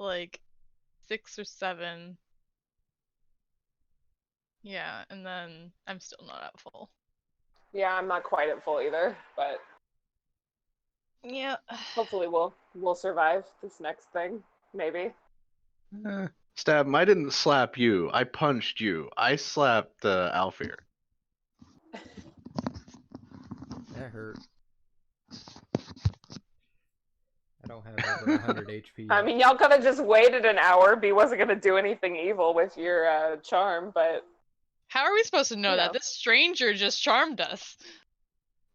like 6 or 7. Yeah, and then I'm still not at full. Yeah, I'm not quite at full either, but Yeah. hopefully we'll survive this next thing. Maybe. Stab him. I didn't slap you. I punched you. I slapped Alfir. That hurt. I don't have over 100 HP. I mean, y'all could have just waited an hour. B wasn't gonna do anything evil with your charm, but How are we supposed to know You that? know. This stranger just charmed us.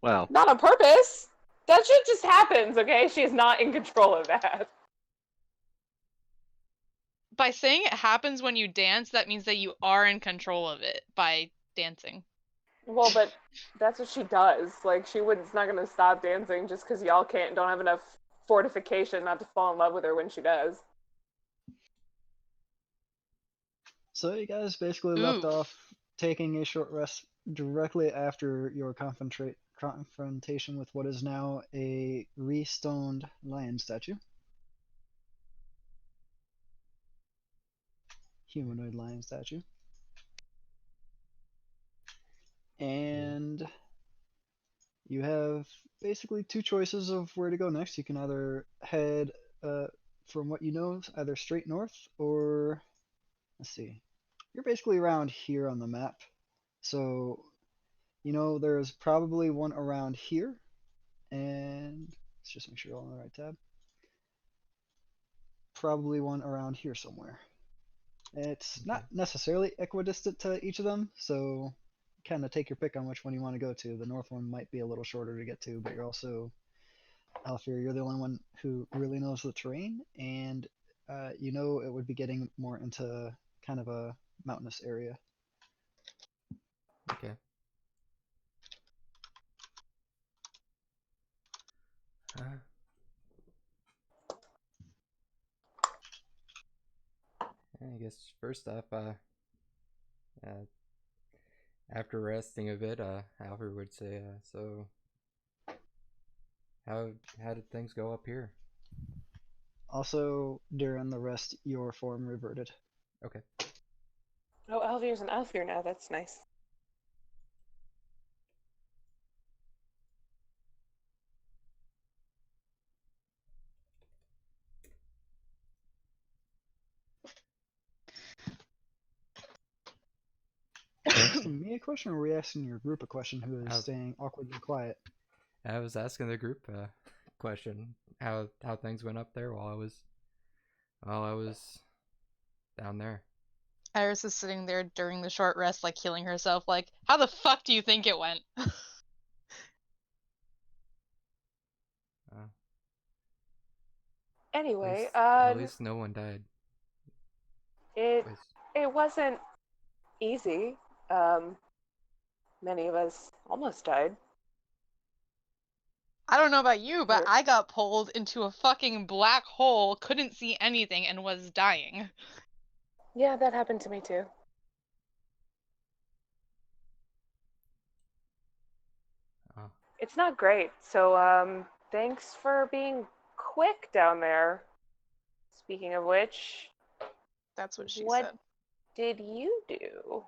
Well, not on purpose. That shit just happens, okay? She's not in control of that. By saying it happens when you dance, that means that you are in control of it by dancing. Well, but that's what she does. Like, it's not gonna stop dancing just because y'all don't have enough fortification not to fall in love with her when she does. So you guys basically left off taking a short rest directly after your confrontation with what is now a re-stoned lion statue. Humanoid lion statue. And you have basically two choices of where to go next. You can either head, from what you know, either straight north or, let's see, you're basically around here on the map. So, you know, there's probably one around here, and let's just make sure you're all on the right tab. Probably one around here somewhere. It's not necessarily equidistant to each of them, so kind of take your pick on which one you want to go to. The north one might be a little shorter to get to, but you're also, Alfir, you're the only one who really knows the terrain, and you know it would be getting more into kind of a mountainous area. Okay. I guess first off, after resting a bit, Alfred would say, so how did things go up here? Also, during the rest, your form reverted. Okay. Oh, Alvir's an Alfir now. That's nice. Asking me a question, or were we asking your group a question who is staying awkwardly quiet? I was asking the group a question, how things went up there while I was down there. Iris is sitting there during the short rest, like healing herself, like, how the fuck do you think it went? Anyway, at least no one died. It wasn't easy. Many of us almost died. I don't know about you, but I got pulled into a fucking black hole, couldn't see anything, and was dying. Yeah, that happened to me too. Oh. It's not great. So, thanks for being quick down there. Speaking of which, that's what she said. What did you do?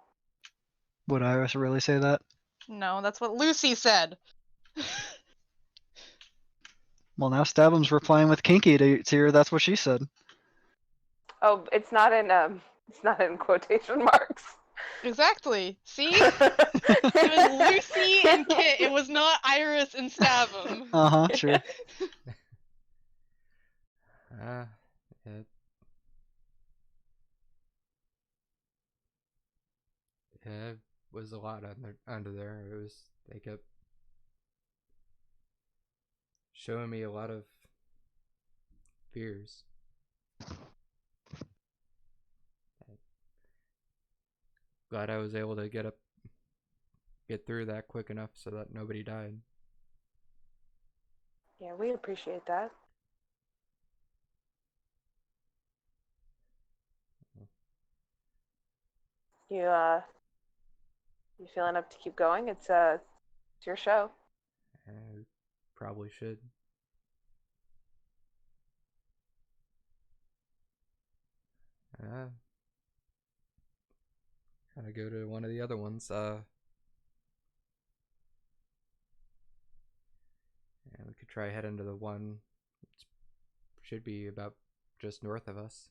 Would Iris really say that? No, that's what Lucy said. Well, now Stabum's replying with kinky to hear that's what she said. Oh, it's not in quotation marks. Exactly. See? It was Lucy and Kit. It was not Iris and Stabum. Uh-huh, true. It was a lot under there. They kept showing me a lot of fears. Glad I was able to get through that quick enough so that nobody died. Yeah, we appreciate that. You feeling up to keep going? It's your show. I probably should. Kind of go to one of the other ones. And we could try head into the one. It should be about just north of us.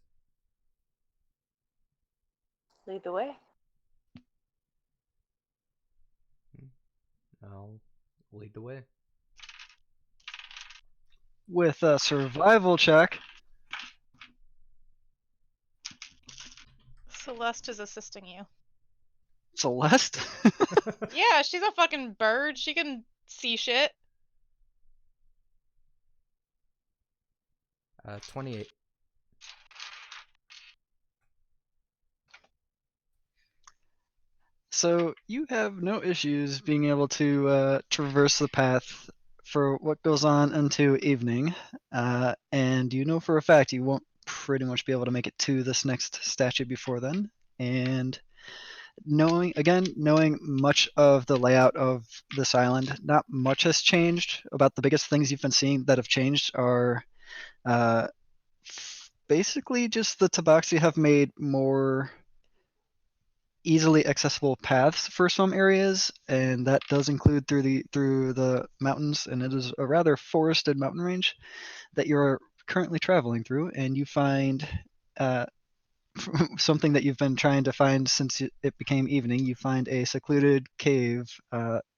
Lead the way. I'll lead the way. With a survival check. Celeste is assisting you. Celeste? Yeah, she's a fucking bird. She can see shit. 28. So you have no issues being able to traverse the path for what goes on into evening, and you know for a fact you won't pretty much be able to make it to this next statue before then. And knowing much of the layout of this island, not much has changed. About the biggest things you've been seeing that have changed are basically just the Tabaxi have made more easily accessible paths for some areas, and that does include through the mountains, and it is a rather forested mountain range that you're currently traveling through, and you find something that you've been trying to find since it became evening. You find a secluded cave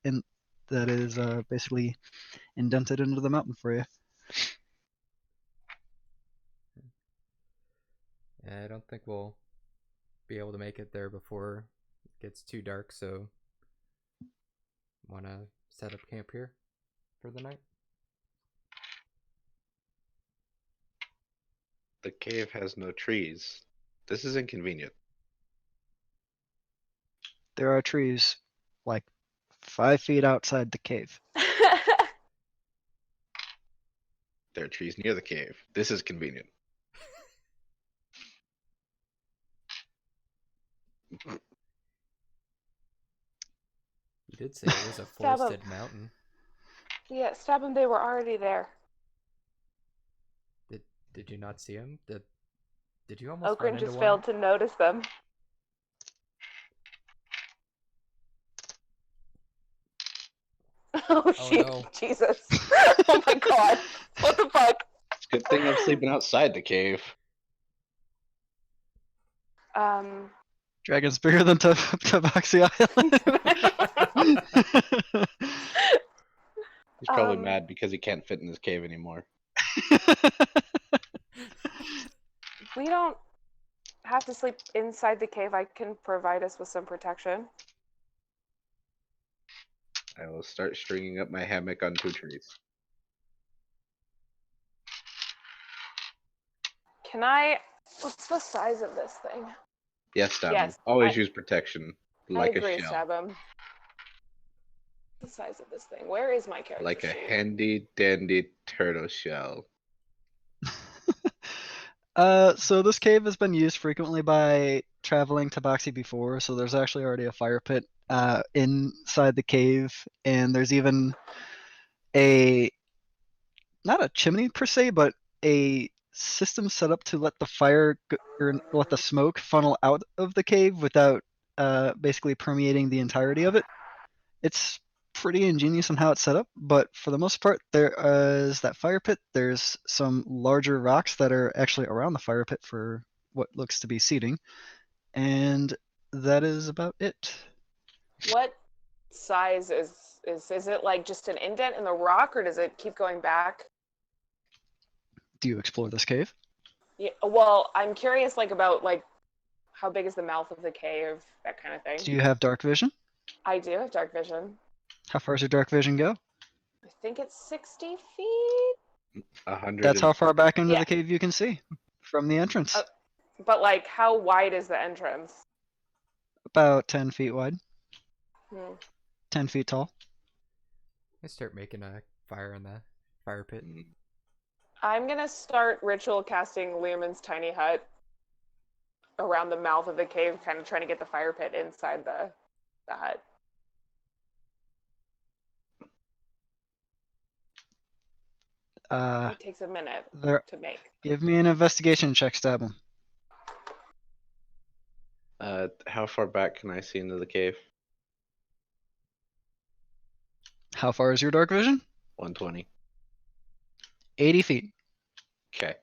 in that is basically indented into the mountain for you. Yeah, I don't think we'll be able to make it there before it gets too dark, so wanna set up camp here for the night? The cave has no trees. This is inconvenient. There are trees like 5 feet outside the cave. There are trees near the cave. This is convenient. You did say it was a Stab 'em. forested mountain. Yeah, stab them. They were already there. Did you not see him? Did you almost run Okran into just one? failed to notice them. Oh, Oh, shit. no. Jesus. Oh my god. What the fuck? It's a good thing I'm sleeping outside the cave. Dragon's bigger than Tabaxi Island. He's probably Um, mad because he can't fit in his cave anymore. we don't have to sleep inside the cave. I can provide us with some protection. I will start stringing up my hammock on 2 trees. Can I... What's the size of this thing? Yes, Stabham. Yes, Always use protection. Like I agree, a shell. Stabham. The size of this thing. Where is my character Like a sheet? handy dandy turtle shell. So this cave has been used frequently by traveling Tabaxi before, so there's actually already a fire pit inside the cave, and there's even not a chimney per se, but a system set up to let the or let the smoke funnel out of the cave without basically permeating the entirety of it. It's pretty ingenious on how it's set up, but for the most part, there is that fire pit. There's some larger rocks that are actually around the fire pit for what looks to be seating, and that is about it. What size is it like just an indent in the rock, or does it keep going back? Do you explore this cave? Yeah, well, I'm curious about how big is the mouth of the cave, that kind of thing. Do you have dark vision? I do have dark vision. How far does your dark vision go? I think it's 60 feet. 100. That's how far back into Yeah. the cave you can see from the entrance. But how wide is the entrance? About 10 feet wide, Hmm. 10 feet tall. I start making a fire in the fire pit. I'm gonna start ritual casting Lumen's tiny hut around the mouth of the cave, kind of trying to get the fire pit inside the hut. It takes a minute There. to make. Give me an investigation check, Stabham. How far back can I see into the cave? How far is your dark vision? 120. 80 feet. Okay.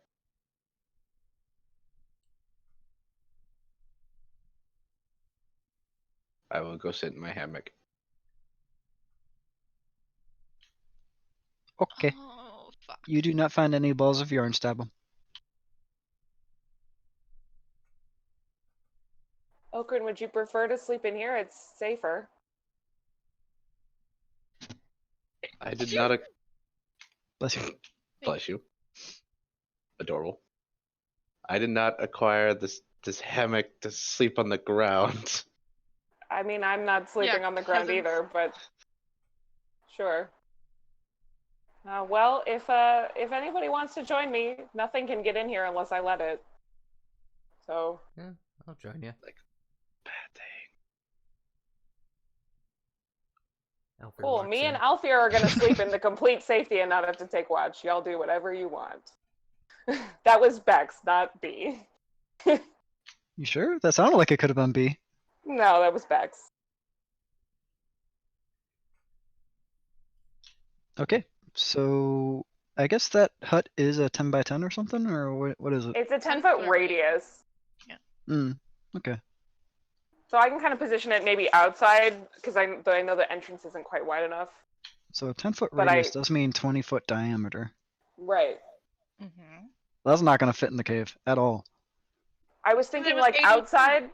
I will go sit in my hammock. Okay. Oh, fuck. You do not find any balls of yarn, Stabble. Okrin, would you prefer to sleep in here? It's safer. I did not. Bless you. Bless you. Adorable. I did not acquire this hammock to sleep on the ground. I mean, I'm not sleeping on the ground peasants. either, but sure. Well, if anybody wants to join me, nothing can get in here unless I let it. So Yeah, I'll join you. Bad thing. Alfred cool. walks Me and in. Alfie are gonna sleep in the complete safety and not have to take watch. Y'all do whatever you want. That was Bex, not B. You sure? That sounded like it could have been B. No, that was Bex. Okay. So I guess that hut is a 10 by 10 or something, or what is it? It's a 10 10-foot foot radius. Okay. So I can kind of position it maybe outside because I know the entrance isn't quite wide enough. So a 10-foot But radius does mean 20-foot diameter. Right. Mm-hmm. That's not going to fit in the cave at all. I was But it thinking was like 80 outside.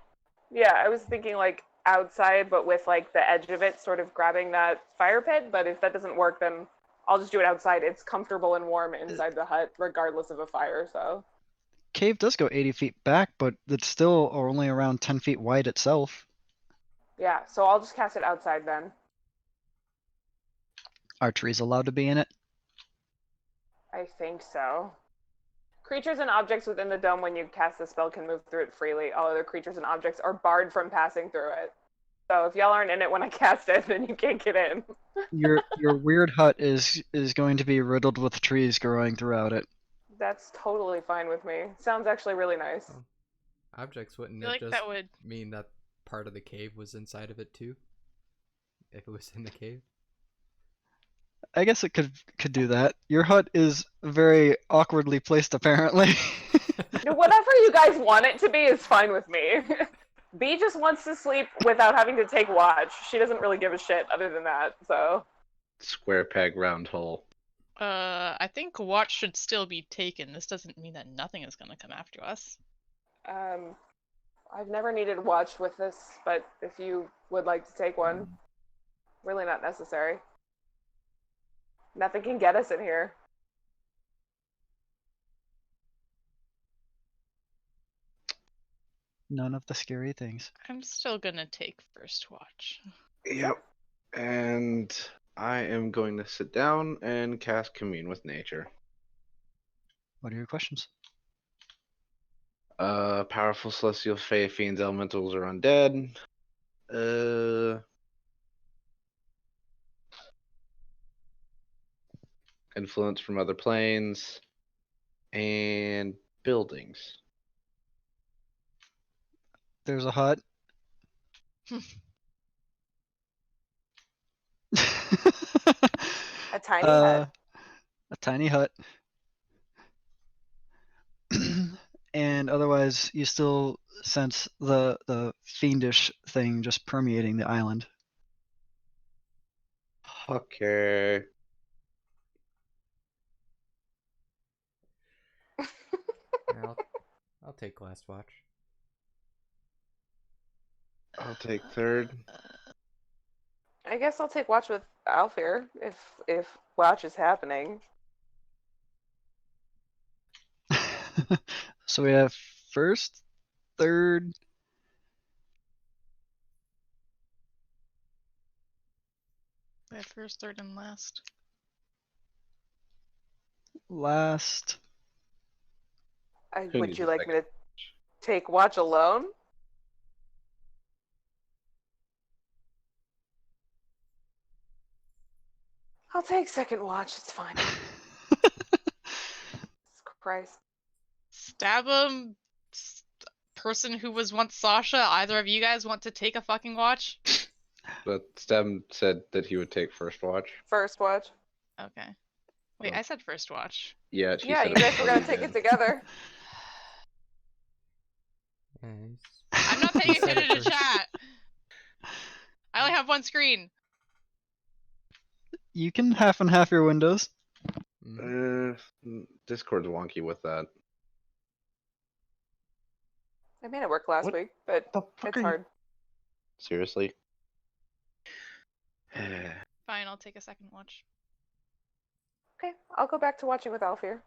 Yeah, I was thinking like outside, but with like the edge of it sort of grabbing that fire pit. But if that doesn't work, then I'll just do it outside. It's comfortable and warm inside the hut, regardless of a fire. So Cave does go 80 feet back, but it's still only around 10 feet wide itself. yeah, so I'll just cast it outside then. Are trees allowed to be in it? I think so. Creatures and objects within the dome when you cast the spell can move through it freely. All other creatures and objects are barred from passing through it. So if y'all aren't in it when I cast it, then you can't get in. Your weird hut is going to be riddled with trees growing throughout it. That's totally fine with me. Sounds actually really nice. Oh. Objects wouldn't I feel it like just that would. mean that part of the cave was inside of it too? If it was in the cave? I guess it could do that. Your hut is very awkwardly placed, apparently. Whatever you guys want it to be is fine with me. B just wants to sleep without having to take watch. She doesn't really give a shit other than that, so. Square peg, round hole. I think watch should still be taken. This doesn't mean that nothing is gonna come after us. I've never needed watch with this, but if you would like to take one, really not necessary. Nothing can get us in here. None of the scary things. I'm still gonna take first watch. Yep. And I am going to sit down and cast Commune with Nature. What are your questions? Powerful celestial fae, fiends, elementals, or undead. Influence from other planes. And buildings. There's a hut. A tiny hut. A tiny hut. And otherwise, you still sense the fiendish thing just permeating the island. Okay. Yeah, I'll take last watch. I'll take third. I guess I'll take watch with Alfir if watch is happening. So we have first, third, My first, third, and last. last. Who Would needs you a like me second? to take watch alone? I'll take second watch. It's fine. Jesus Christ. Stab him. person who was once Sasha, either of you guys want to take a fucking watch? But Stem said that he would take first watch. First watch. Okay. Wait, Oh. I said first watch. Yeah, she Yeah, said you it guys were before gonna you take did. it together. Yeah, I'm not He paying said it attention to first. chat. I only have one screen. You can half and half your windows. Discord's wonky with that. I made it work last What week, but The fuck it's are you? hard. Seriously? Fine, I'll take a second watch. Okay, I'll go back to watching with Alfir.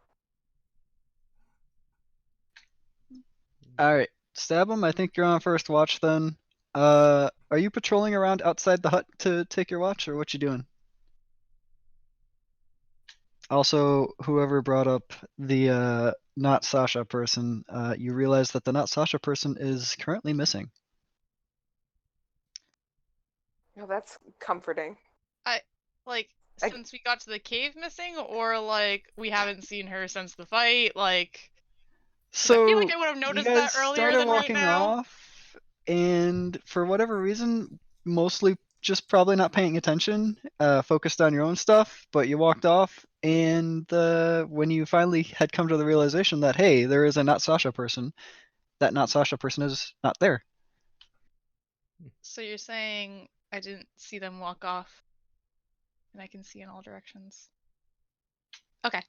All right, stab him. I think you're on first watch then. Are you patrolling around outside the hut to take your watch, or what you doing? Also, whoever brought up the not Sasha person, you realize that the not Sasha person is currently missing. Oh, that's comforting. Like, I- since we got to the cave missing, or like we haven't seen her since the fight, like. 'Cause I feel like I would have You noticed guys that earlier started than right walking now. off, and for whatever reason, mostly just probably not paying attention, focused on your own stuff, but you walked off, and when you finally had come to the realization that, hey, there is a not Sasha person, that not Sasha person is not there. So you're saying I didn't see them walk off, and I can see in all directions. Okay.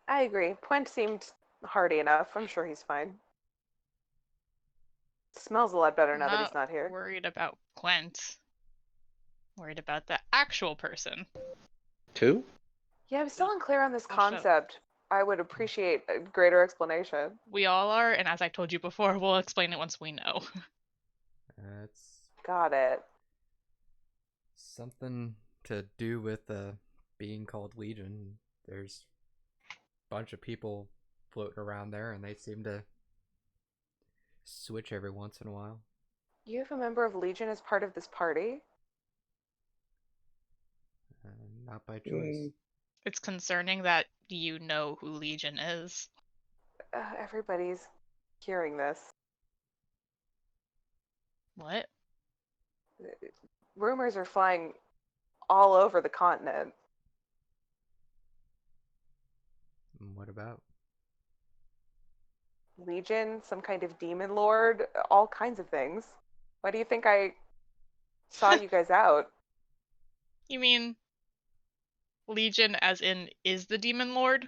I agree. Puent seemed hardy enough. I'm sure he's fine. Smells a lot better now that he's not here. Worried about Gwent. Worried about the actual person. Two? Yeah, I'm still unclear on this Oh, shut up. concept. I would appreciate a greater explanation. We all are, and as I told you before, we'll explain it once we know. It's Got it. something to do with being called Legion. There's a bunch of people floating around there, and they seem to switch every once in a while. You have a member of Legion as part of this party? Not by choice. It's concerning that you know who Legion is. Everybody's hearing this. What? Rumors are flying all over the continent. What about? Legion, some kind of demon lord, all kinds of things. Why do you think I saw you guys out? You mean Legion as in is the demon lord?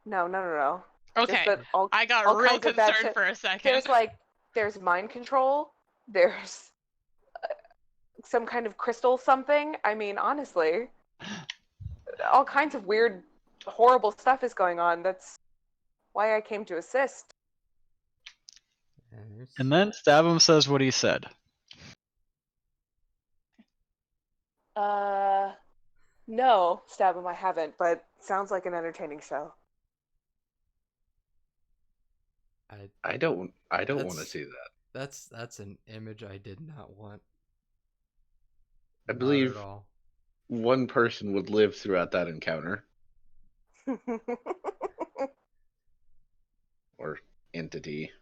No. Okay. Just that all I got all real kinds of bad concerned shit. for a second. There's mind control. There's some kind of crystal something. I mean, honestly, all kinds of weird, horrible stuff is going on. That's why I came to assist. And then Stabum says what he said. No, stab him. I haven't, but sounds like an entertaining show. I don't want to That's- see that. That's an image I did not want. I Not believe at all. one person would live throughout that encounter or entity.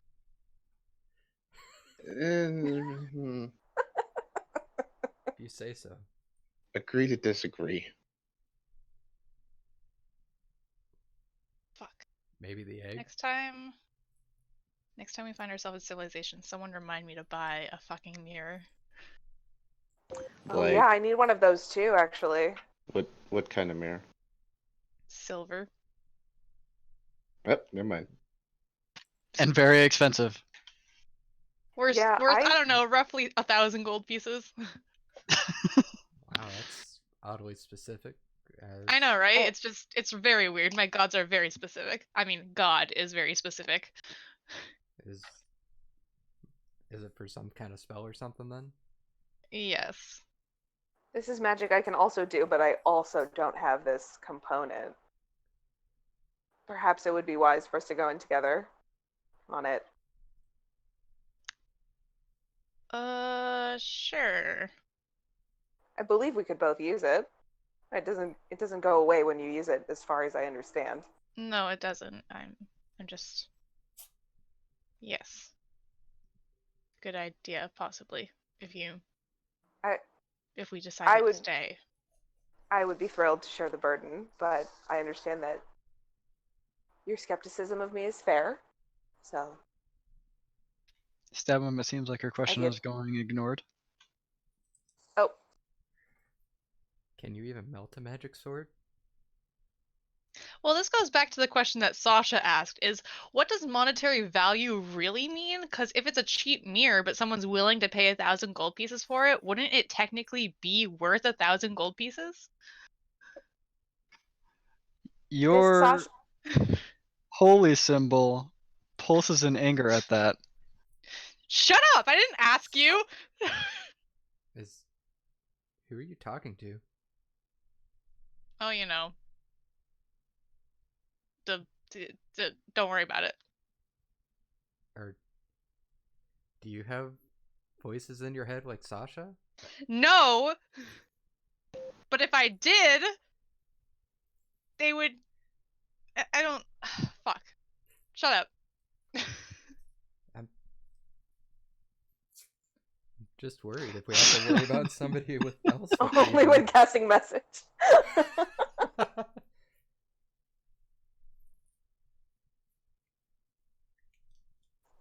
If you say so. Agree to disagree. Fuck. Maybe the egg. Next time we find ourselves in civilization, someone remind me to buy a fucking mirror. Oh Like, yeah, I need one of those too, actually. what kind of mirror? Silver. Oh, never mind. And very expensive. Worth, Yeah, I don't know, roughly 1,000 gold pieces. Wow, that's oddly specific. I know, right? Oh. It's very weird. My gods are very specific. I mean, God is very specific. Is it for some kind of spell or something then? Yes. This is magic I can also do, but I also don't have this component. Perhaps it would be wise for us to go in together on it. Sure. I believe we could both use it. It doesn't go away when you use it, as far as I understand. No, it doesn't. I'm just. Yes. Good idea, possibly. If we I decided to would stay. I would be thrilled to share the burden, but I understand that your skepticism of me is fair. So Stabum, it seems like her I question get. is going ignored. Oh, Can you even melt a magic sword? Well, this goes back to the question that Sasha asked, is what does monetary value really mean? Because if it's a cheap mirror, but someone's willing to pay 1,000 gold pieces for it, wouldn't it technically be worth 1,000 gold pieces? is Your Sasha? holy symbol pulses in anger at that. Shut up! I didn't ask you! Who are you talking to? Oh, you know. Don't worry about it. Or do you have voices in your head like Sasha? No! But if I did, they would. I don't. Fuck. Shut up. I'm just worried if we have to worry about somebody with else with Only when casting message.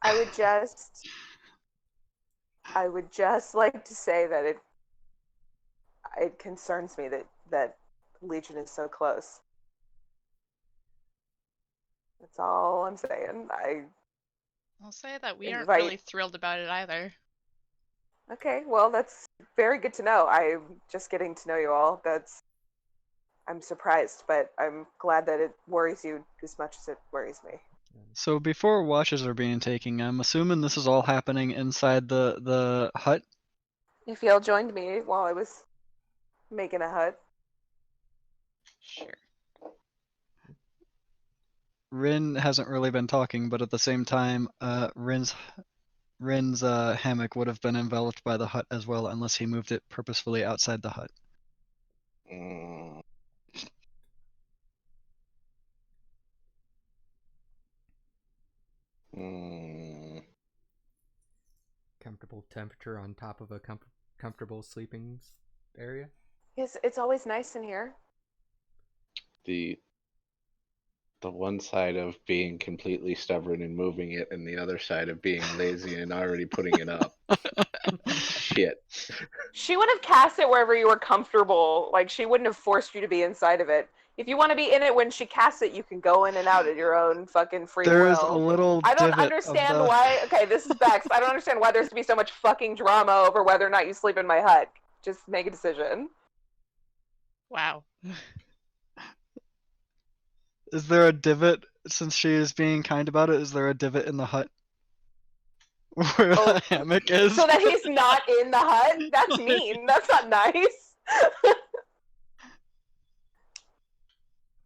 I would just like to say that it concerns me that Legion is so close. That's all I'm saying. I'll say that we aren't Invite. really thrilled about it either. Okay, well, that's very good to know. I'm just getting to know you all. I'm surprised, but I'm glad that it worries you as much as it worries me. So before watches are being taken, I'm assuming this is all happening inside the hut. If y'all joined me while I was making a hut. Sure. Rin hasn't really been talking, but at the same time, Rin's hammock would have been enveloped by the hut as well, unless he moved it purposefully outside the hut. Mm. Mm. comfortable temperature on top of a comfortable sleeping area? Yes, it's always nice in here. The one side of being completely stubborn and moving it, and the other side of being lazy and already putting it up. Shit. She would have cast it wherever you were comfortable. Like, she wouldn't have forced you to be inside of it. If you want to be in it when she casts it, you can go in and out at your own fucking free There is a will. little I don't divot understand of the. why. Okay, this is Bex. I don't understand why there's to be so much fucking drama over whether or not you sleep in my hut. Just make a decision. Wow. Is there a divot, since she is being kind about it? Is there a divot in the hut where the hammock is? So that he's not in the hut? That's mean. That's not nice.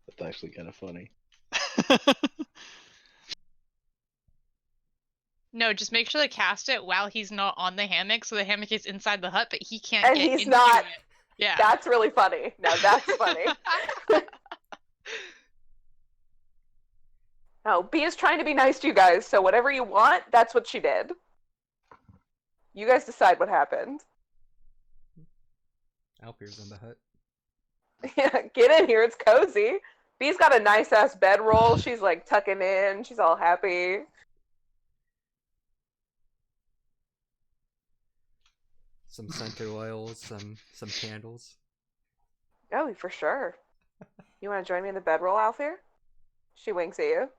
That's actually kind of funny. No, just make sure to cast it while he's not on the hammock, so the hammock is inside the hut, but he can't And get he's into not. it. Yeah. That's really funny. No, that's funny. No, B is trying to be nice to you guys, so whatever you want, that's what she did. You guys decide what happened. Alpier's in the hut. Yeah, get in here, it's cozy. B's got a nice ass bedroll. She's like tucking in. She's all happy. Some scented oils, some candles. Oh, for sure. You want to join me in the bedroll, Alfir? She winks at you.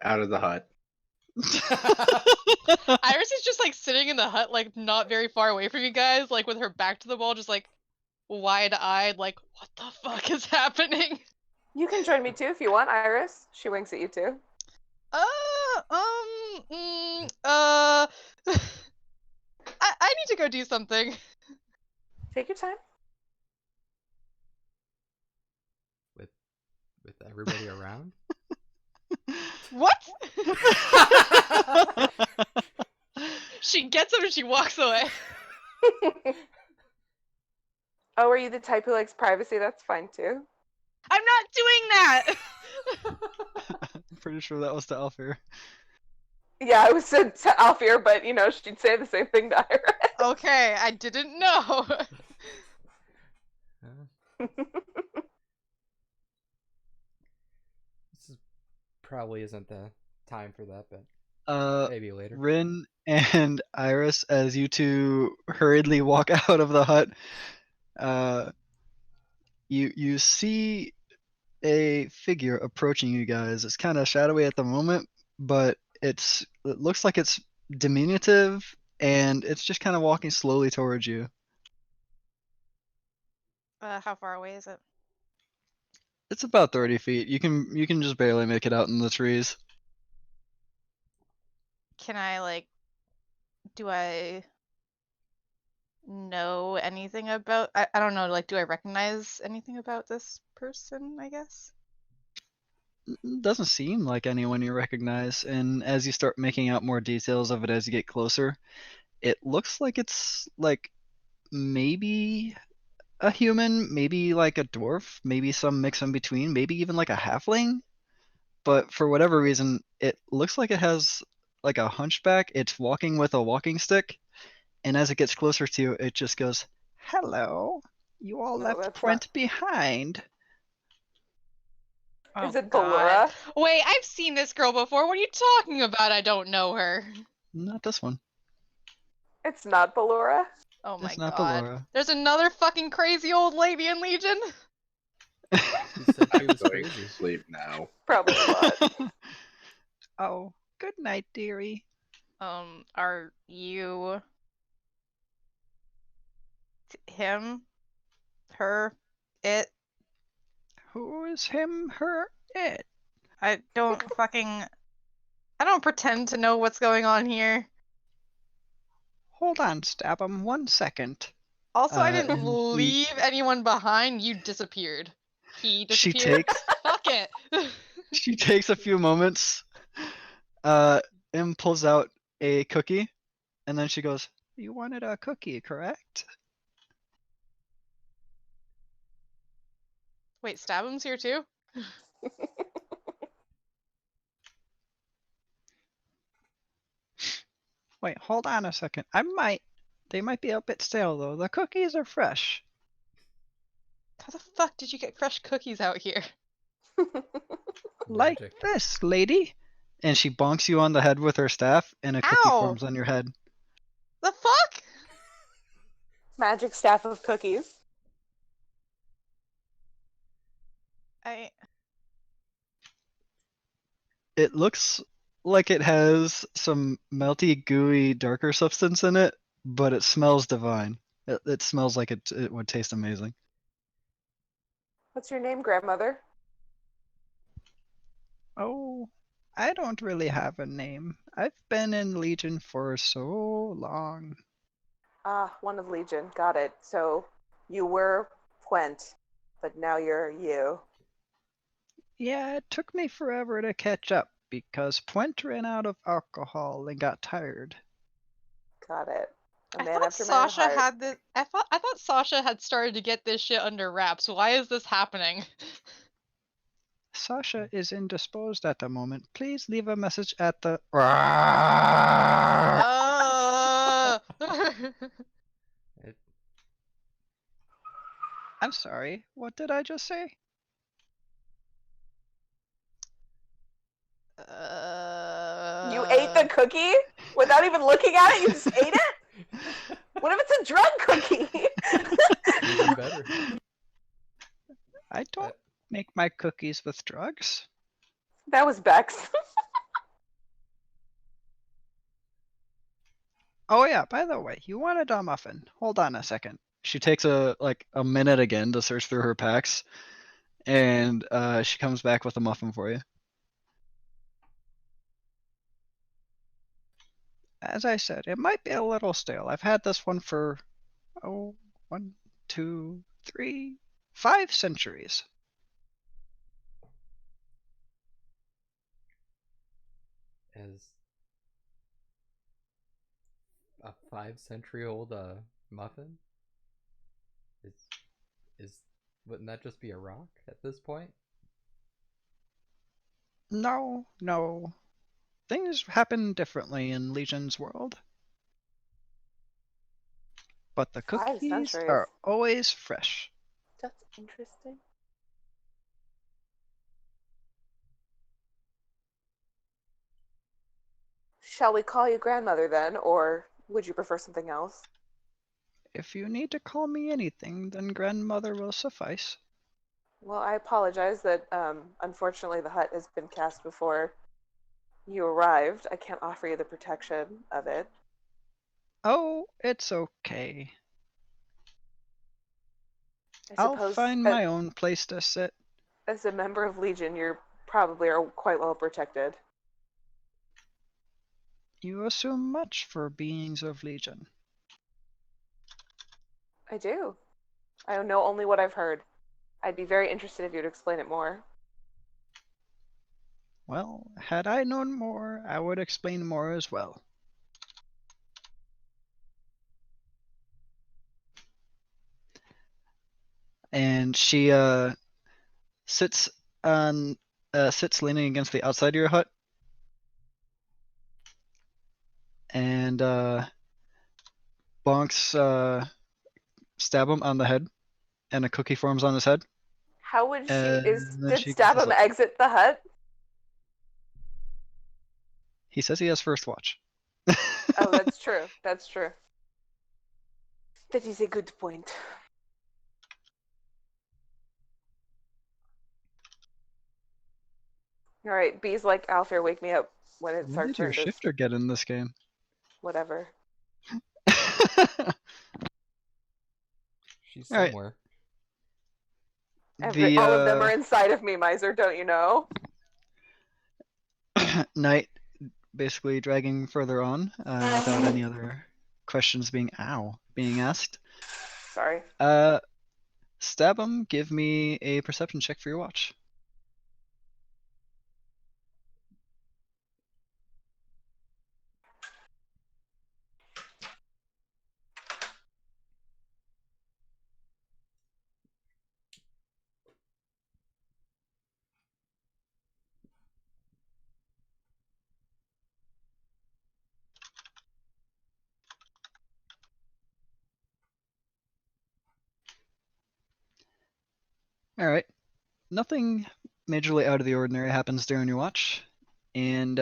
Out of the hut. Iris is just like sitting in the hut, like not very far away from you guys, like with her back to the wall, just like wide-eyed, like what the fuck is happening? You can join me too if you want, Iris. She winks at you too. I need to go do something. Take your time. With everybody around? What? She gets up and she walks away. Oh, are you the type who likes privacy? That's fine too. I'm not doing that. I'm pretty sure that was to Alfir. Yeah, I was said to Alfir, but she'd say the same thing to Iris. Okay, I didn't know. This is, probably isn't the time for that, but Uh, maybe later. Rin and Iris, as you two hurriedly walk out of the hut, you see a figure approaching you guys. It's kind of shadowy at the moment, but it looks like it's diminutive, and it's just kind of walking slowly towards you. How far away is it? It's about 30 feet. You can just barely make it out in the trees. Can I do I know anything about I don't know, do I recognize anything about this person, I guess? Doesn't seem like anyone you recognize, and as you start making out more details of it as you get closer, it looks like it's like maybe a human, maybe like a dwarf, maybe some mix in between, maybe even like a halfling. But for whatever reason, it looks like it has like a hunchback. It's walking with a walking stick, and as it gets closer to you, it just goes, "Hello, you all No, left that's not. Puent behind." Is Oh it God. Ballura? Wait, I've seen this girl before. What are you talking about? I don't know her. Not this one. It's not Ballura. Oh my It's not God. Ballora. There's another fucking crazy old lady in Legion. Who said she I'm was going crazy? to sleep now. Probably a lot. Oh, good night, dearie. Are you him, her, it? Who is him, her, it? I don't pretend to know what's going on here. Hold on, Stab'em, 1 second. Also, I didn't And leave anyone behind. You disappeared. He she disappeared. takes Fuck it. she takes a few moments, and pulls out a cookie, and then she goes, "You wanted a cookie, correct?" Wait, Stabum's here too? Wait, hold on a second. They might be a bit stale though. The cookies are fresh. How the fuck did you get fresh cookies out here? Like Magic. this, lady. And she bonks you on the head with her staff, and a cookie Ow! forms on your head. The fuck? Magic staff of cookies. I It looks like it has some melty, gooey, darker substance in it, but it smells divine. It smells like it would taste amazing. What's your name, grandmother? Oh, I don't really have a name. I've been in Legion for so long. Ah, one of Legion. Got it. So you were Puent, but now you're you. Yeah, it took me forever to catch up because Puent ran out of alcohol and got tired. Got it. A I man thought after my own Sasha heart. had this. I thought Sasha had started to get this shit under wraps. Why is this happening? Sasha is indisposed at the moment. Please leave a message at the. It, I'm sorry. What did I just say? You ate the cookie without even looking at it? You just ate it? What if it's a drug cookie? even better. I don't make my cookies with drugs. That was Bex. Oh yeah, by the way, you wanted a muffin. Hold on a second. She takes a minute again to search through her packs, and she comes back with a muffin for you. As I said, it might be a little stale. I've had this one for 1, 2, 3, 5 centuries. As a 5-century-old muffin? It's Wouldn't that just be a rock at this point? No, no. Things happen differently in Legion's world. But the 5 centuries. cookies are always fresh. That's interesting. Shall we call you grandmother then, or would you prefer something else? If you need to call me anything, then grandmother will suffice. Well, I apologize that unfortunately the hut has been cast before you arrived. I can't offer you the protection of it. Oh, it's okay. I I'll suppose find my own place to sit. as a member of Legion, you're probably are quite well protected. You assume much for beings of Legion. I do. I know only what I've heard. I'd be very interested if you'd explain it more. Well, had I known more, I would explain more as well. And she sits on sits leaning against the outside of your hut, and bonks stab him on the head, and a cookie forms on his head, How would she and then did she gives us Stabham a. exit the hut? He says he has first watch. Oh, that's true. That's true. That is a good point. All right, bees like Alfir, wake me up when it's When our did your turn to shifter get in this game? whatever. She's All right. somewhere. All of them are inside of me, Miser, don't you know? Knight basically dragging further on without any other questions being asked. Sorry. Stab him. Give me a perception check for your watch. All right. Nothing majorly out of the ordinary happens during your watch, and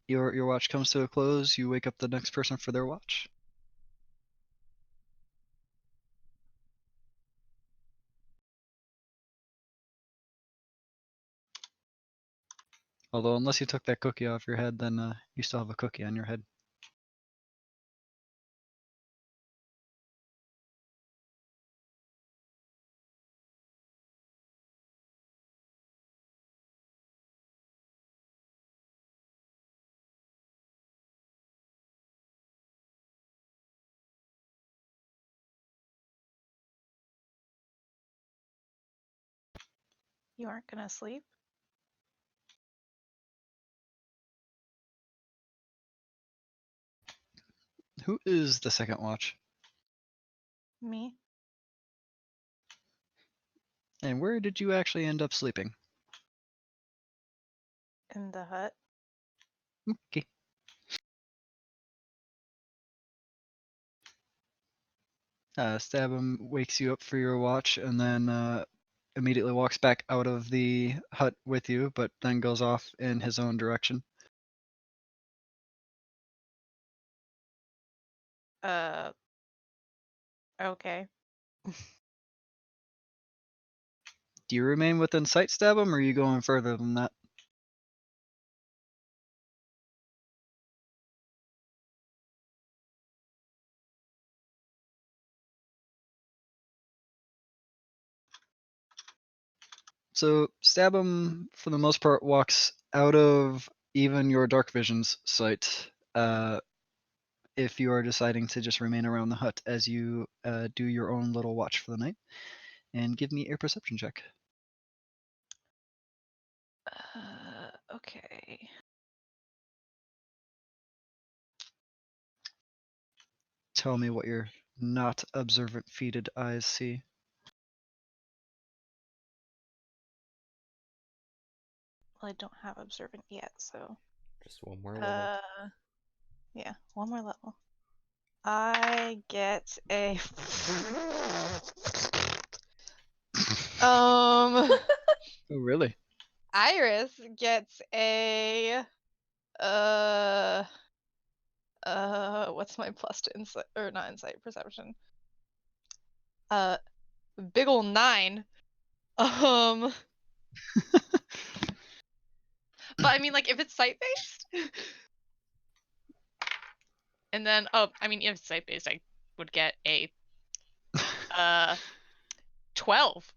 your watch comes to a close. You wake up the next person for their watch. Although, unless you took that cookie off your head, then you still have a cookie on your head. You aren't gonna sleep? Who is the second watch? Me? And where did you actually end up sleeping? In the hut? Okay. Stabham wakes you up for your watch and then immediately walks back out of the hut with you, but then goes off in his own direction. Okay. Do you remain within sight, Stabham, or are you going further than that? So Stabham, for the most part, walks out of even your dark vision's sight. If you are deciding to just remain around the hut as you do your own little watch for the night, and give me a perception check. Okay. Tell me what your not observant feeted eyes see. Well, I don't have observant yet, so Just one more level. yeah, one more level. I get a Oh, really? Iris gets a what's my plus to insight, or not insight, perception? Big ol' 9. But I mean, like, if it's sight-based, and then, oh, I mean, if it's sight-based, I would get a 12.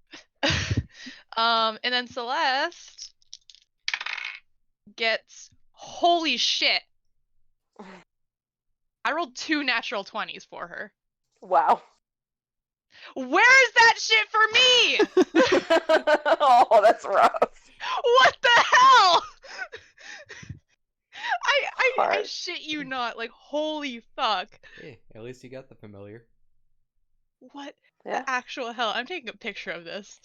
And then Celeste gets, holy shit, I rolled 2 natural 20s for her. Wow. Where is that shit for me? Oh, that's rough. What the hell? I Hard. shit you not. Like, holy fuck. Hey, at least you got the familiar. What Yeah. the actual hell? I'm taking a picture of this.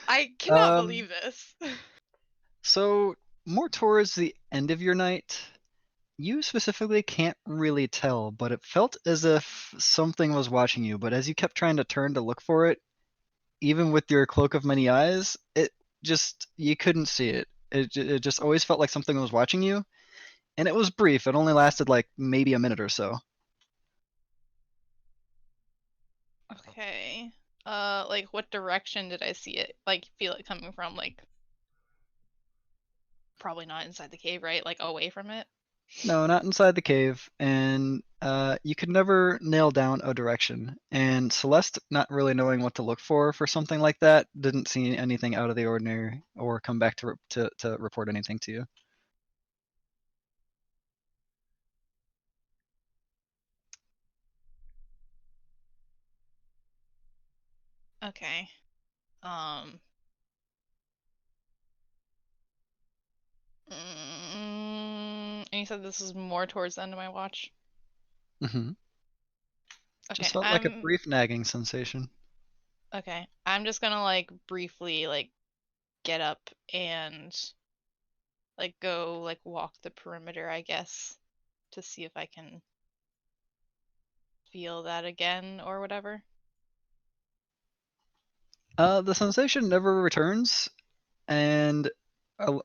I cannot Um, believe this. So, more towards the end of your night, you specifically can't really tell, but it felt as if something was watching you. But as you kept trying to turn to look for it, even with your cloak of many eyes, you couldn't see it. It just always felt like something was watching you, and it was brief. It only lasted like maybe a minute or so. Okay. Like, what direction did I see it? Like, feel it coming from? Like, probably not inside the cave, right? Like, away from it? No, not inside the cave, and you could never nail down a direction. And Celeste, not really knowing what to look for something like that, didn't see anything out of the ordinary or come back to report anything to you. Okay. And you said this is more towards the end of my watch? Hmm. Okay, Just felt like a brief nagging sensation. okay. I'm just gonna, like, briefly, like, get up and, like, go, like, walk the perimeter, I guess, to see if I can feel that again or whatever. The sensation never returns, and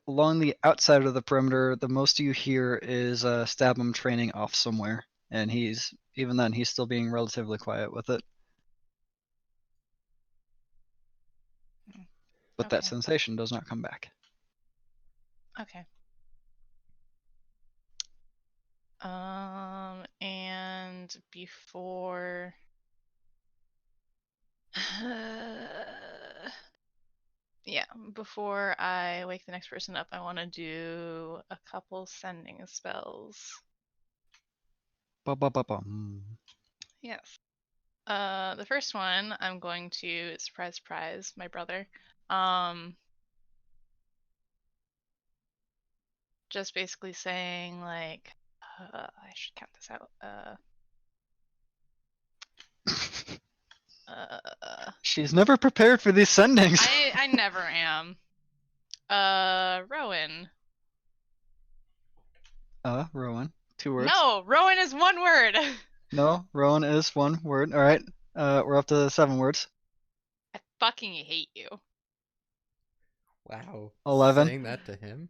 along the outside of the perimeter, the most you hear is Stabham training off somewhere, and even then he's still being relatively quiet with it. But that Okay. sensation does not come back. Okay. And before yeah, before I wake the next person up, I want to do a couple sending spells. Ba-ba-ba-bum. Yes. The first one, I'm going to surprise my brother. Just basically saying, like, I should count this out. She's never prepared for these sendings. I never am. Rowan. Rowan. 2 words. No, Rowan is 1 word. No, Rowan is 1 word. All right. We're up to 7 words. I fucking hate you. Wow. 11. Saying that to him?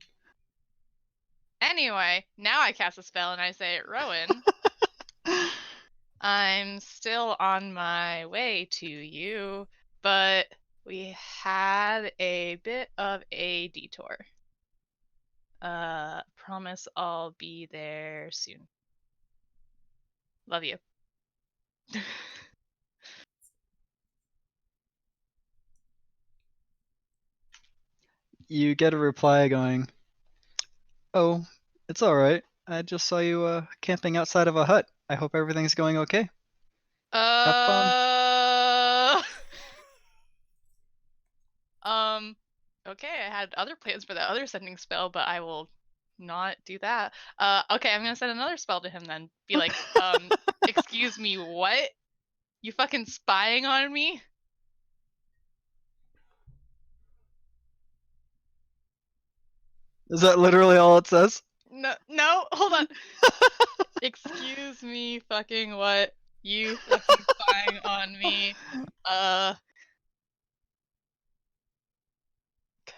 Anyway, now I cast a spell and I say, Rowan, I'm still on my way to you, but we had a bit of a detour. Promise I'll be there soon. Love you. You get a reply going, "Oh, it's all right. I just saw you camping outside of a hut. I hope everything's going okay. Have fun." Okay, I had other plans for that other sending spell, but I will not do that. Okay, I'm gonna send another spell to him then. Be like, excuse me, what? You fucking spying on me? Is that literally all it says? No, no, hold on. Excuse me, fucking what? You fucking spying on me.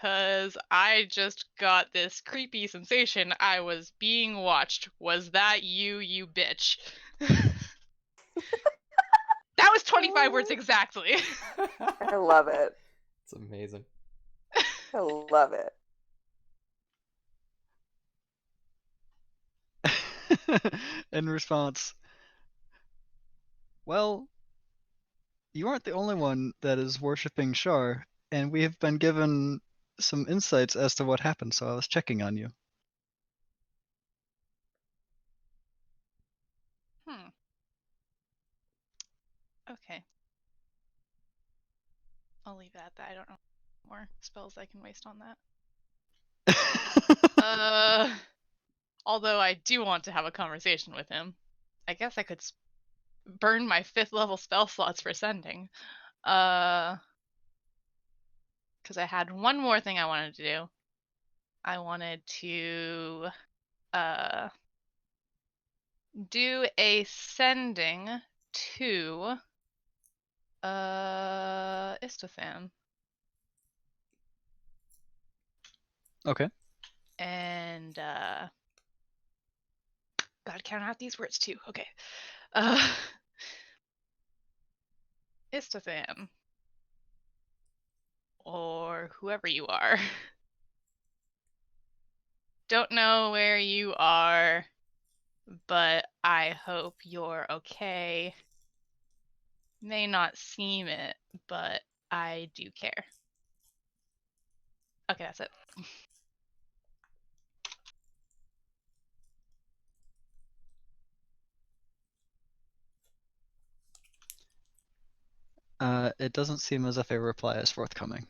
Cause I just got this creepy sensation I was being watched. Was that you, you bitch? That was 25 words exactly. I love it. It's amazing. I love it. In response, well, you aren't the only one that is worshipping Shar, and we have been given some insights as to what happened, so I was checking on you. Okay. I'll leave it at that. I don't know more spells I can waste on that. Although I do want to have a conversation with him. I guess I could burn my 5th level spell slots for sending. Because I had one more thing I wanted to do. I wanted to do a sending to Istothan. Okay. And gotta count out these words too. Okay. Istothan. Or whoever you are. Don't know where you are, but I hope you're okay. May not seem it, but I do care. Okay, that's it. It doesn't seem as if a reply is forthcoming.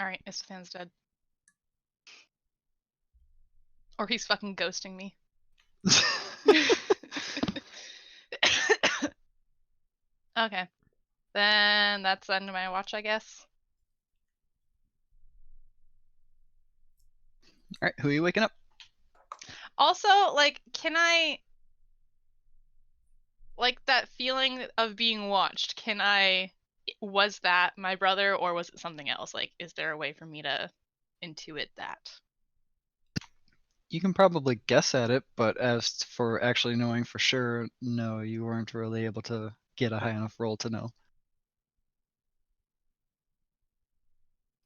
Alright, Istothan's dead. Or he's fucking ghosting me. Okay. Then that's the end of my watch, I guess. Alright, who are you waking up? Also, like, can I... Like, that feeling of being watched, can I... Was that my brother, or was it something else? Like, is there a way for me to intuit that? You can probably guess at it, but as for actually knowing for sure, no, you weren't really able to get a high enough roll to know.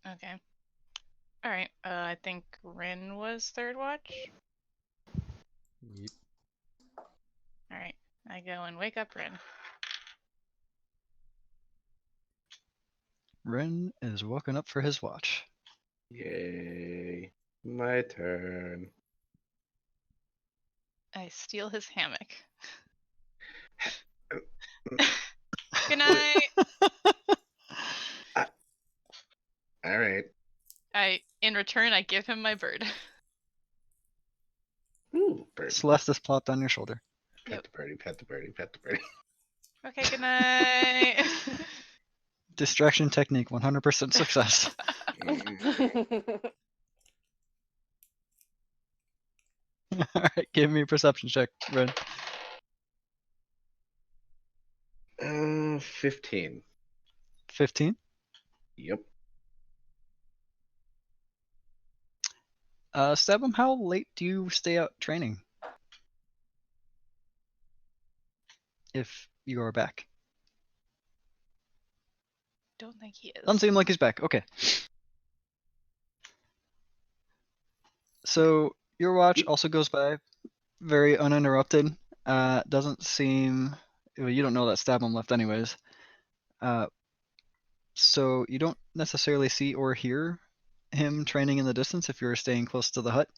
Okay. Alright, I think Rin was 3rd watch. Yep. Alright, I go and wake up Rin. Ren is woken up for his watch. Yay. My turn. I steal his hammock. Mm, Good night! Alright. In return, I give him my bird. Ooh, bird. Celeste is plopped on your shoulder. Pet Yep. the birdie, pet the birdie, pet the birdie. Okay, good night! Distraction technique, 100% success. Alright, give me a perception check, Ren. 15. 15. Yep. Stabum, how late do you stay out training? If you are back. Don't think he is. Doesn't seem like he's back. Okay. So your watch also goes by very uninterrupted. Doesn't seem. Well, you don't know that Stabum left anyways. So you don't necessarily see or hear him training in the distance if you're staying close to the hut.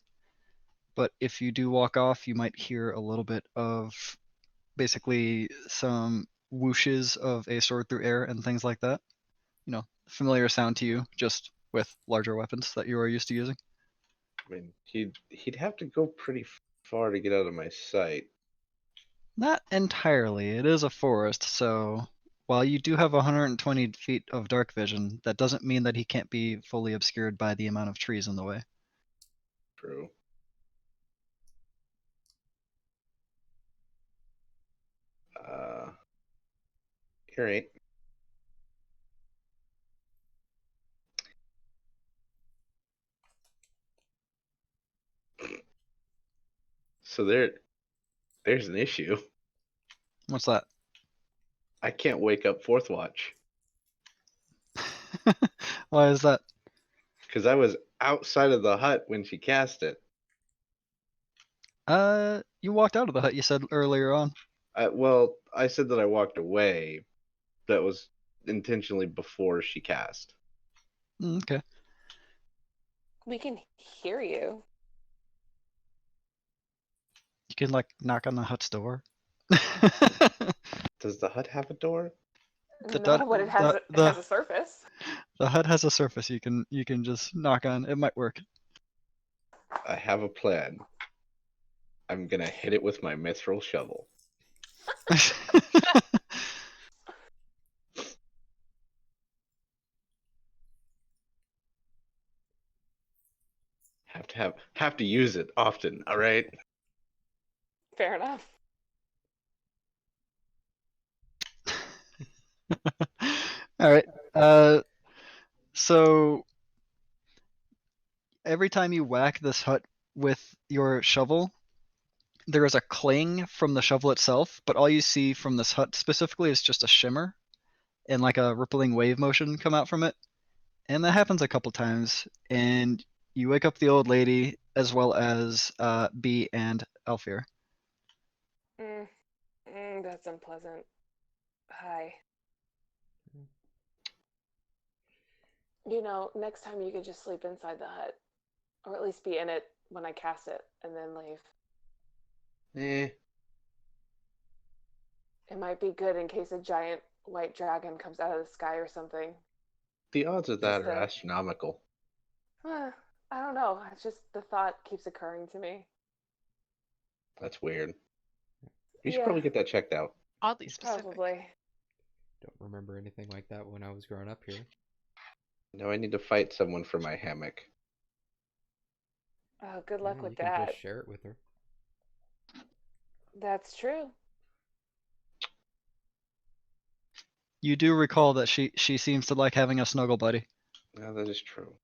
But if you do walk off, you might hear a little bit of basically some whooshes of a sword through air and things like that. You know, familiar sound to you, just with larger weapons that you are used to using. I mean, he'd have to go pretty far to get out of my sight. Not entirely. It is a forest, so while you do have 120 feet of dark vision, that doesn't mean that he can't be fully obscured by the amount of trees in the way. True. You're right. So there's an issue. What's that? I can't wake up Fourth Watch Why is that? because I was outside of the hut when she cast it. You walked out of the hut, you said earlier on. Well, I said that I walked away. That was intentionally before she cast. Okay. We can hear you. You can, like, knock on the hut's door. Does the hut have a door? The No, dot- but it has the- it has a surface. The hut has a surface you can just knock on. It might work. I have a plan. I'm gonna hit it with my mithril shovel. Have to use it often, all right? Fair enough. All right. So every time you whack this hut with your shovel, there is a clang from the shovel itself, but all you see from this hut specifically is just a shimmer and like a rippling wave motion come out from it. And that happens a couple times, and you wake up the old lady as well as B and Alfir. That's unpleasant. Hi. You know, next time you could just sleep inside the hut, or at least be in it when I cast it, and then leave. Eh, It might be good in case a giant white dragon comes out of the sky or something. the odds of that Just are a, astronomical. I don't know. It's just the thought keeps occurring to me. That's weird. You should Yeah, probably get that checked out. Oddly specific. probably. Don't remember anything like that when I was growing up here. Now I need to fight someone for my hammock. Oh, good Yeah, luck you with can that. just share it with her. That's true. You do recall that she seems to like having a snuggle buddy. Yeah, that is true.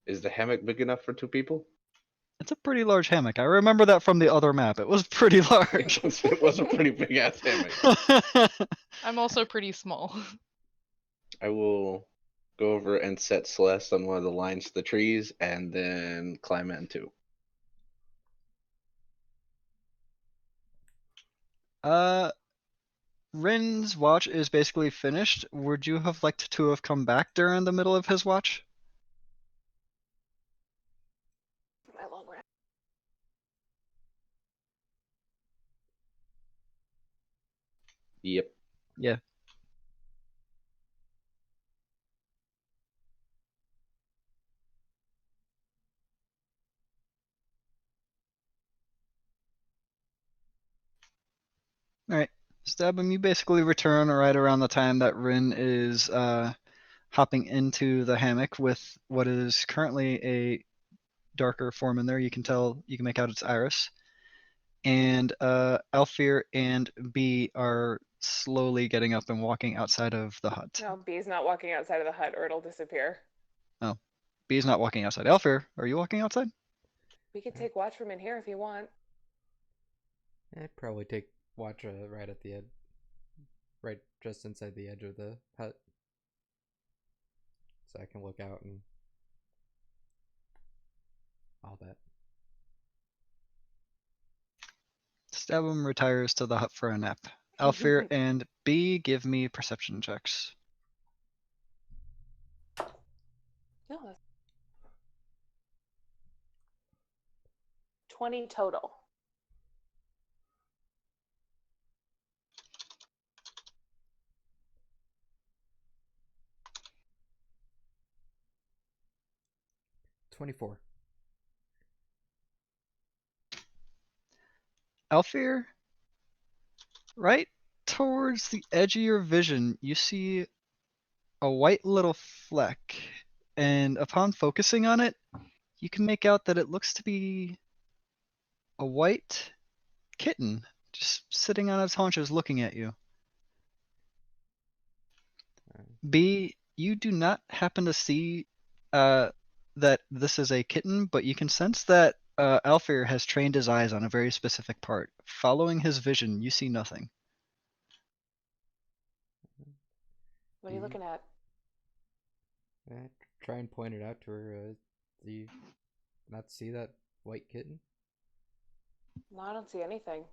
Is the hammock big enough for two people? It's a pretty large hammock. I remember that from the other map. It was pretty large. It was a pretty big ass hammock. I'm also pretty small. I will go over and set Celeste on one of the lines of the trees and then climb in too. Rin's watch is basically finished. Would you have liked to have come back during the middle of his watch? My long rest. Yep. Yeah. Alright. Stab him, you basically return right around the time that Rin is hopping into the hammock with what is currently a darker form in there. You can tell, you can make out its iris. And Alfir and B are slowly getting up and walking outside of the hut. No, B's not walking outside of the hut or it'll disappear. Oh, B's not walking outside. Alfir, are you walking outside? We could take watch from in here if you want. I'd probably take watch right at the edge, right just inside the edge of the hut, so I can look out and all that. Stabum retires to the hut for a nap. Alfir and B give me perception checks. No, that's 20 total. $24. Alfir, right towards the edge of your vision, you see a white little fleck, and upon focusing on it, you can make out that it looks to be a white kitten just sitting on its haunches looking at you. B, you do not happen to see that this is a kitten, but you can sense that Alfir has trained his eyes on a very specific part. Following his vision, you see nothing. What are you looking at? Try and point it out to her. Do you not see that white kitten? No, I don't see anything.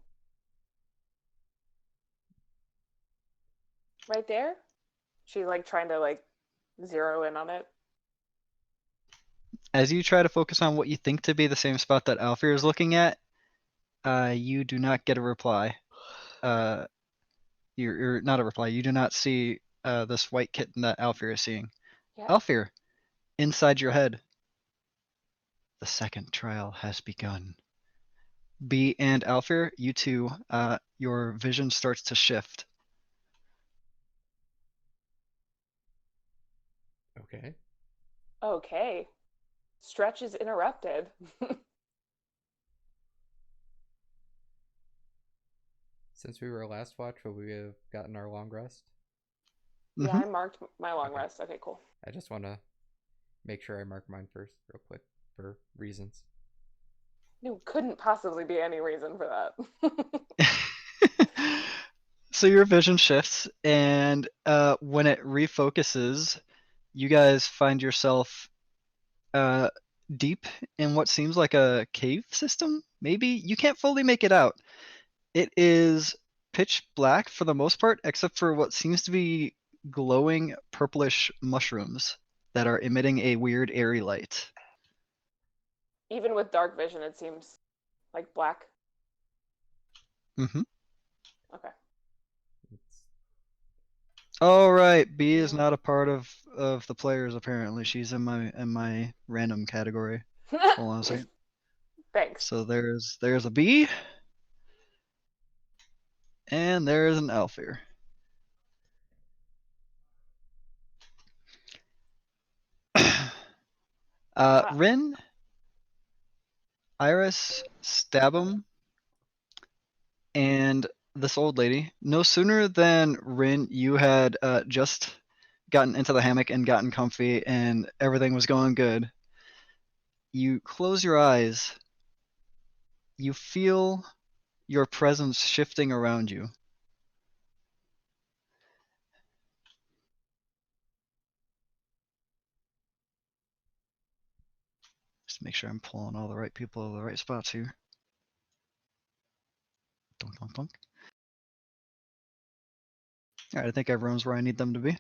Right there? She's like trying to like zero in on it. As you try to focus on what you think to be the same spot that Alfir is looking at, you do not get a reply. You're not a reply. You do not see this white kitten that Alfir is seeing. Yeah. Alfir, inside your head, the second trial has begun. B and Alfir, you two, your vision starts to shift. Okay. Okay. Stretch is interrupted. Since we were last watch, will we have gotten our long rest? Yeah, Mhm. I marked my long Okay. rest. Okay, cool. I just want to make sure I mark mine first, real quick, for reasons. There couldn't possibly be any reason for that. So your vision shifts, and when it refocuses, you guys find yourself deep in what seems like a cave system. Maybe you can't fully make it out. It is pitch black for the most part, except for what seems to be glowing purplish mushrooms that are emitting a weird airy light. Even with dark vision, it seems like black. Mm-hmm. Okay. It's... All right, B is Yeah. not a part of the players apparently. She's in my random category. Hold on a second. Thanks. So there's a B, and there's an Alfir. Rin, Iris, Stabum, and this old lady. No sooner than Rin, you had just gotten into the hammock and gotten comfy, and everything was going good. You close your eyes. You feel your presence shifting around you. Just make sure I'm pulling all the right people to the right spots here. Dunk, dunk, dunk. All right, I think everyone's where I need them to be.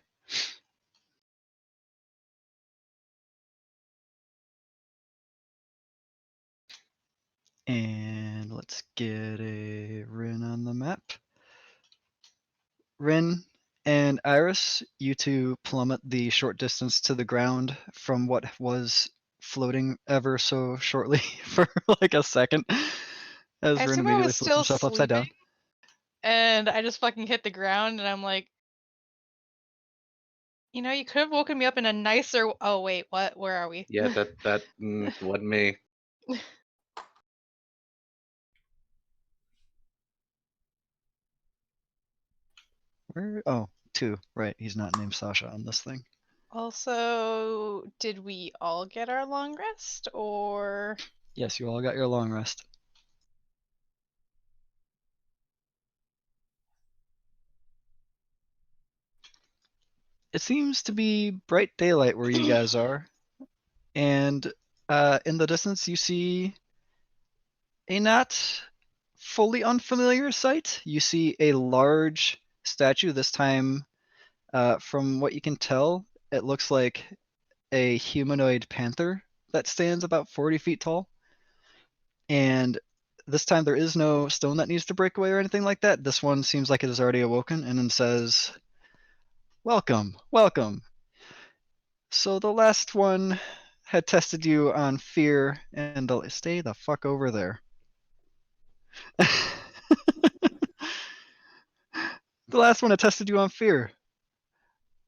And let's get a Rin on the map. Rin and Iris, you two plummet the short distance to the ground from what was floating ever so shortly for like a second, as I Rin assume I immediately was flips still himself upside down. sleeping, and I just fucking hit the ground, and I'm like, you know, you could have woken me up in a nicer. Oh wait, what? Where are we? Yeah, that wasn't me. Where? Oh, two. Right, he's not named Sasha on this thing. Also, did we all get our long rest, or? Yes, you all got your long rest. It seems to be bright daylight where you guys are, and in the distance you see a not fully unfamiliar sight. You see a large statue. This time, from what you can tell, it looks like a humanoid panther that stands about 40 feet tall. And this time there is no stone that needs to break away or anything like that. This one seems like it has already awoken and then says, "Welcome, welcome." So the last one had tested you on fear, and stay the fuck over there. The last one I tested you on fear.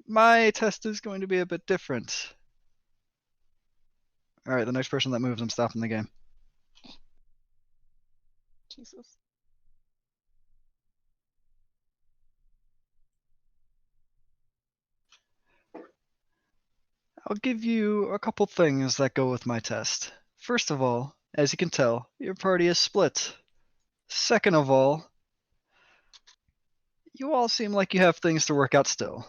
My test is going to be a bit different. All right, the next person that moves, I'm stopping the game. Jesus. I'll give you a couple things that go with my test. First of all, as you can tell, your party is split. Second of all, you all seem like you have things to work out still.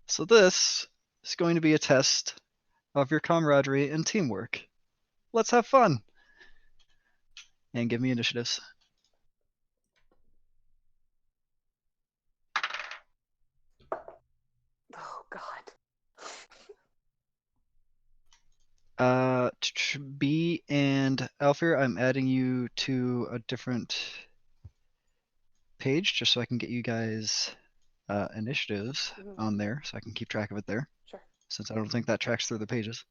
So this is going to be a test of your camaraderie and teamwork. Let's have fun. And give me initiatives. Oh God. B and Alfir, I'm adding you to a different page just so I can get you guys initiatives on there so I can keep track of it there. Sure. Since I don't think that tracks through the pages.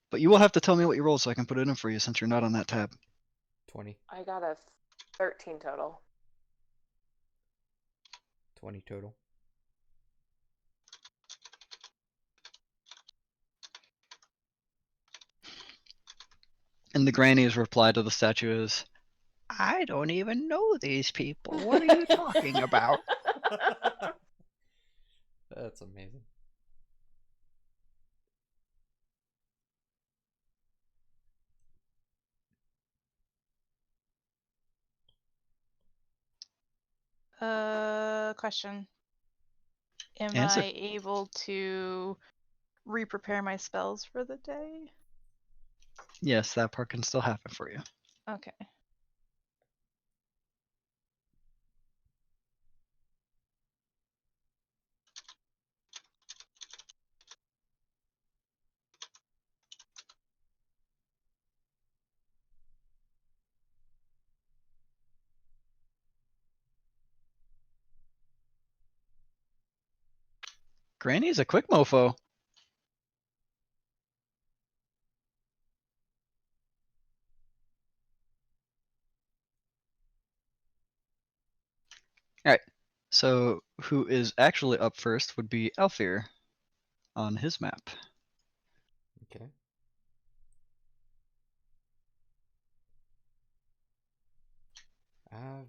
But you will have to tell me what you rolled so I can put it in for you since you're not on that tab. 20. I got a 13 total. 20 total. And the granny's reply to the statue is, I don't even know these people. What are you talking about? That's amazing. Question. Am Answer. I able to re-prepare my spells for the day? Yes, that part can still happen for you. Okay. Granny's a quick mofo. Alright, so who is actually up first would be Alfir on his map. Okay. Uh,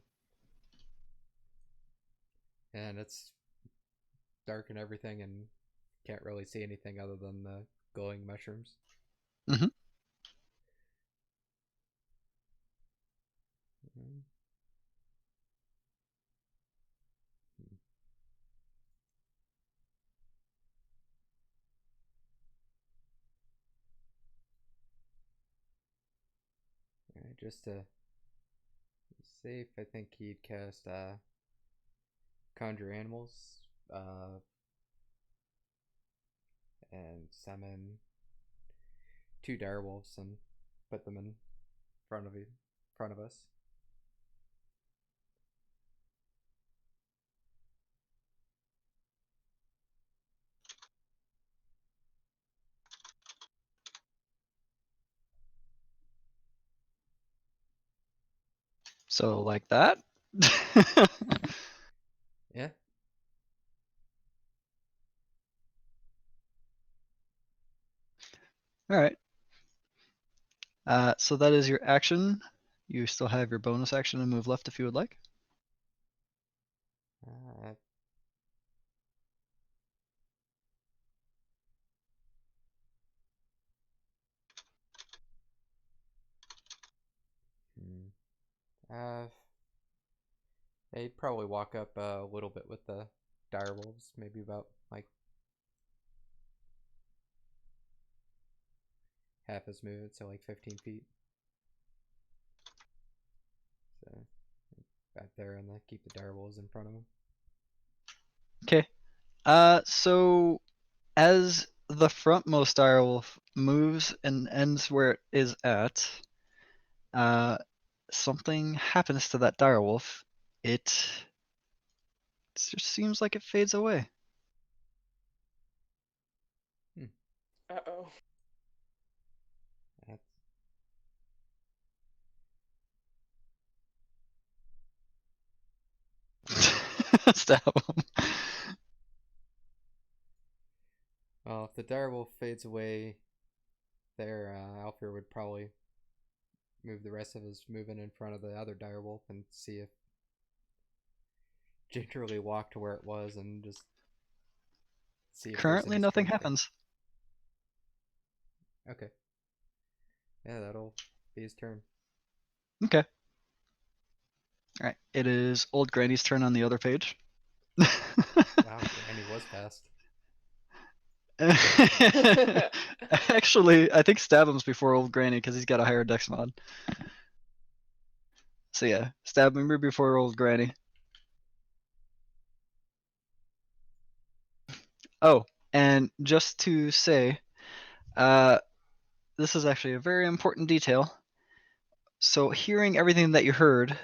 and it's dark and everything, and can't really see anything other than the glowing mushrooms. Mhm. Mm. Alright, just to be safe, I think he'd cast Conjure Animals, and summon 2 direwolves and put them in front of us. So like that. Yeah. Alright. So that is your action. You still have your bonus action and move left if you would like. Uh, hmm. Uh, they'd probably walk up a little bit with the direwolves, maybe about like half his movement, so like 15 feet. So back there and keep the direwolves in front of him. Okay. So as the frontmost direwolf moves and ends where it is at, something happens to that direwolf. It just seems like it fades away. Uh-oh. That's Stab him. Well, if the direwolf fades away, there, Alfred would probably move the rest of his movement in front of the other direwolf and see if gingerly walk to where it was and just see if there's Currently, any nothing strength there. happens. Okay. Yeah, that'll be his turn. Okay. All right. It is old Granny's turn on the other page. Wow, Granny was fast. Actually, I think stab him's before old Granny because he's got a higher dex mod. So yeah, stab him before old Granny. Oh, and just to say, this is actually a very important detail. So hearing everything that you heard,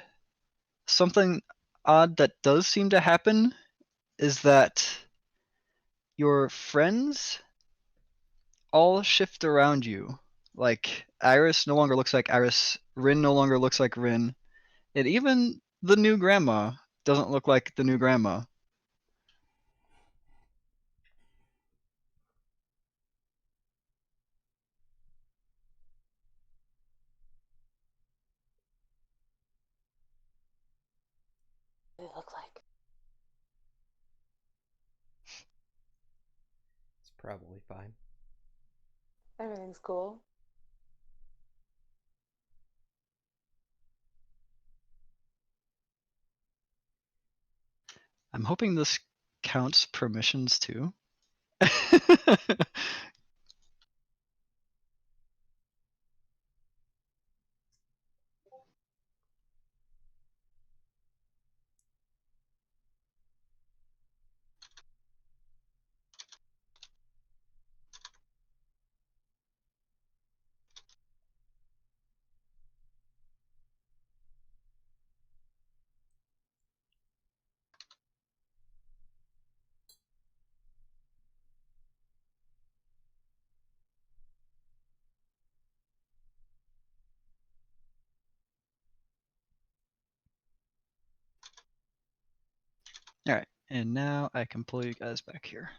something odd that does seem to happen is that your friends all shift around you. Like Iris no longer looks like Iris, Rin no longer looks like Rin, and even the new grandma doesn't look like the new grandma. What do they look like? It's probably fine. Everything's cool. I'm hoping this counts permissions too. All right, and now I can pull you guys back here.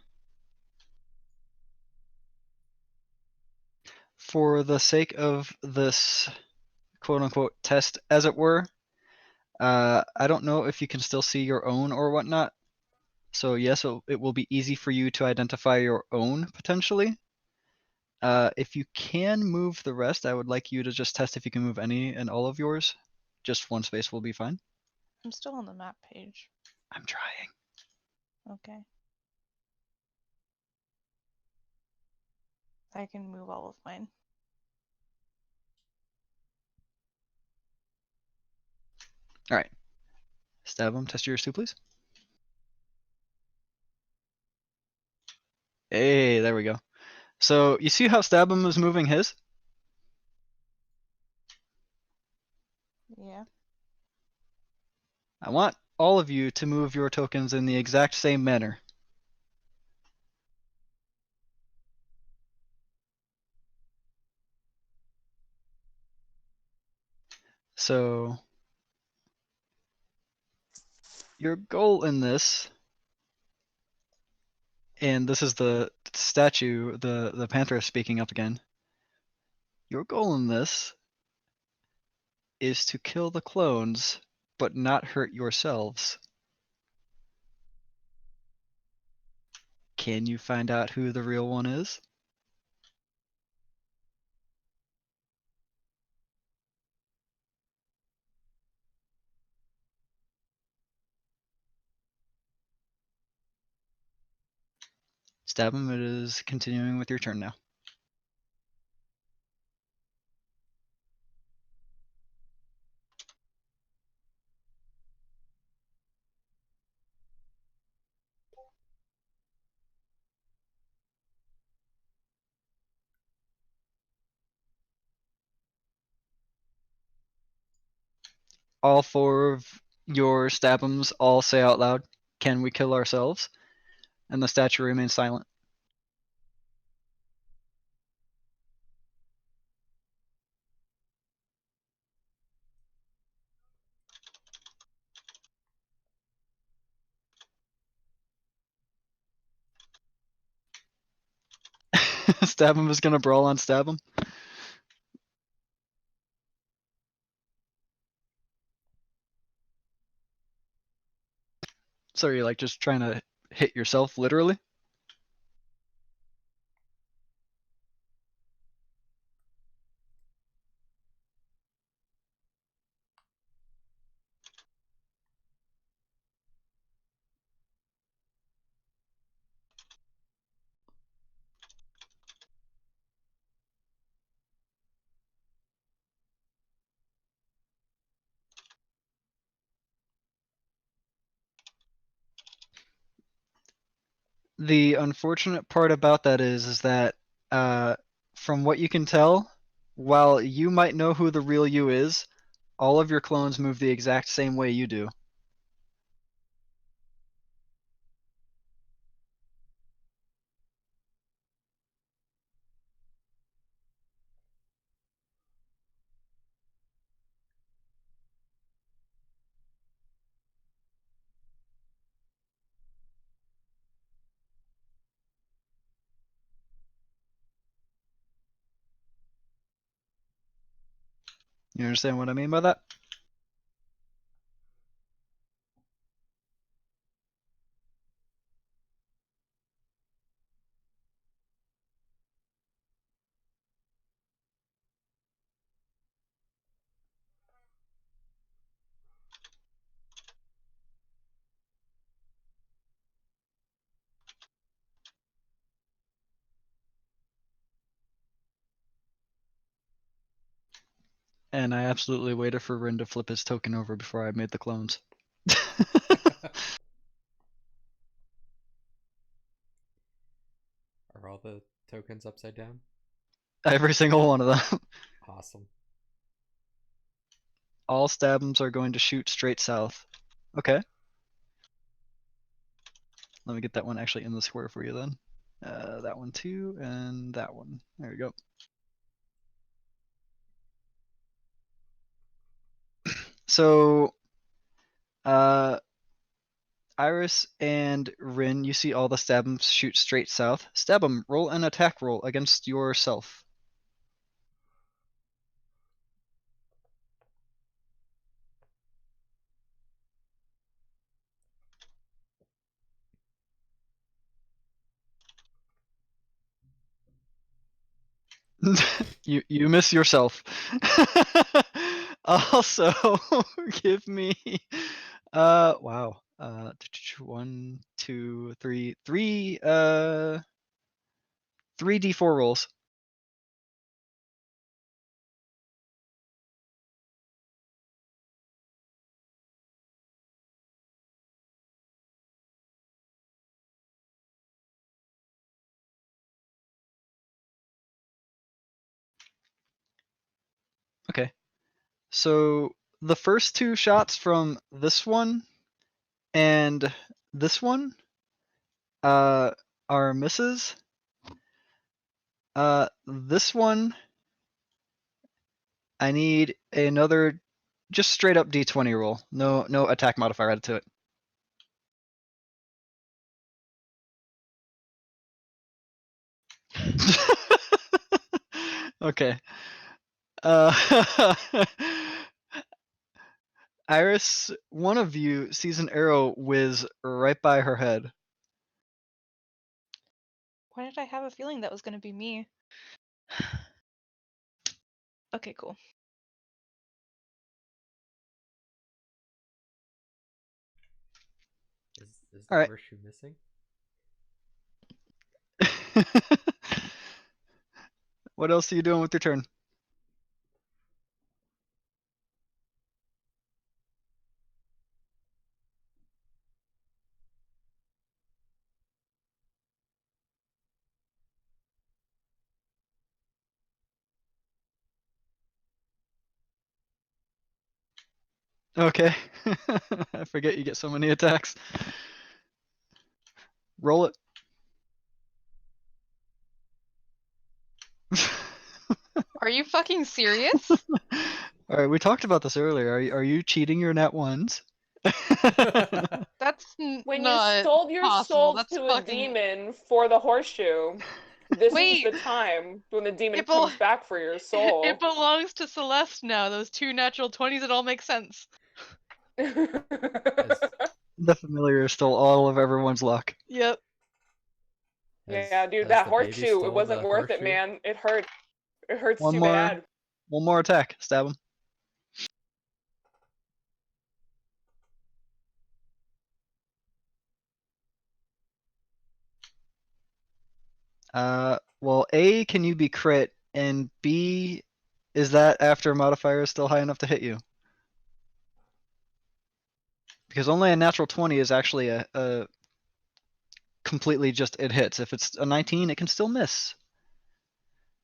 For the sake of this quote unquote test, as it were, I don't know if you can still see your own or whatnot. So yes, it will be easy for you to identify your own potentially. If you can move the rest, I would like you to just test if you can move any and all of yours. Just one space will be fine. I'm still on the map page. I'm trying. Okay. I can move all of mine. All right. Stab him. Test yours too, please. Hey, there we go. So you see how Stab him is moving his? Yeah. I want all of you to move your tokens in the exact same manner. So your goal in this, and this is the statue, the panther speaking up again. Your goal in this is to kill the clones, but not hurt yourselves. Can you find out who the real one is? Stab him. It is continuing with your turn now. All four of your stabums all say out loud, "Can we kill ourselves?" And the statue remains silent. Stab him is gonna brawl on stab him. So you're like just trying to hit yourself literally? The unfortunate part about that is that from what you can tell, while you might know who the real you is, all of your clones move the exact same way you do. You understand what I mean by that? And I absolutely waited for Rin to flip his token over before I made the clones. Are all the tokens upside down? Every single one of them. Awesome. All stabums are going to shoot straight south. Okay. Let me get that one actually in the square for you then. That one too, and that one. There we go. So, Iris and Rin, you see all the stabums shoot straight south. Stabum, roll an attack roll against yourself. you miss yourself. Also, give me wow. 1, 2, 3, 3d4 rolls. Okay. So the first two shots from this one and this one are misses. This one I need another just straight up d20 roll. No attack modifier added to it. Okay. Iris, one of you sees an arrow whiz right by her head. Why did I have a feeling that was going to be me? Okay, cool. Is the All right. horseshoe missing? What else are you doing with your turn? Okay. I forget you get so many attacks. Roll it. Are you fucking serious? All right, we talked about this earlier. Are you cheating your net ones? That's When you not sold your possible. souls That's to a fucking. demon for the horseshoe, This Wait. is the time when the demon It bel- comes back for your soul. It belongs to Celeste now. Those 2 natural 20s, it all makes sense. The familiar stole all of everyone's luck. Yep. Yeah, dude, has that the baby horseshoe, it stole wasn't the worth it, horseshoe? man. It hurt. It hurts One too more. bad. One more attack. Stab him. Well, A, can you be crit? And B, is that after modifier is still high enough to hit you? Because only a natural 20 is actually a completely just it hits. If it's a 19, it can still miss.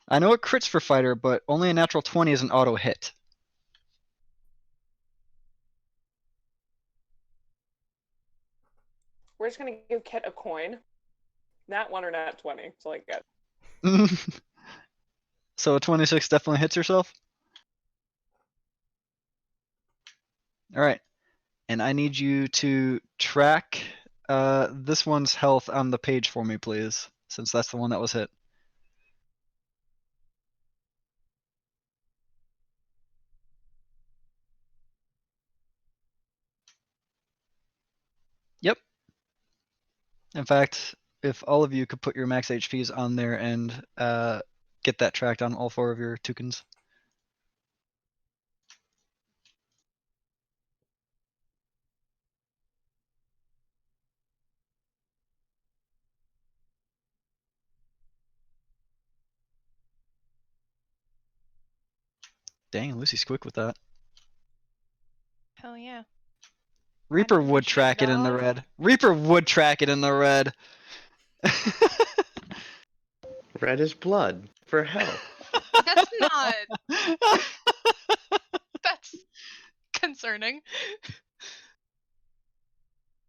I know it crits for fighter, but only a natural 20 is an auto hit. We're just gonna give Kit a coin. Nat 1 or nat 20. So like that. So a 26 definitely hits yourself? Alright. And I need you to track this one's health on the page for me, please, since that's the one that was hit. Yep. In fact, if all of you could put your max HPs on there and get that tracked on all 4 of your tokens. Dang, Lucy's quick with that. Hell yeah. Reaper Finding my would shit, track it in the dog. red. Reaper would track it in the red. Red is blood. For hell. That's not. That's concerning.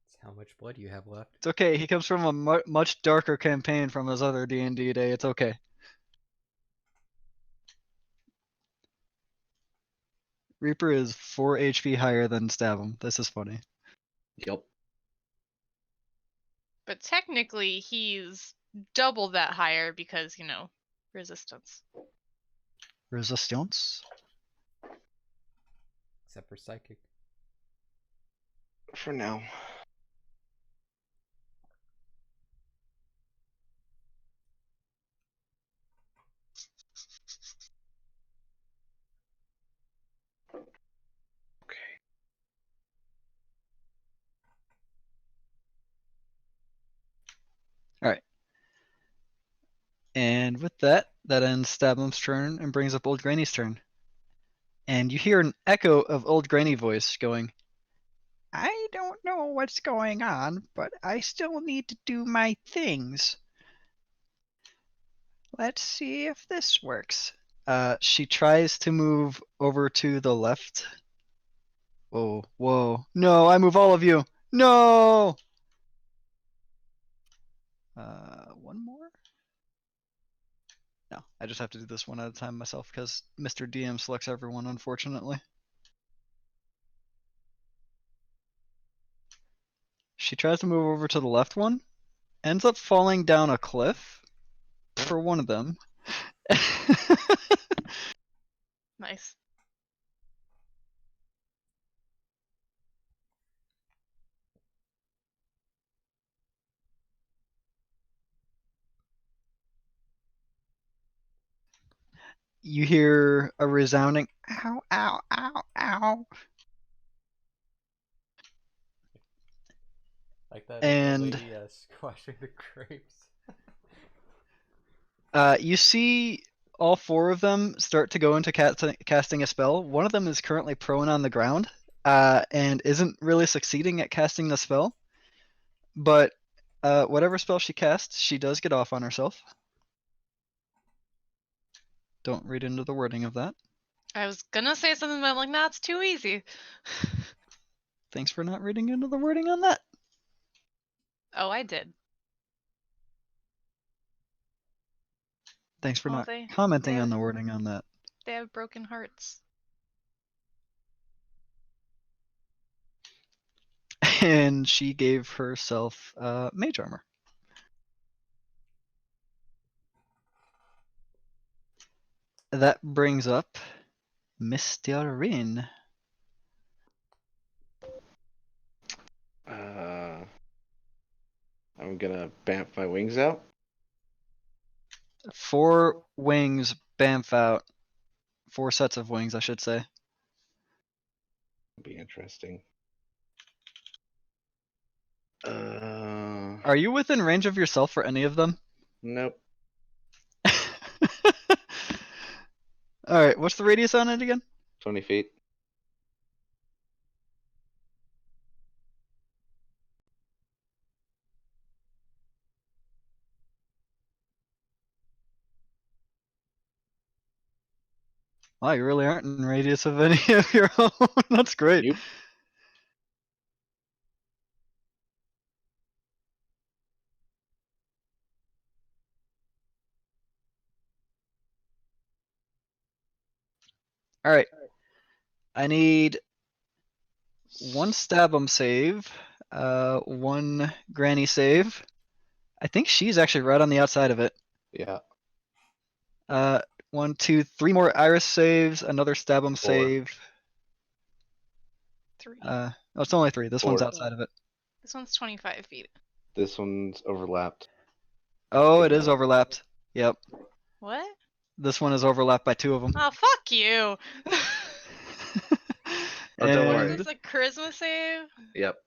It's how much blood you have left. It's okay. He comes from a much darker campaign from his other D&D day. It's okay. Reaper is 4 HP higher than Stabham. This is funny. Yep. But technically, he's double that higher because, resistance. Resistance. Except for psychic. For now. Okay. Alright. And with that, that ends Stabham's turn and brings up Old Granny's turn. And you hear an echo of Old Granny voice going, I don't know what's going on, but I still need to do my things. Let's see if this works. She tries to move over to the left. Whoa, whoa. No, I move all of you. No! One more? No, I just have to do this one at a time myself because Mr. DM selects everyone, unfortunately. She tries to move over to the left one, ends up falling down a cliff for one of them. Nice. You hear a resounding ow, ow, ow, ow. Like that And lady squashing the grapes. you see all 4 of them start to go into casting a spell. One of them is currently prone on the ground and isn't really succeeding at casting the spell. But whatever spell she casts, she does get off on herself. Don't read into the wording of that. I was gonna say something, but I'm like, nah, it's too easy. Thanks for not reading into the wording on that. Oh, I did. Thanks for Well, not they commenting on have the wording on that. they have broken hearts. And she gave herself mage armor. that brings up Mr. Rin. I'm gonna bamf my wings out. 4 wings, bamf out. 4 sets of wings, I should say. Be interesting. Are you within range of yourself for any of them? Nope. Alright, what's the radius on it again? 20 feet. Wow, you really aren't in radius of any of your own. That's great. Nope. Alright. I need 1 stab 'em save, 1 granny save. I think she's actually right on the outside of it. Yeah. 1, 2, 3 more iris saves, another stab 'em 4. save. 3. Oh, it's only 3. This one's 4. outside of it. This one's 25 feet. This one's overlapped. Oh, it Yeah. is overlapped. Yep. What? This one is overlapped by 2 of them. Oh, fuck you! Oh, don't What worry. is this, a charisma save? Yep.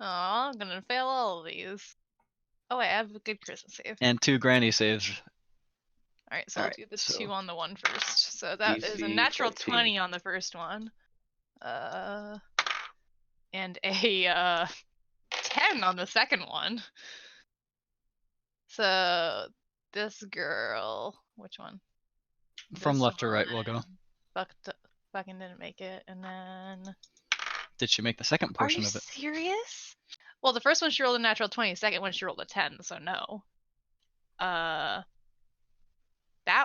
Oh, I'm gonna fail all of these. Oh, wait, I have a good charisma save. And 2 granny saves. Alright, so Alright, we'll do the so 2 on the one first. So that is a DC natural 14. 20 on the first one. And a 10 on the second one. So this girl, which one? from This left to right, we'll one go. fucking didn't make it, and then Did she make the second are you portion of it? serious? Well, the first one she rolled a natural 20, the second one she rolled a 10, so no. That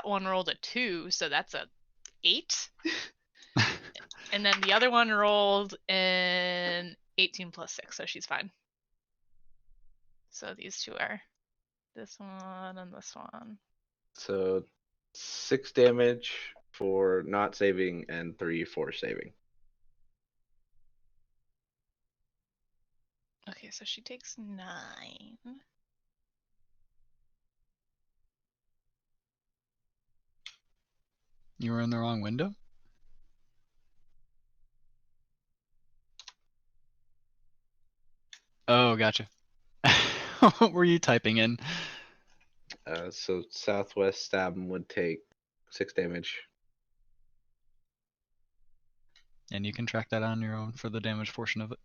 one rolled a 2, so that's a 8. And then the other one rolled an 18 plus 6, so she's fine. So these two are this one and this one. So 6 damage for not saving and 3 for saving. Okay, so she takes 9. You were in the wrong window? Oh, gotcha. What were you typing in? So southwest stab would take 6 damage. And you can track that on your own for the damage portion of it.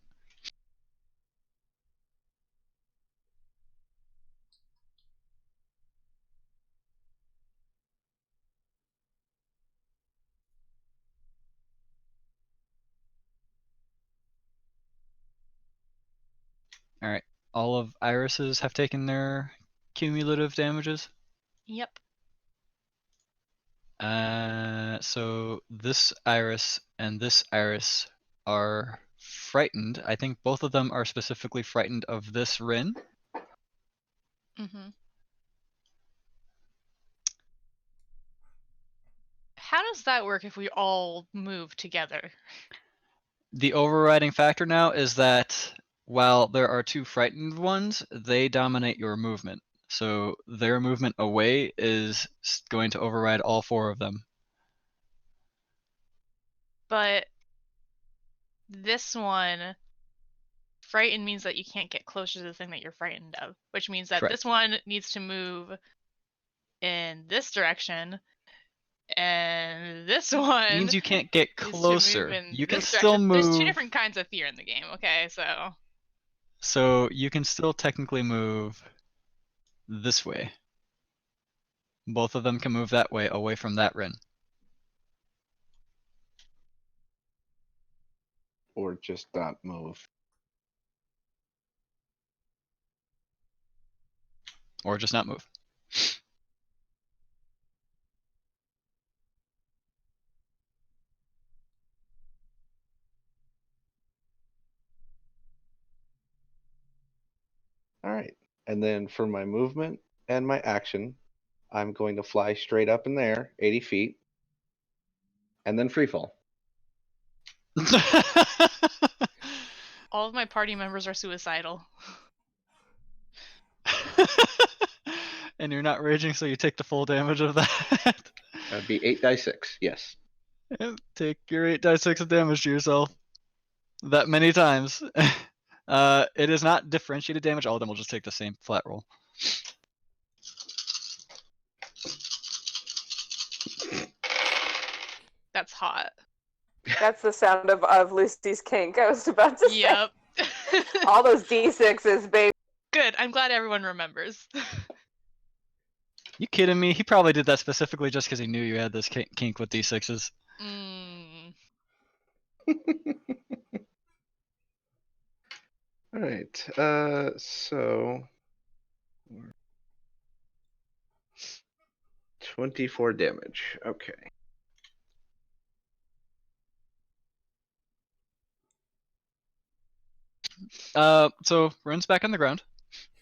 Alright, all of Iris's have taken their cumulative damages. Yep. So this Iris and this Iris are frightened. I think both of them are specifically frightened of this Rin. Mm-hmm. How does that work if we all move together? The overriding factor now is that while there are 2 frightened ones, they dominate your movement. So their movement away is going to override all 4 of them. But this one, frightened means that you can't get closer to the thing that you're frightened of, which means that this Correct. one needs to move in this direction, and this one Means you can't get needs to move closer. in You can this still direction. There's 2 move. different kinds of fear in the game, okay? So you can still technically move this way. Both of them can move that way, away from that Rin. Or just not move. Or just not move. Alright. And then for my movement and my action, I'm going to fly straight up in there, 80 feet. and then free fall. All of my party members are suicidal. And you're not raging, so you take the full damage of that. That'd be 8d6. Yes. Take your 8d6 of damage to yourself. That many times. It is not differentiated damage. All of them will just take the same flat roll. That's hot. That's the sound of Lucy's kink. I was about to Yep. say. All those D6s, baby. Good. I'm glad everyone remembers. You kidding me? He probably did that specifically just because he knew you had this kink with D6s. All right. So 24 damage. Okay. So Rune's back on the ground.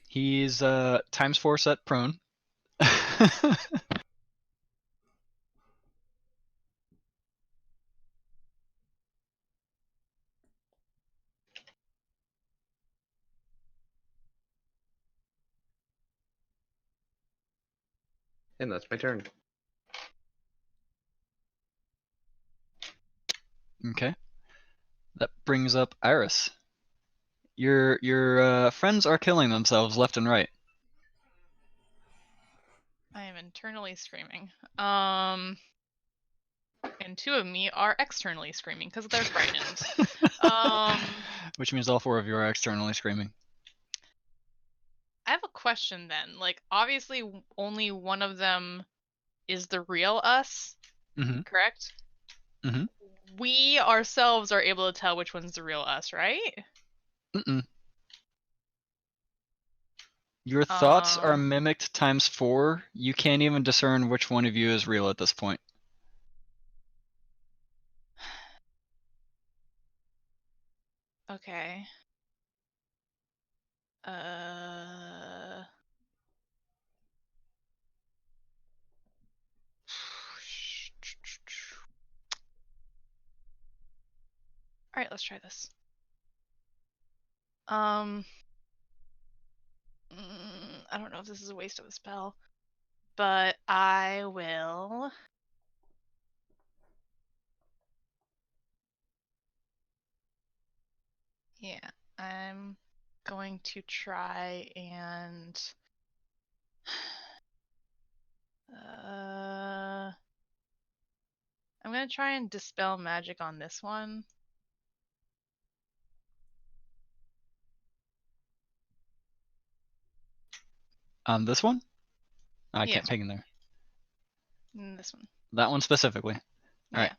He's ×4 set prone. And that's my turn. Okay. That brings up Iris. Your friends are killing themselves left and right. I am internally screaming. And 2 of me are externally screaming because they're frightened. Which means all 4 of you are externally screaming. I have a question then. Like, obviously, only one of them is the real us, correct? Mm-hmm. We ourselves are able to tell which one's the real us, right? Mm-mm. Your thoughts are mimicked ×4. You can't even discern which one of you is real at this point. Okay. Alright, let's try this. I don't know if this is a waste of a spell, but I will. Yeah, I'm going to try and I'm gonna try and dispel magic on this one. On this one? I Yeah. can't ping in there. This one. That one specifically. All Yeah. right.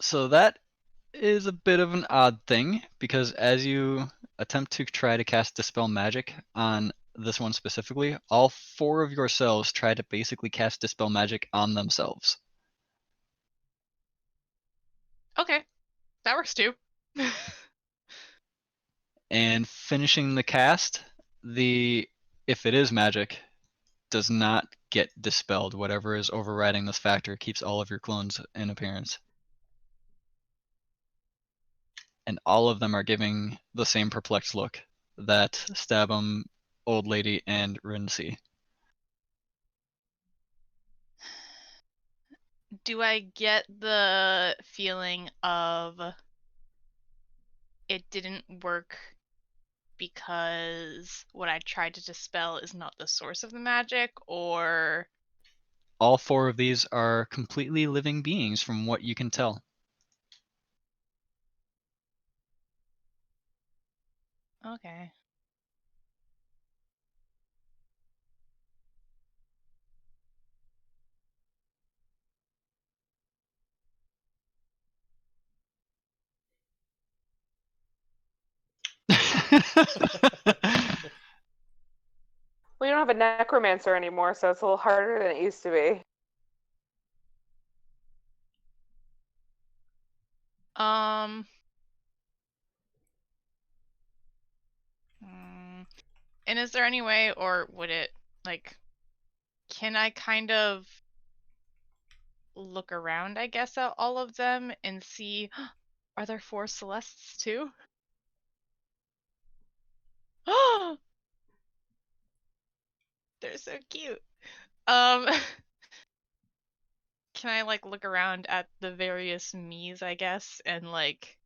So that is a bit of an odd thing because as you attempt to try to cast Dispel Magic on this one specifically, all 4 of yourselves try to basically cast Dispel Magic on themselves. Okay, that works too. And finishing the cast, if it is magic, does not get dispelled. Whatever is overriding this factor keeps all of your clones in appearance. And all of them are giving the same perplexed look that Stabum, Old Lady, and Rincy. Do I get the feeling of it didn't work because what I tried to dispel is not the source of the magic, or All 4 of these are completely living beings from what you can tell. okay. We don't have a necromancer anymore, so it's a little harder than it used to be. And is there any way, or would it like, can I kind of look around, I guess, at all of them and see, are there 4 Celestes too? They're so cute. Can I like look around at the various Miis, I guess, and like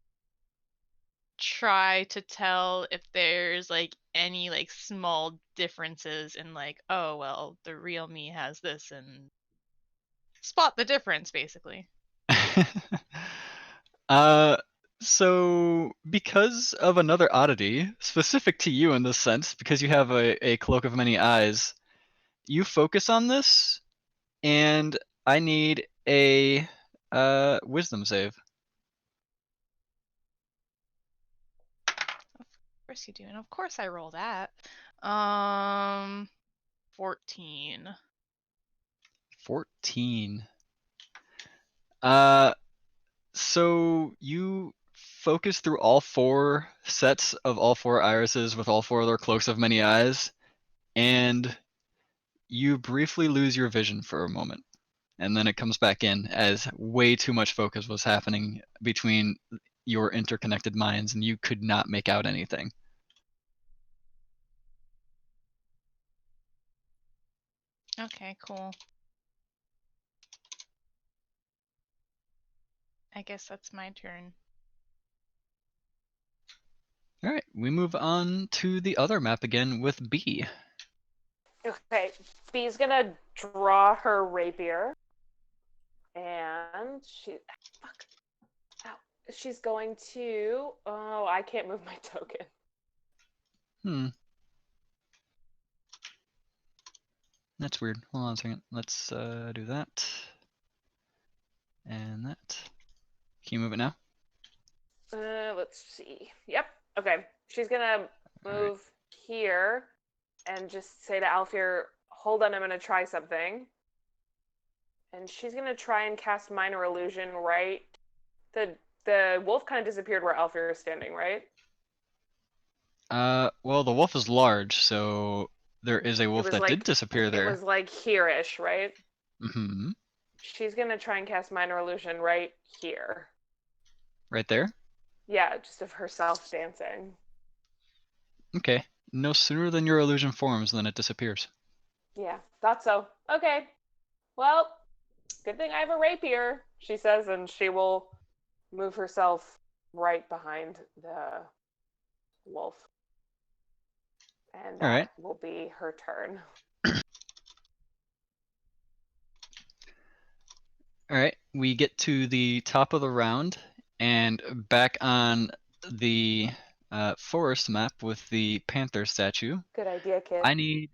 try to tell if there's like any like small differences in like, oh well, the real me has this, and spot the difference basically. So because of another oddity specific to you in this sense, because you have a cloak of many eyes, you focus on this, and I need a wisdom save. Of course you do, and of course I roll that. 14. 14. So you focus through all 4 sets of all 4 irises with all 4 of their cloaks of many eyes, and you briefly lose your vision for a moment. And then it comes back in as way too much focus was happening between your interconnected minds, and you could not make out anything. Okay, cool. I guess that's my turn. All right, we move on to the other map again with B. Okay, B's gonna draw her rapier, and she's going to. Oh, I can't move my token. That's weird. Hold on a second. Let's do that. And that. Can you move it now? Let's see. Yep. Okay. She's gonna move here and just say to Alfir, hold on, I'm gonna try something. And she's gonna try and cast minor illusion, right? The wolf kind of disappeared where Alfir is standing, right? Well, the wolf is large, so there is a wolf that did disappear there. It was like here-ish, right? Mm-hmm. She's gonna try and cast minor illusion right here. Right there? Yeah, just of herself dancing. Okay. No sooner than your illusion forms than it disappears. Yeah, thought so. Okay. Well, good thing I have a rapier, she says, and she will move herself right behind the wolf. And that will be her turn. All right, we get to the top of the round, and back on the forest map with the panther statue. Good idea, kid. I need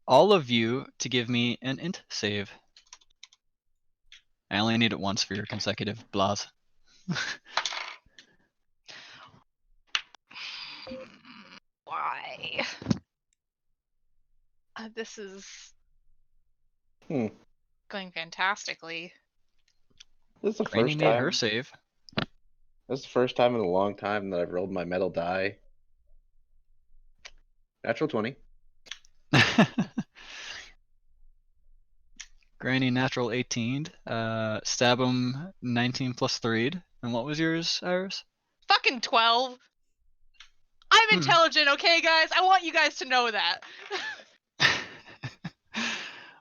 all of you to give me an int save. I only need it once for your consecutive blahs. Why? This is going fantastically. This is the Granny first made time. her save. This is the first time in a long time that I've rolled my metal die. Natural 20. Granny natural 18. Stab him 19 plus 3. And what was yours, Iris? Fucking 12. I'm intelligent, okay, guys? I want you guys to know that.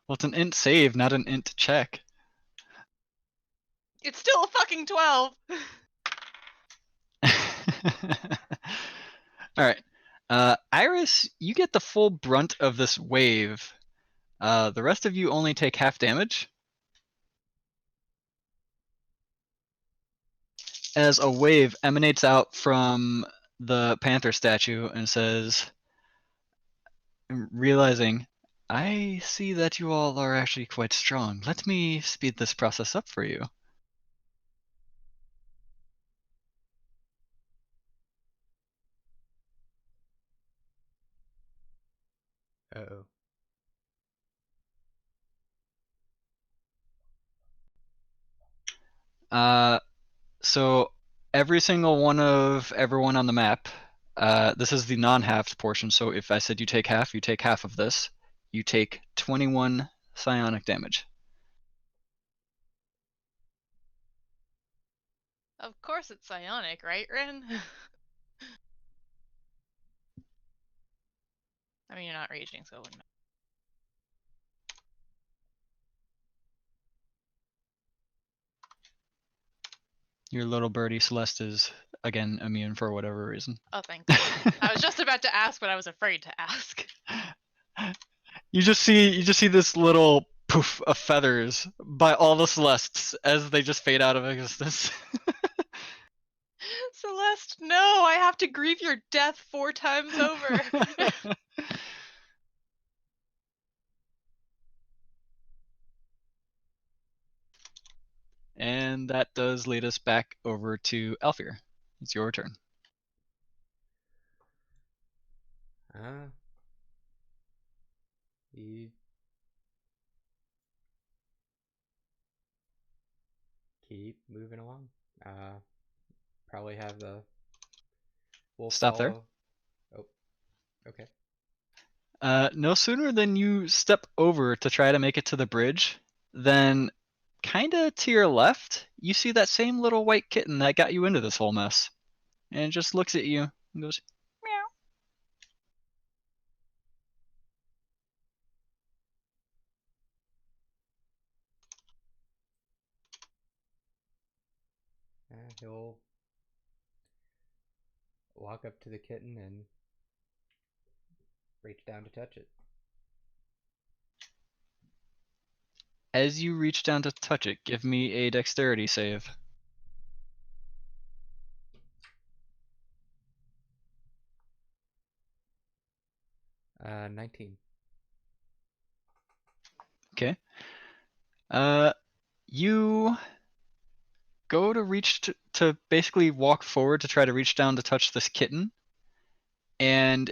Well, it's an int save, not an int check. It's still a fucking 12. Alright. Iris, you get the full brunt of this wave. The rest of you only take half damage. As a wave emanates out from the panther statue and says, realizing, I see that you all are actually quite strong. Let me speed this process up for you. Uh-oh. So every single one of everyone on the map, this is the non-halved portion, so if I said you take half of this, You take 21 psionic damage. Of course it's psionic, right, Ren? I mean, you're not raging, so it wouldn't matter. Your little birdie Celeste is again immune for whatever reason. Oh, thank God. I was just about to ask, but I was afraid to ask. You just see this little poof of feathers by all the Celestes as they just fade out of existence. Celeste, no, I have to grieve your death 4 times over. And that does lead us back over to Alfir. It's your turn. You keep moving along. Probably have the wolf Stop there. follow. Oh, okay. No sooner than you step over to try to make it to the bridge, than kinda to your left, you see that same little white kitten that got you into this whole mess. And it just looks at you and goes, meow. He'll walk up to the kitten and reach down to touch it. As you reach down to touch it, give me a dexterity save. Uh, 19. Okay. You go to reach to basically walk forward to try to reach down to touch this kitten, and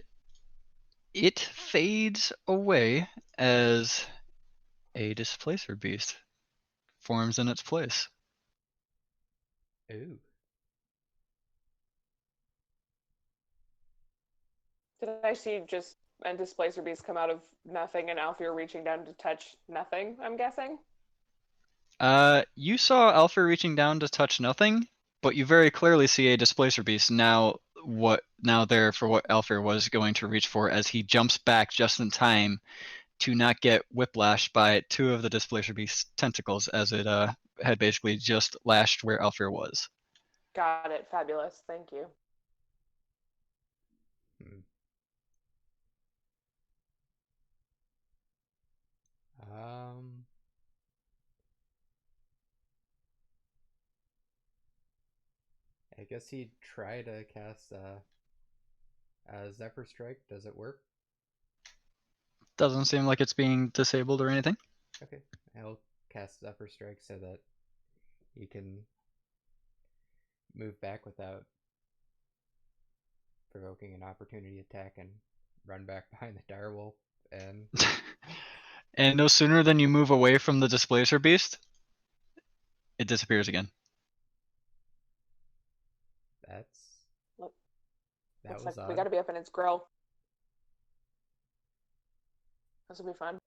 it fades away as a displacer beast forms in its place. Ooh. Did I see just and Displacer Beast come out of nothing and Alfir reaching down to touch nothing, I'm guessing? You saw Alfir reaching down to touch nothing, but you very clearly see a displacer beast now there for what Alfir was going to reach for, as he jumps back just in time to not get whiplashed by 2 of the displacer beast's tentacles, as it had basically just lashed where Alfir was. Got it. Fabulous. Thank you. I guess he'd try to cast Zephyr Strike. Does it work? Doesn't seem like it's being disabled or anything. Okay, I'll cast Zephyr Strike so that he can move back without provoking an opportunity attack and run back behind the direwolf. And And no sooner than you move away from the displacer beast, it disappears again. that Looks was like odd. we gotta be up in its grill. This will be fun.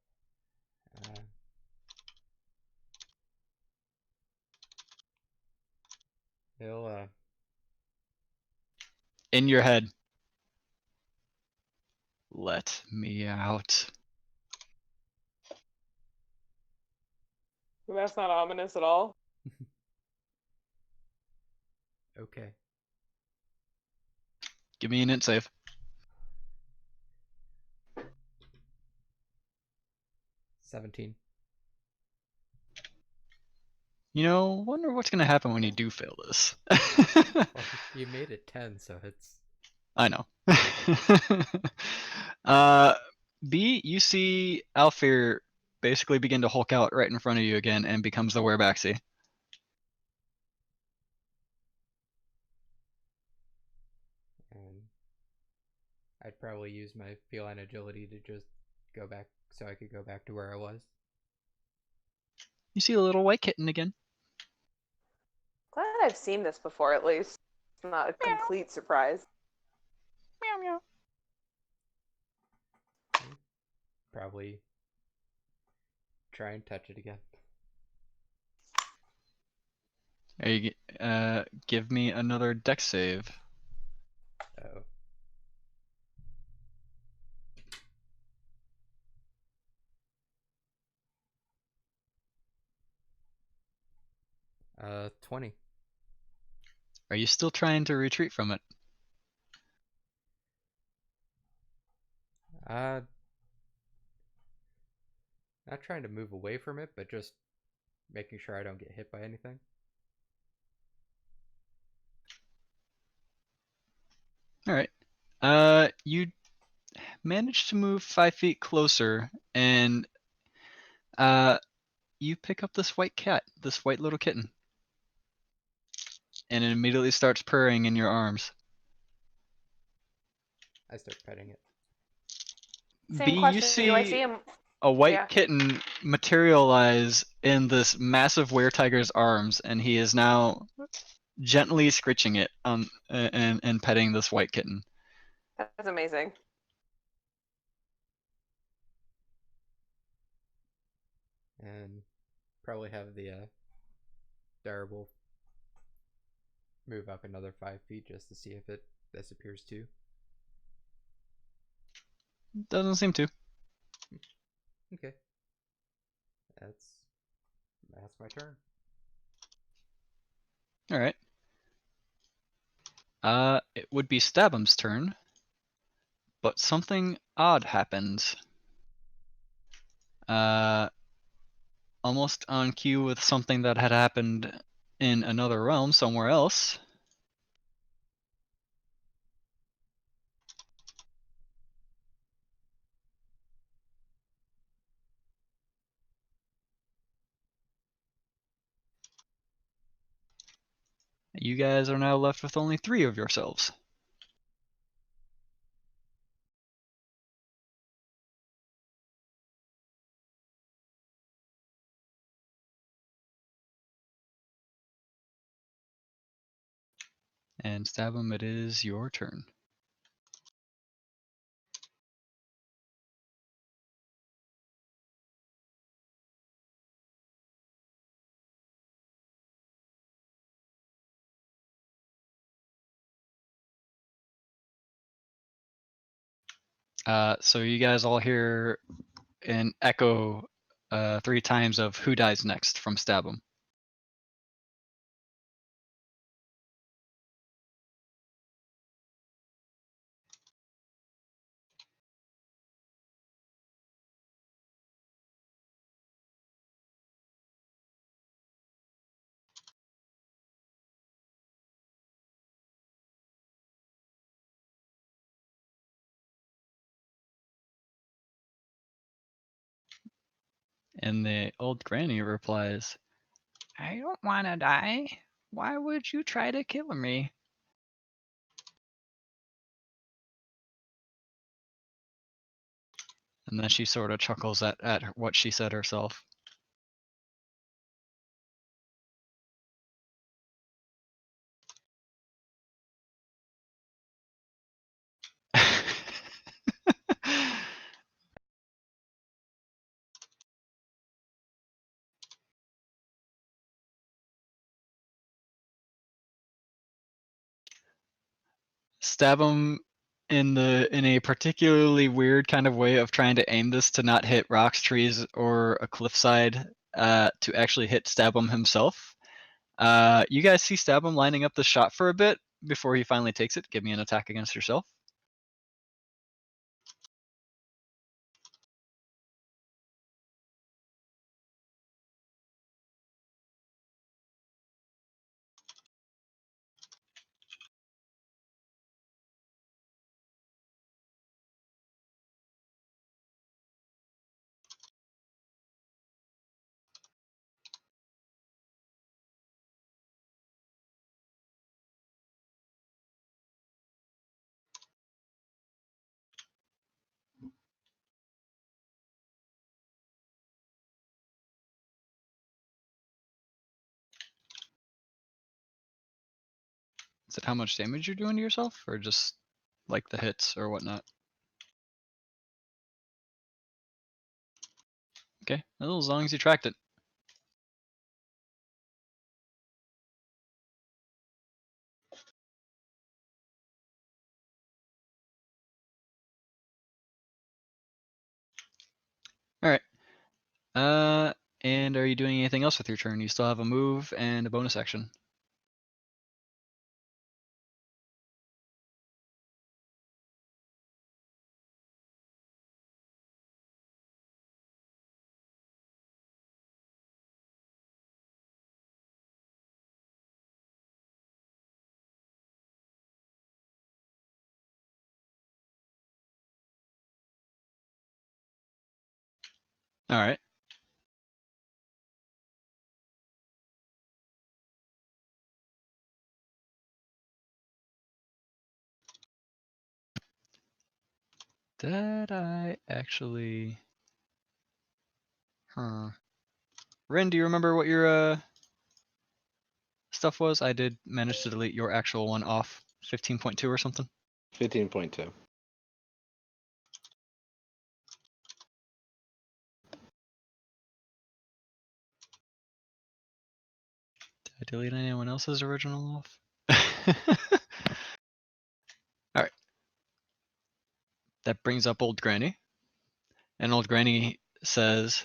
He'll In your head, let me out. That's not ominous at all. okay. Give me an int save. 17. Wonder what's gonna happen when you do fail this. Well, you made it 10, so it's... I know. B, you see Alfir basically begin to Hulk out right in front of you again and becomes the Werebaxi. And I'd probably use my feline agility to just go back so I could go back to where I was. You see the little white kitten again. Glad I've seen this before, at least. It's not a complete surprise. Meow meow. Probably try and touch it again. Are you, give me another dex save. Oh. 20. Are you still trying to retreat from it? Not trying to move away from it, but just making sure I don't get hit by anything. Alright. You manage to move 5 feet closer, and you pick up this white cat, this white little kitten. And it immediately starts purring in your arms. I start petting it. Same B, you question. Do I see see him? a white Yeah. kitten materialize in this massive were-tiger's arms, and he is now gently scritching it and petting this white kitten. That's amazing. And probably have the direwolf move up another 5 feet just to see if it disappears too. Doesn't seem to. Okay. That's my turn. Alright. It would be Stabum's turn, but something odd happens. Almost on cue with something that had happened in another realm somewhere else. You guys are now left with only 3 of yourselves. And Stabum, it is your turn. So you guys all hear an echo 3 times of "Who dies next" from Stabum. And the old granny replies, "I don't want to die. Why would you try to kill me?" And then she sort of chuckles at what she said herself. Stab him in a particularly weird kind of way of trying to aim this to not hit rocks, trees, or a cliffside, to actually hit Stabum himself. You guys see Stabum lining up the shot for a bit before he finally takes it. Give me an attack against yourself. Is it how much damage you're doing to yourself, or just like the hits or whatnot? Okay, well, as long as you tracked it. All right. And are you doing anything else with your turn? You still have a move and a bonus action. All right. Did I actually? Huh. Rin, do you remember what your stuff was? I did manage to delete your actual one off 15.2 or something. 15.2. Did I delete anyone else's original off? All right. That brings up Old Granny. And Old Granny says,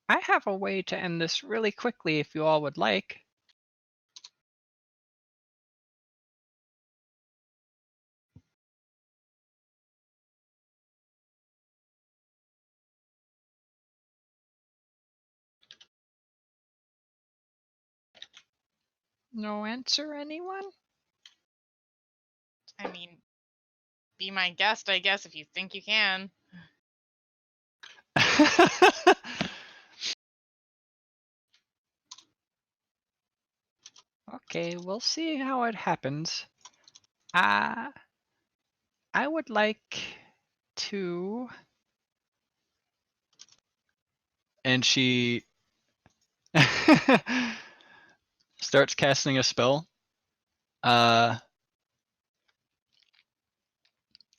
I have a way to end this really quickly if you all would like. No answer, anyone? I mean, be my guest, I guess, if you think you can. Okay, we'll see how it happens. I would like to. And she starts casting a spell.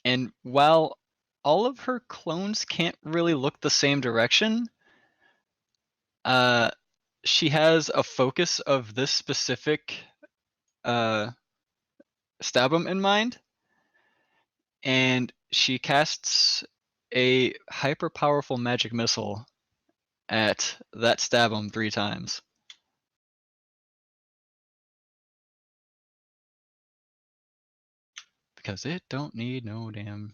And while all of her clones can't really look the same direction, she has a focus of this specific stabum in mind, and she casts a hyper powerful magic missile at that stabum 3 times. Because it don't need no damn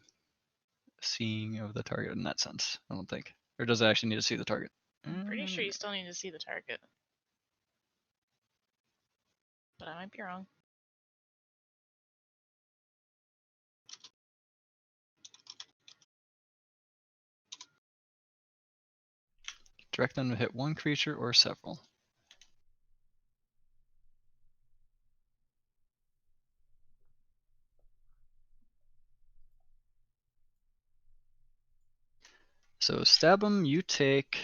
seeing of the target in that sense, I don't think. Or does it actually need to see the target? I'm pretty sure you still need to see the target. But I might be wrong. Direct them to hit one creature or several. So stab them, you take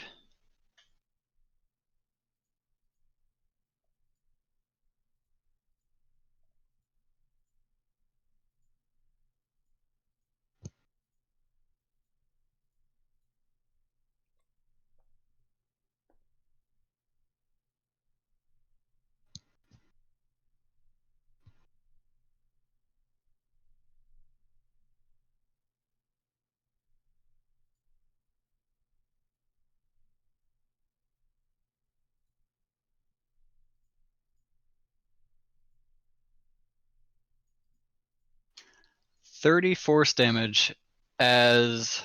30 force damage as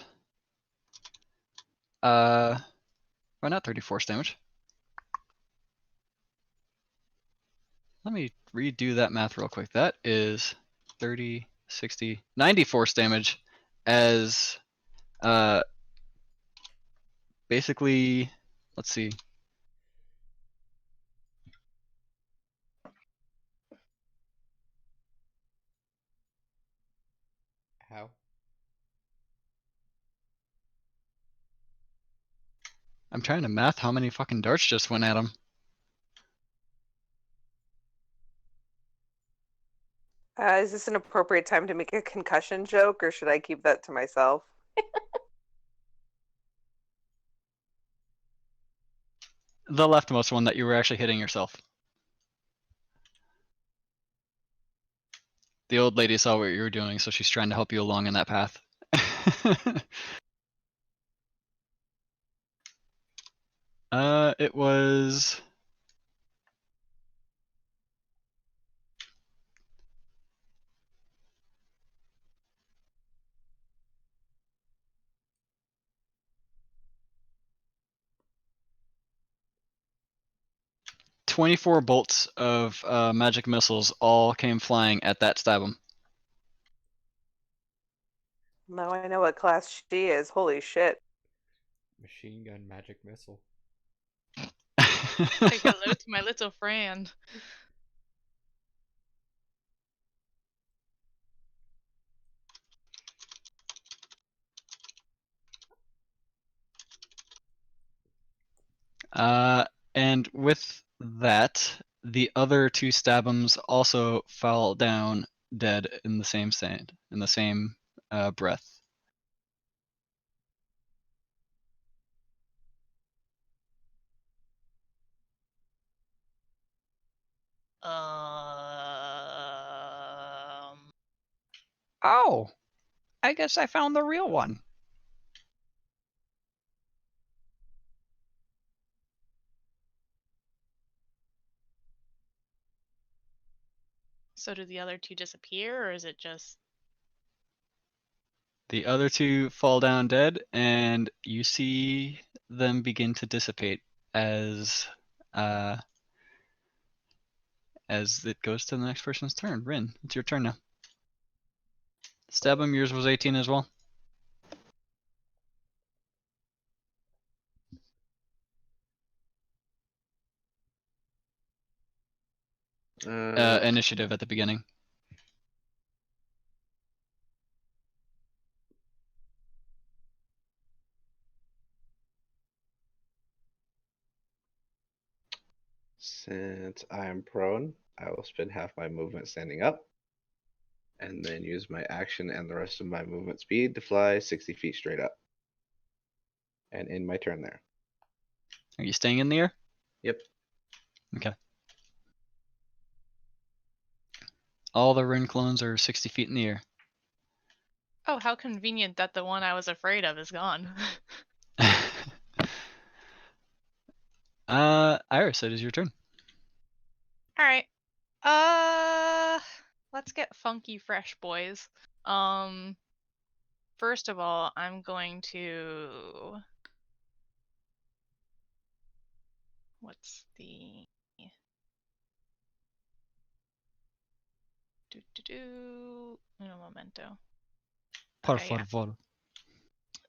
well, not 30 force damage. Let me redo that math real quick. That is 30, 60, 90 force damage as basically, let's see. How? I'm trying to math how many fucking darts just went at him. Is this an appropriate time to make a concussion joke, or should I keep that to myself? The leftmost one that you were actually hitting yourself. The old lady saw what you were doing, so she's trying to help you along in that path. It was 24 bolts of magic missiles all came flying at that stab him. Now I know what class she is. Holy shit. Machine gun magic missile. Say hello to my little friend. And with that, the other two stabums also fell down dead in the same sand, in the same breath. Oh, I guess I found the real one. So do the other two disappear, or is it just... The other two fall down dead, and you see them begin to dissipate as it goes to the next person's turn. Rin, it's your turn now. Stab him, yours was 18 as well. Initiative at the beginning. Since I am prone, I will spend half my movement standing up, and then use my action and the rest of my movement speed to fly 60 feet straight up. And end my turn there. Are you staying in the air? Yep. Okay. All the Rin clones are 60 feet in the air. Oh, how convenient that the one I was afraid of is gone. Iris, it is your turn. Alright. Let's get funky fresh, boys. First of all, I'm going to... What's the... Uno momento. Por Okay, yeah. favor.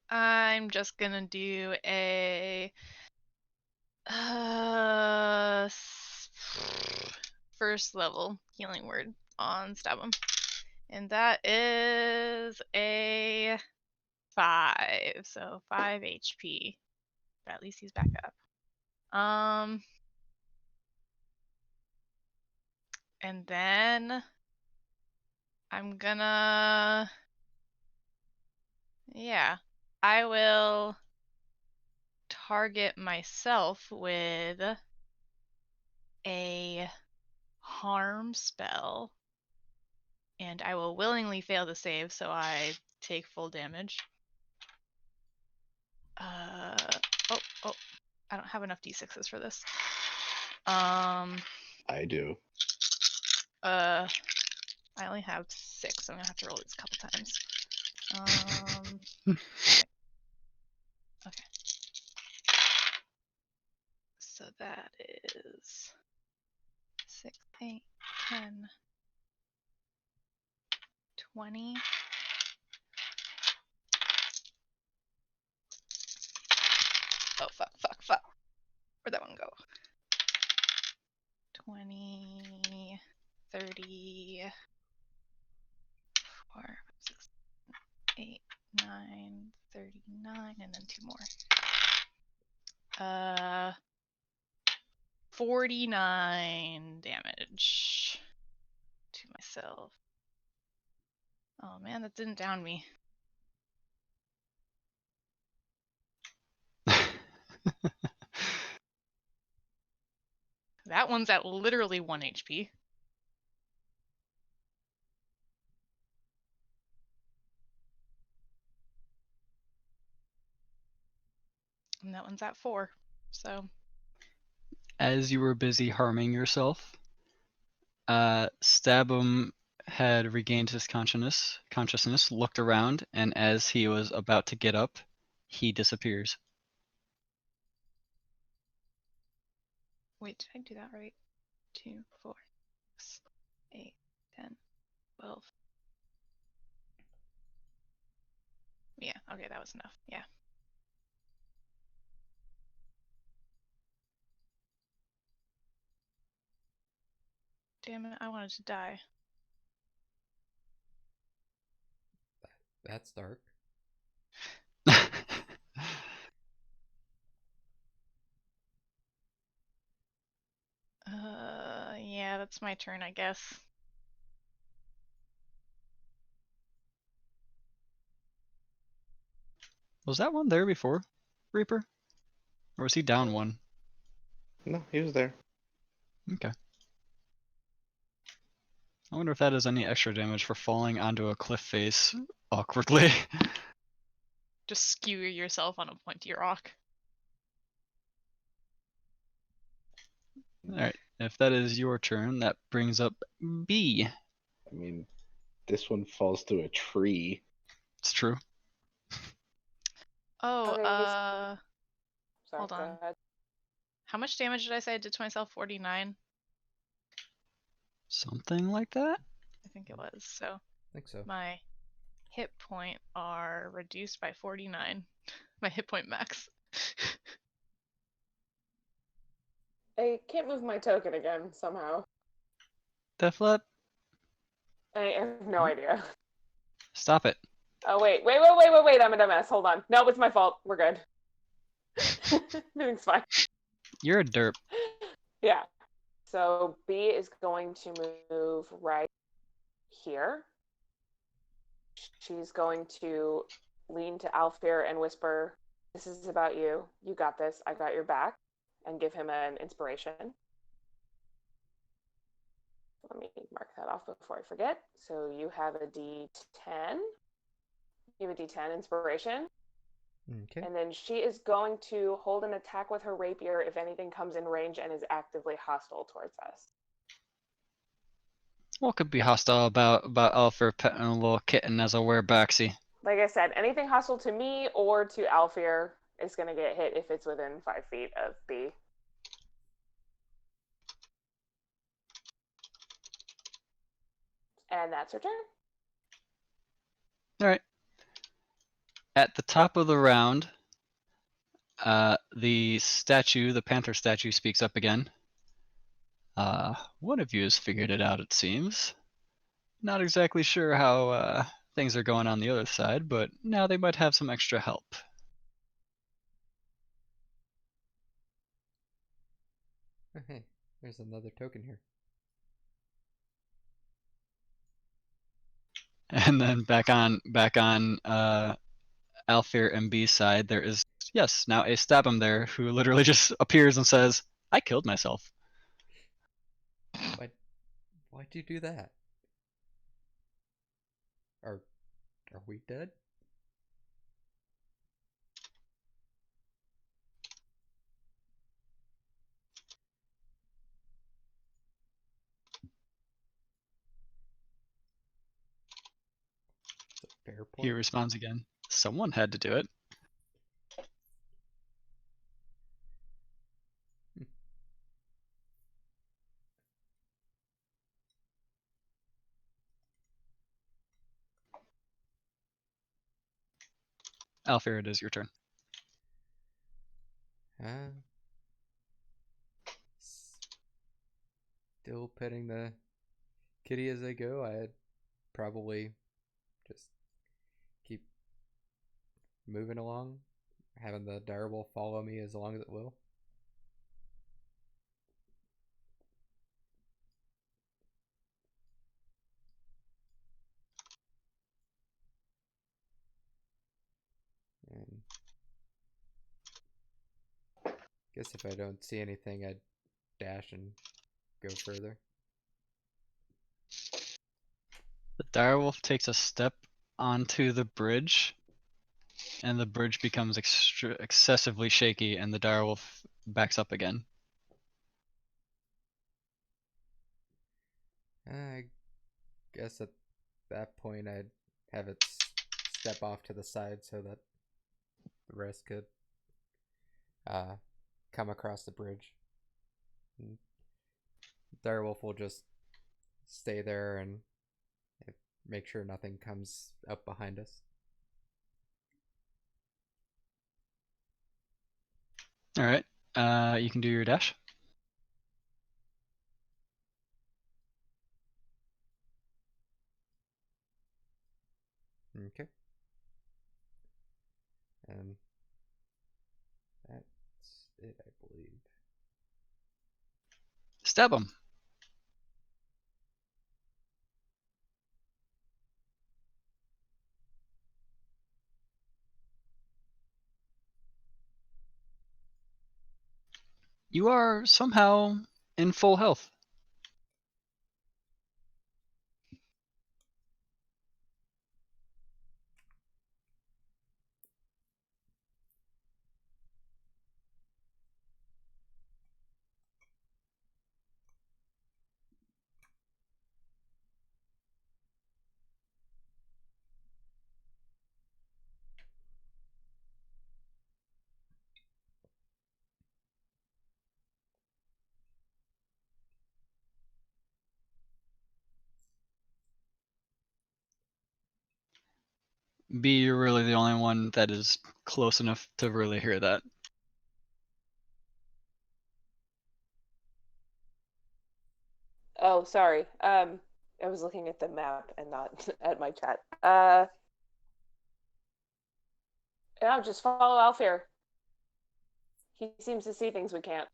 I'm just gonna do a first level healing word on Stabum, and that is a 5, so 5 HP. But at least he's back up. And then I'm gonna, yeah, I will target myself with a harm spell, and I will willingly fail the save, so I take full damage. Oh, I don't have enough d6s for this. I do. I only have 6, so I'm gonna have to roll these a couple times. Okay. So that is 6, 8, 10, 20. Oh, fuck. Where'd that one go? 20, 30, 4, 6, 8, 9, 39, and then 2 more. 49 damage to myself. Oh man, that didn't down me. That one's at literally 1 HP. And that one's at 4. So As you were busy harming yourself, Stabum had regained his consciousness, looked around, and as he was about to get up, he disappears. wait, did I do that right? 2, 4, 6, 8, 10, 12. Yeah, okay, that was enough. Yeah. Damn it, I wanted to die. That's dark. Yeah, that's my turn, I guess. Was that one there before, Reaper? Or was he down one? No, he was there. Okay. I wonder if that is any extra damage for falling onto a cliff face awkwardly. Just skewer yourself on a pointy rock. Alright, if that is your turn, that brings up B. I mean, this one falls through a tree. It's true. Oh, Okay, Sorry, hold go on. ahead. How much damage did I say I did to myself? 49? Something like that? I think it was. So I think so. my hit point are reduced by 49. My hit point max. I can't move my token again somehow. Deathlap, I have no idea. stop it. Oh, wait. I'm a dumbass. Hold on. No, it's my fault. We're good. Everything's fine. You're a derp. Yeah. So B is going to move right here. She's going to lean to Alfir and whisper, "This is about you. You got this. I got your back." And give him an inspiration. Let me mark that off before I forget. So you have a D10. You have a D10 inspiration. Okay. And then she is going to hold an attack with her rapier if anything comes in range and is actively hostile towards us. What could be hostile about Alfred petting a little kitten as a werebacksy? Like I said, anything hostile to me or to Alfir is going to get hit if it's within 5 feet of B. And that's her turn. Alright. At the top of the round, the statue, the panther statue, speaks up again. One of you has figured it out, it seems. Not exactly sure how things are going on the other side, but now they might have some extra help. Hey, there's another token here. And then back on Alfir and B's side, there is, yes, now a Stabum there who literally just appears and says, "I killed myself." Why'd you do that? Are we dead? It's a fair He point. responds again, "Someone had to do it." Alfir, it is your turn. Uh, Still petting the kitty as they go. I'd probably just keep moving along, having the direwolf follow me as long as it will. And guess if I don't see anything, I'd dash and go further. The direwolf takes a step onto the bridge, and the bridge becomes excessively shaky, and the direwolf backs up again. I guess at that point I'd have it step off to the side so that the rest could come across the bridge. And direwolf will just stay there and make sure nothing comes up behind us. All right. You can do your dash. Okay. And that's it, I believe. Stab him. You are somehow in full health. B, you're really the only one that is close enough to really hear that. Oh, sorry. I was looking at the map and not at my chat. Yeah, just follow Alfir. He seems to see things we can't.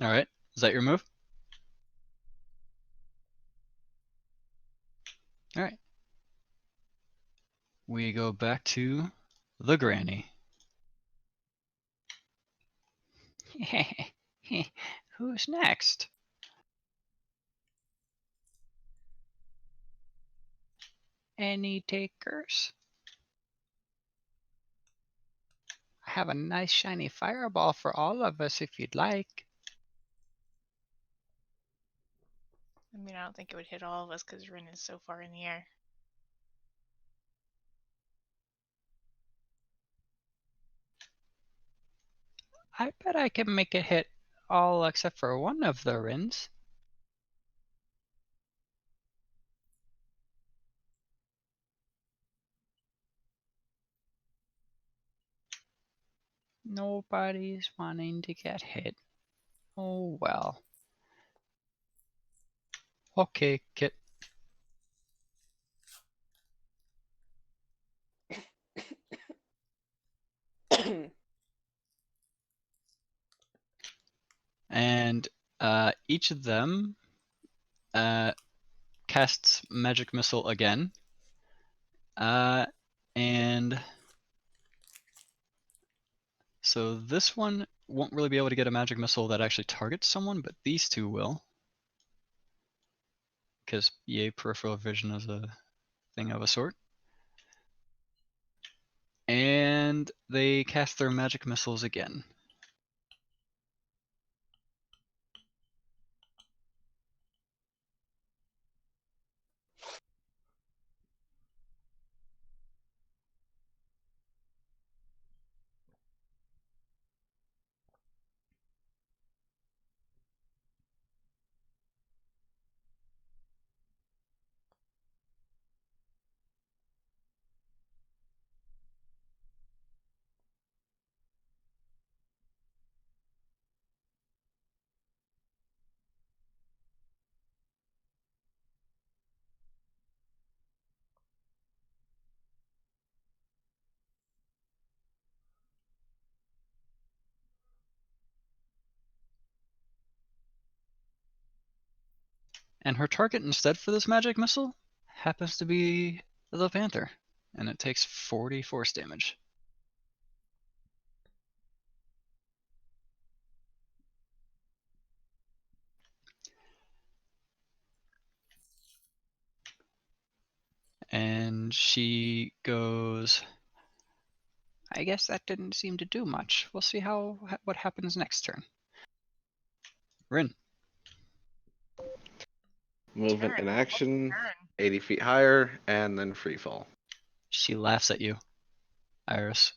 All right. Is that your move? All right. We go back to the granny. Who's next? Any takers? I have a nice shiny fireball for all of us if you'd like. I mean, I don't think it would hit all of us because Rin is so far in the air. I bet I can make it hit all except for one of the Rins. Nobody's wanting to get hit. Oh well. Okay, Kit. And each of them casts Magic Missile again. And so this one won't really be able to get a Magic Missile that actually targets someone, but these two will. Because yay, peripheral vision is a thing of a sort. And they cast their Magic Missiles again. And her target instead for this magic missile happens to be the panther, and it takes 40 force damage. And she goes, I guess that didn't seem to do much. We'll see what happens next turn. Rin. Movement Turn. in action, Turn. 80 feet higher, and then free fall. She laughs at you, Iris.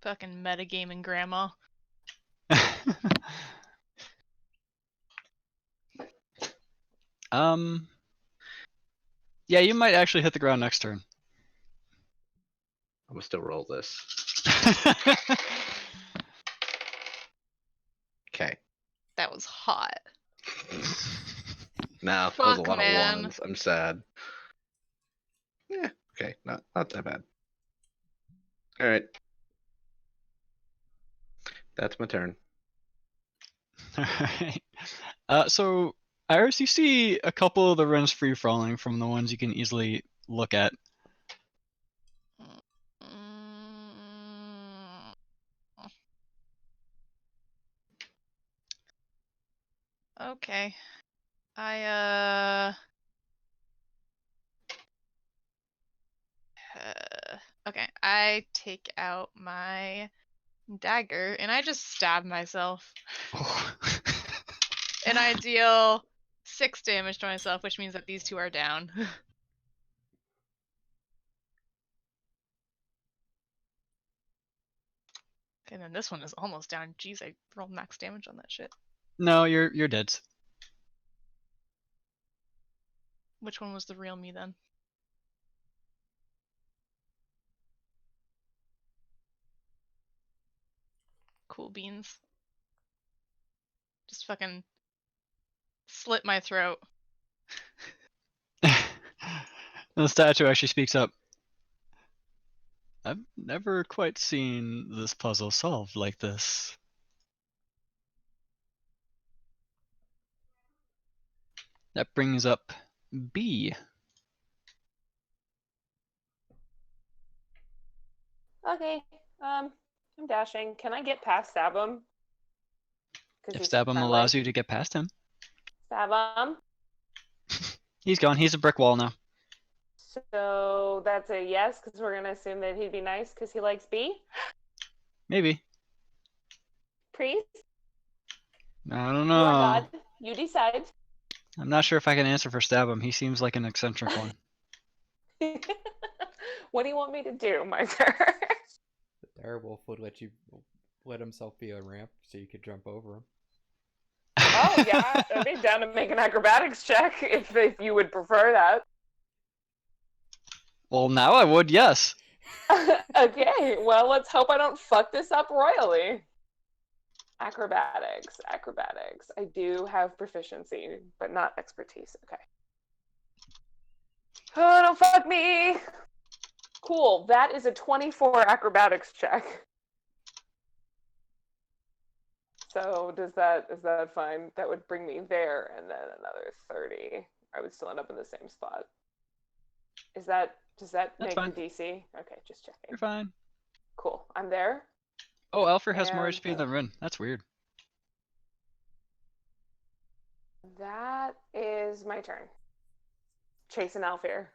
Fucking metagaming grandma. Yeah, you might actually hit the ground next turn. I'm gonna still roll this. Okay. That was hot. Now that was a Fuck, lot man. of ones. I'm sad. Yeah. Okay. Not that bad. All right. That's my turn. Alright. So, Iris, you see a couple of the runs free falling from the ones you can easily look at. Mm. Okay. Okay, I take out my dagger and I just stab myself. And I deal 6 damage to myself, which means that these two are down. And then this one is almost down. Jeez, I rolled max damage on that shit. No, you're dead. Which one was the real me then? Cool beans. Just fucking slit my throat. The statue actually speaks up. I've never quite seen this puzzle solved like this. That brings up B. Okay. I'm dashing. Can I get past stab him? If He's stab him friendly. allows you to get past him. Stab him. He's gone. He's a brick wall now. So that's a yes, because we're gonna assume that he'd be nice because he likes B. Maybe. Priest, I don't you are know. God. You decide. I'm not sure if I can answer for stab him. He seems like an eccentric one. What do you want me to do, my turn? The direwolf would let himself be a ramp so you could jump over him. Oh yeah, I'd be down to make an acrobatics check if you would prefer that. Well, now I would, yes. Okay, well let's hope I don't fuck this up royally. Acrobatics. I do have proficiency, but not expertise. Okay. Oh, don't fuck me. Cool. That is a 24 acrobatics check. So is that fine? That would bring me there, and then another 30. I would still end up in the same spot. Does that That's make fine. the DC? Okay, just checking. You're fine. Cool. I'm there. Oh, Alfred has more And HP than Rin. That's weird. that is my turn. Chasing Alfir.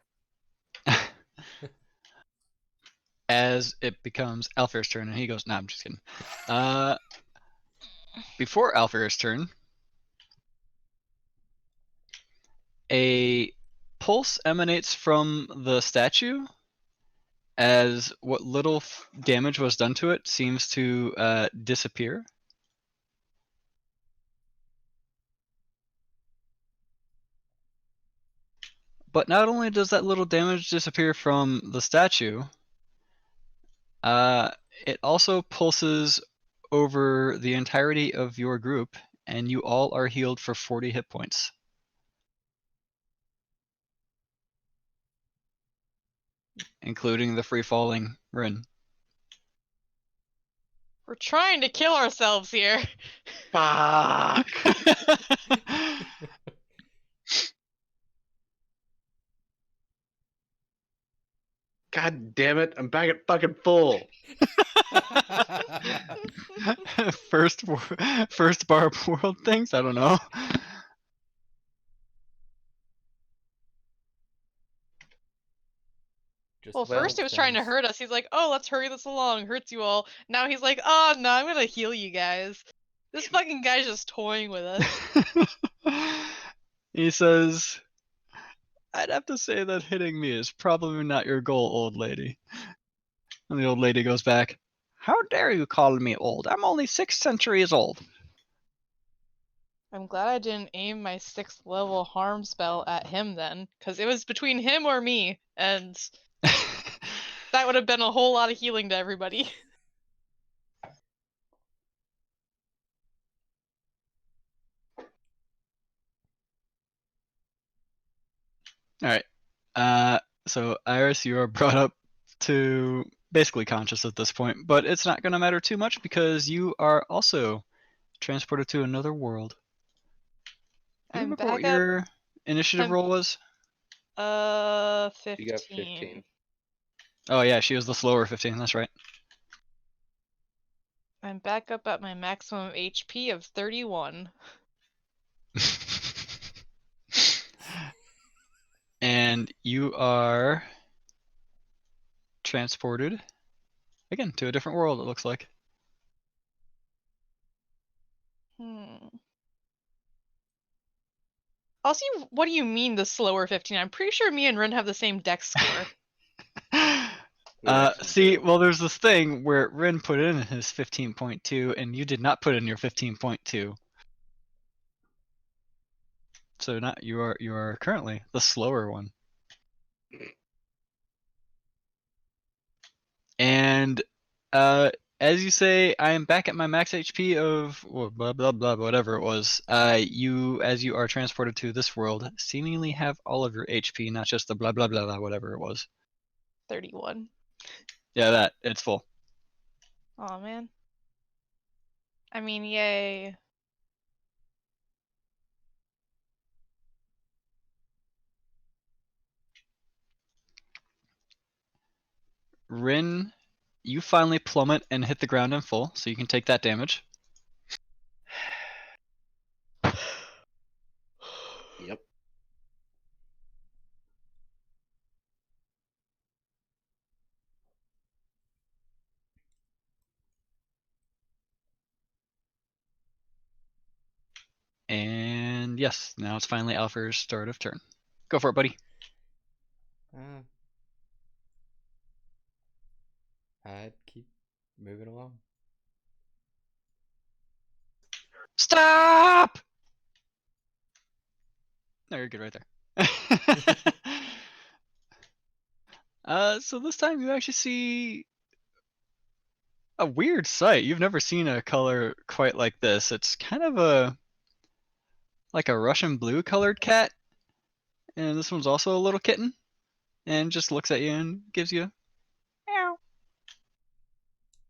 As it becomes Alfir's turn, and he goes, nah, I'm just kidding. Before Alfir's turn, a pulse emanates from the statue as what little damage was done to it seems to disappear. But not only does that little damage disappear from the statue, it also pulses over the entirety of your group, and you all are healed for 40 hit points. Including the free falling Rin. We're trying to kill ourselves here. Fuck. God damn it! I'm back at fucking full. first bar world things. I don't know. Just Well, wild first he was trying to things. hurt us. He's like, "Oh, let's hurry this along." Hurts you all. Now he's like, "Oh no, I'm gonna heal you guys." This fucking guy's just toying with us. He says, "I'd have to say that hitting me is probably not your goal, old lady." And the old lady goes back, "How dare you call me old? I'm only 6 centuries old." I'm glad I didn't aim my 6th level harm spell at him then, because it was between him or me, and that would have been a whole lot of healing to everybody. Alright. So Iris, you are brought up to basically conscious at this point, but it's not going to matter too much because you are also transported to another world. Do you I'm remember what back at your initiative roll was? 15. You got 15. Oh yeah, she was the slower 15, that's right. I'm back up at my maximum HP of 31. And you are transported again to a different world, it looks like. Also, what do you mean the slower 15? I'm pretty sure me and Ren have the same dex score. We actually See, do. well, there's this thing where Rin put in his 15.2 and you did not put in your 15.2. So not you are currently the slower one. And as you say, I am back at my max HP of blah blah blah whatever it was. You as you are transported to this world seemingly have all of your HP, not just the blah blah blah blah whatever it was. 31. Yeah, that it's full. Aw, man. I mean, yay. Rin, you finally plummet and hit the ground in full, so you can take that damage. Yep. And yes, now it's finally Alfred's start of turn. Go for it, buddy. I'd keep moving along. Stop! No, you're good right there. So this time you actually see a weird sight. You've never seen a color quite like this. It's kind of like a Russian blue colored cat. And this one's also a little kitten. And just looks at you and gives you a meow.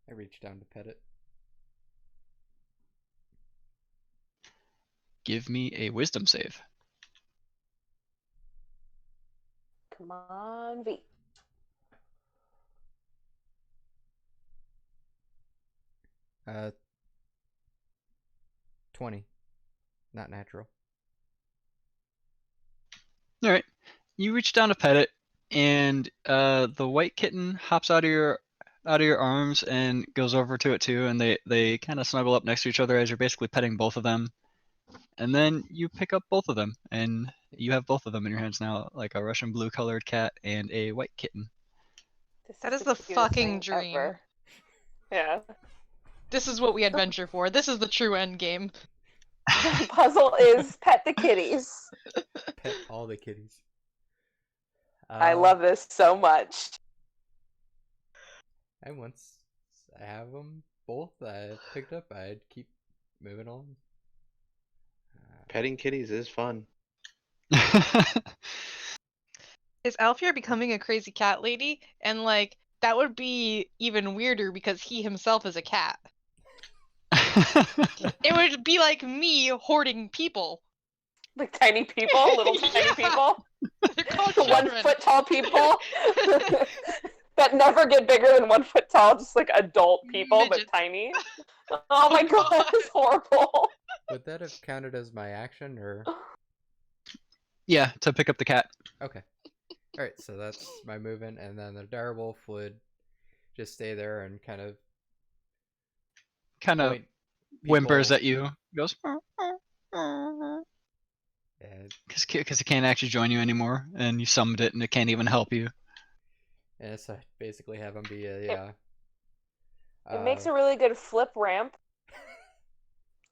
I reach down to pet it. Give me a wisdom save. Come on, V. Uh, 20. Not natural. All right. You reach down to pet it, and the white kitten hops out of your arms and goes over to it too, and they kind of snuggle up next to each other as you're basically petting both of them. And then you pick up both of them, and you have both of them in your hands now, like a Russian blue colored cat and a white kitten. That is the fucking dream. Ever. Yeah. This is what we adventure for. This is the true end game. The puzzle is pet the kitties. Pet all the kitties. I love this so much. And once I have them both I picked up, I'd keep moving on. Petting kitties is fun. Is Alfir becoming a crazy cat lady? And like, that would be even weirder because he himself is a cat. It would be like me hoarding people. Like tiny people, little tiny Yeah. people. They're called The 1 children. foot tall people. that never get bigger than 1 foot tall, just like adult people, Midgets. but tiny. Oh my god, God. that's horrible. Would that have counted as my action, or? Yeah, to pick up the cat. Okay. Alright, so that's my movement, and then the direwolf would just stay there and kind of Kind of point whimpers people- at you. Goes. and, Because it can't actually join you anymore, and you summoned it, and it can't even help you. and so I basically have him be a It makes a really good flip ramp.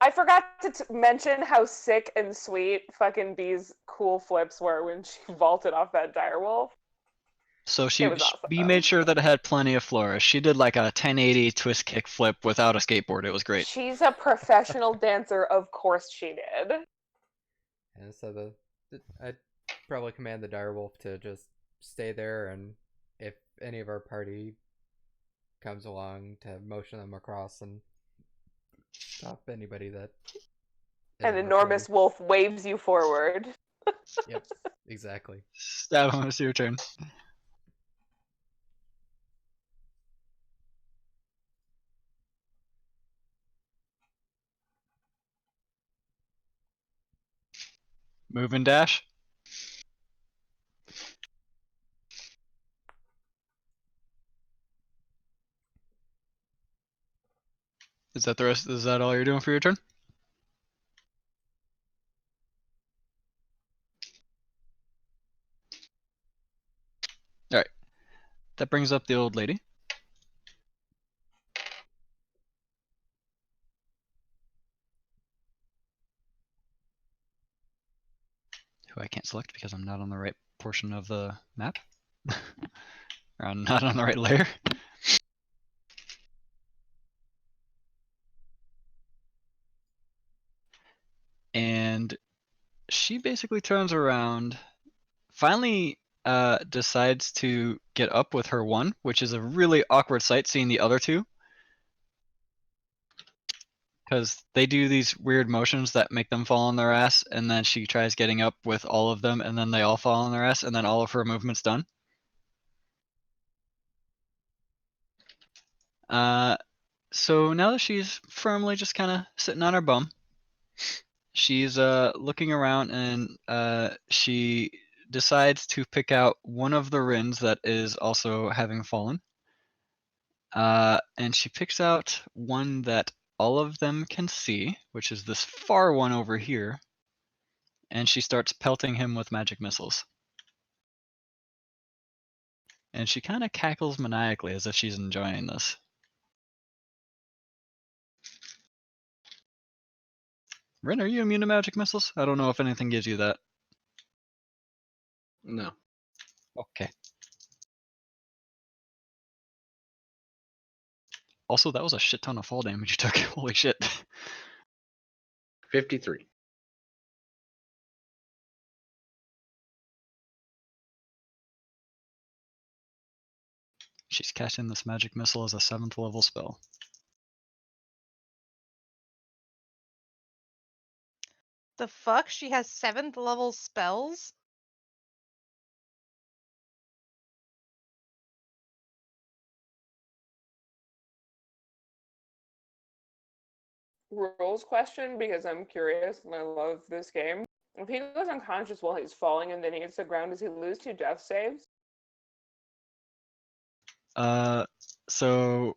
I forgot to mention how sick and sweet fucking Bee's cool flips were when she vaulted off that direwolf. So It was awesome. B made sure that it had plenty of flourish. She did like a 1080 twist kick flip without a skateboard. It was great. She's a professional dancer, of course she did. And so I'd probably command the direwolf to just stay there, and if any of our party comes along, to motion them across and stop anybody that. An isn't our enormous party. wolf waves you forward. Yep, exactly. Stab him. It's your turn. Move and dash. Is that the rest? Is that all you're doing for your turn? All right. That brings up the old lady. Who I can't select because I'm not on the right portion of the map. Or I'm not on the right layer. And she basically turns around, finally decides to get up with her one, which is a really awkward sight seeing the other two. Because they do these weird motions that make them fall on their ass, and then she tries getting up with all of them, and then they all fall on their ass, and then all of her movement's done. So now that she's firmly just kind of sitting on her bum, she's looking around, and she decides to pick out one of the Rins that is also having fallen. And she picks out one that all of them can see, which is this far one over here. And she starts pelting him with magic missiles. And she kind of cackles maniacally as if she's enjoying this. Rin, are you immune to magic missiles? I don't know if anything gives you that. No. Okay. Also, that was a shit ton of fall damage you took. Holy shit. 53. She's casting this magic missile as a 7th level spell. The fuck? She has 7th level spells? Rules question, because I'm curious and I love this game. If he goes unconscious while he's falling and then he hits the ground, does he lose 2 death saves? So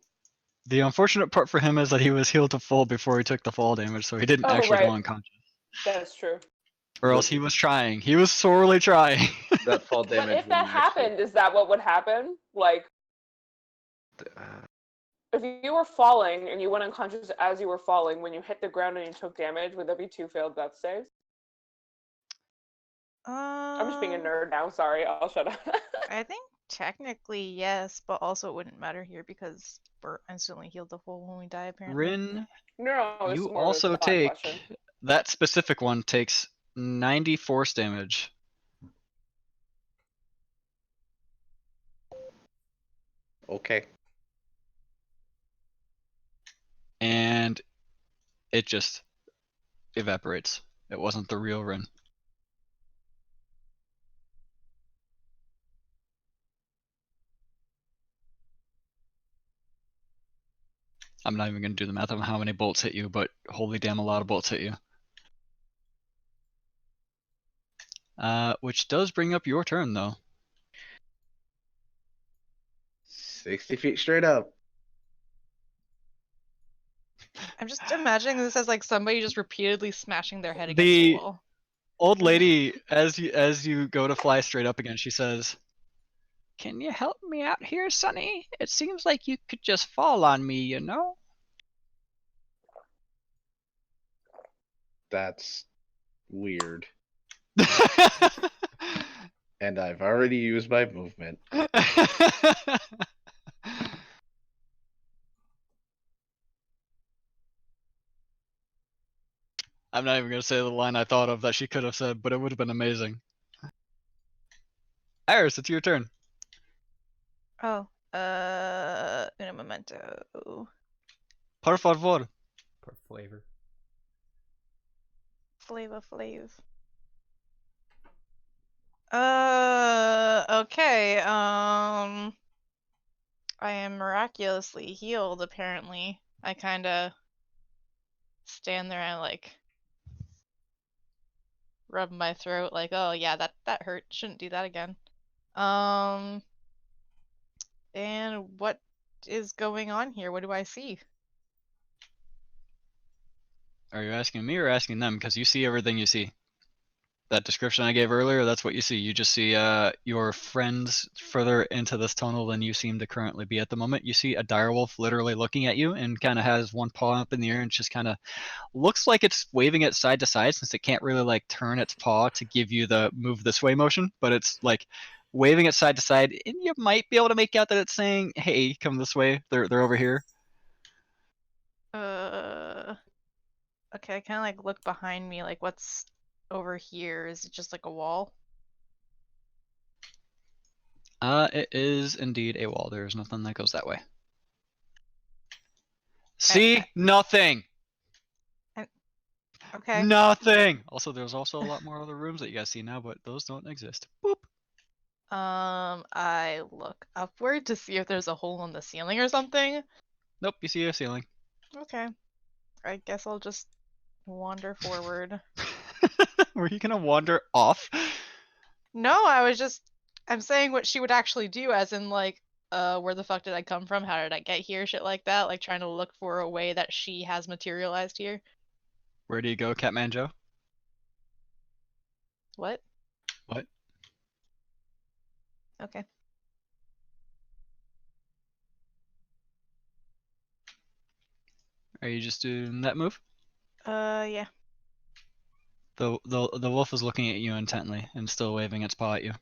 the unfortunate part for him is that he was healed to full before he took the fall damage, so he didn't Oh, actually right. go unconscious. That's true. Or else he was trying. He was sorely trying. That fall damage. But if that happened, is that what would happen? Like, if you were falling and you went unconscious as you were falling, when you hit the ground and you took damage, would there be 2 failed death saves? I'm just being a nerd now. Sorry, I'll shut up. I think technically yes, but also it wouldn't matter here because we're instantly healed to full when we die, apparently. Rin, No, this you is more of a also thought take question. that specific one takes 90 force damage. Okay. And it just evaporates. It wasn't the real Rin. I'm not even gonna do the math on how many bolts hit you, but holy damn, a lot of bolts hit you. Which does bring up your turn, though. 60 feet straight up. I'm just imagining this as like somebody just repeatedly smashing their head against a The wall. old lady, as you go to fly straight up again, she says, "Can you help me out here, Sonny? It seems like you could just fall on me, you know?" That's weird. And I've already used my movement. I'm not even gonna say the line I thought of that she could have said, but it would have been amazing. Iris, it's your turn. Oh, un momento. Por favor. For flavor. Flav. Okay, I am miraculously healed, apparently. I kinda stand there and like rub my throat like, oh yeah, that hurt. Shouldn't do that again. And what is going on here? What do I see? Are you asking me or asking them? Because you see everything you see. That description I gave earlier, that's what you see. You just see your friends further into this tunnel than you seem to currently be at the moment. You see a direwolf literally looking at you and kind of has one paw up in the air and just kind of looks like it's waving it side to side since it can't really like turn its paw to give you the move this way motion, but it's like waving it side to side, and you might be able to make out that it's saying, "Hey, come this way. They're over here." Okay, I kind of like look behind me, like what's over here? Is it just like a wall? It is indeed a wall. There's nothing that goes that way. I- See? Nothing. Okay. Nothing. Also, there's also a lot more other rooms that you guys see now, but those don't exist. Boop. I look upward to see if there's a hole in the ceiling or something. Nope, you see a ceiling. Okay. I guess I'll just wander forward. Were you gonna wander off? No, I'm saying what she would actually do, as in like, where the fuck did I come from? How did I get here? Shit like that. Like trying to look for a way that she has materialized here. Where do you go, Catman Joe? What? What? Okay. Are you just doing that move? Yeah. The wolf is looking at you intently and still waving its paw at you.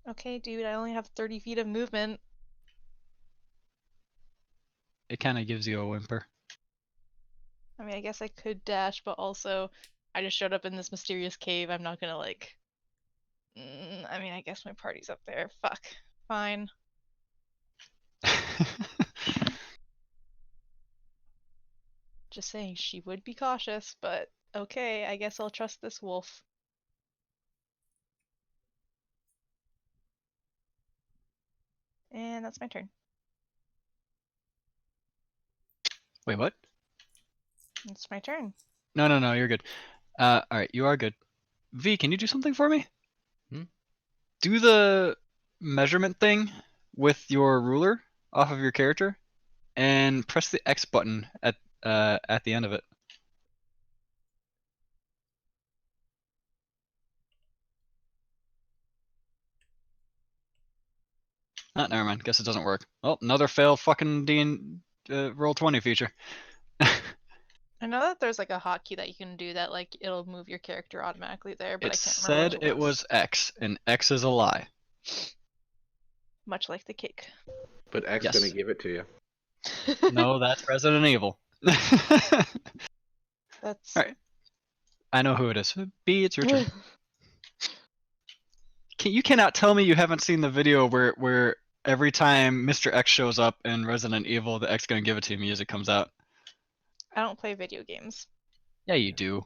Okay, dude, I only have 30 feet of movement. It kind of gives you a whimper. I mean, I guess I could dash, but also I just showed up in this mysterious cave. I'm not gonna like. I mean, I guess my party's up there. Fuck. Fine. Just saying she would be cautious, but okay, I guess I'll trust this wolf. And that's my turn. Wait, what? It's my turn. No, you're good. All right, you are good. V, can you do something for me? Hmm? Do the measurement thing with your ruler off of your character, and press the X button at the end of it. Ah, never mind. Guess it doesn't work. Oh, another fail fucking roll 20 feature. I know that there's like a hotkey that you can do that, like it'll move your character automatically there, but It I can't remember said which it was X, and X is a lie. Much like the cake. But X Yes. gonna give it to you. No, that's Resident Evil. That's. All right. I know who it is. B, it's your turn. You cannot tell me you haven't seen the video where every time Mr. X shows up in Resident Evil, the X gonna give it to you music comes out. I don't play video games. Yeah, you do.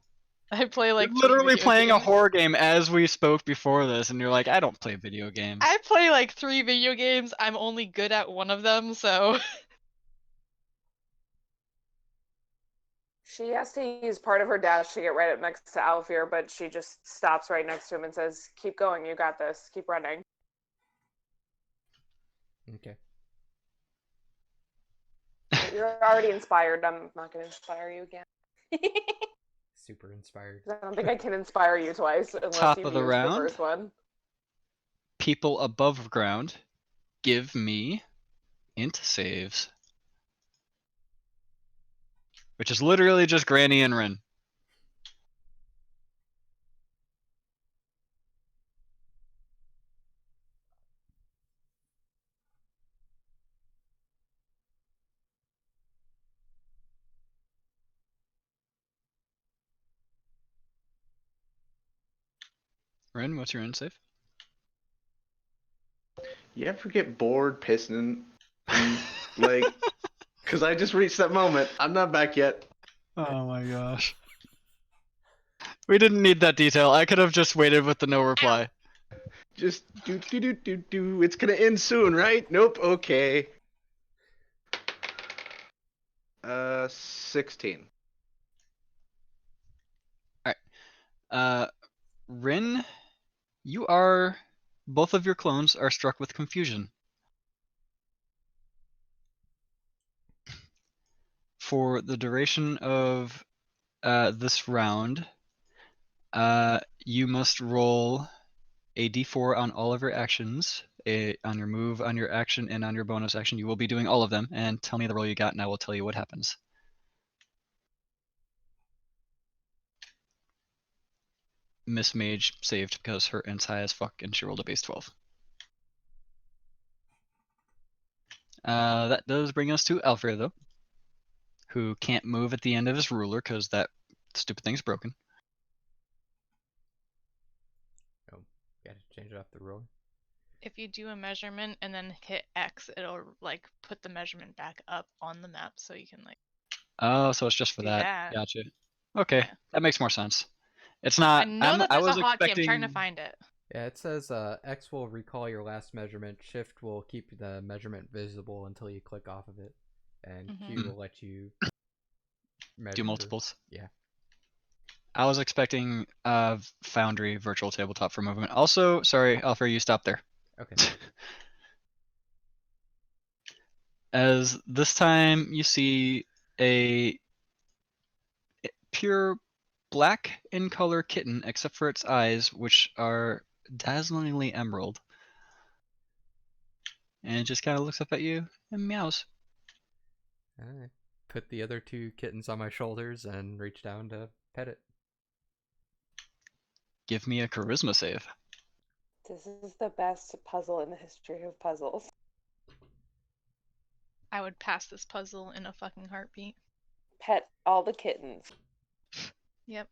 I play like You're three literally video playing a games. horror game as we spoke before this, and you're like, I don't play video games. I play like 3 video games. I'm only good at one of them, so She has to use part of her dash to get right up next to Alfir, but she just stops right next to him and says, "Keep going, you got this. Keep running." Okay. You're already inspired. I'm not going to inspire you again. Super inspired. I don't think I can inspire you twice unless Top you've of the used round. the first one. People above ground, give me int saves. Which is literally just Granny and Rin. Rin, what's your int save? You ever get bored pissing and like, because I just reached that moment. I'm not back yet. Oh my gosh. We didn't need that detail. I could have just waited with the no reply. Just do do do do do. It's gonna end soon, right? Nope. Okay. 16. Rin, both of your clones are struck with confusion. For the duration of this round, you must roll a d4 on all of your actions, on your move, on your action, and on your bonus action. You will be doing all of them, and tell me the roll you got, and I will tell you what happens. Miss Mage saved because her int's high as fuck, and she rolled a base 12. That does bring us to Alfred, though, who can't move at the end of his ruler because that stupid thing's broken. Oh, gotta change it off the roll. if you do a measurement and then hit X, it'll like put the measurement back up on the map so you can like Oh, so it's just for do that. that. Gotcha. Okay, Yeah. that makes more sense. It's I not. know that I there's a was hotkey. I'm trying to expecting. find it. Yeah, it says X will recall your last measurement, Shift will keep the measurement visible until you click off of it, and Q will let you measure. Do multiples. Yeah. I was expecting Foundry virtual tabletop for movement. Also, sorry, Alfred, you stopped there. Okay. As this time you see a pure black in color kitten, except for its eyes, which are dazzlingly emerald. And it just kind of looks up at you and meows. I put the other two kittens on my shoulders and reach down to pet it. Give me a charisma save. This is the best puzzle in the history of puzzles. I would pass this puzzle in a fucking heartbeat. Pet all the kittens. Yep.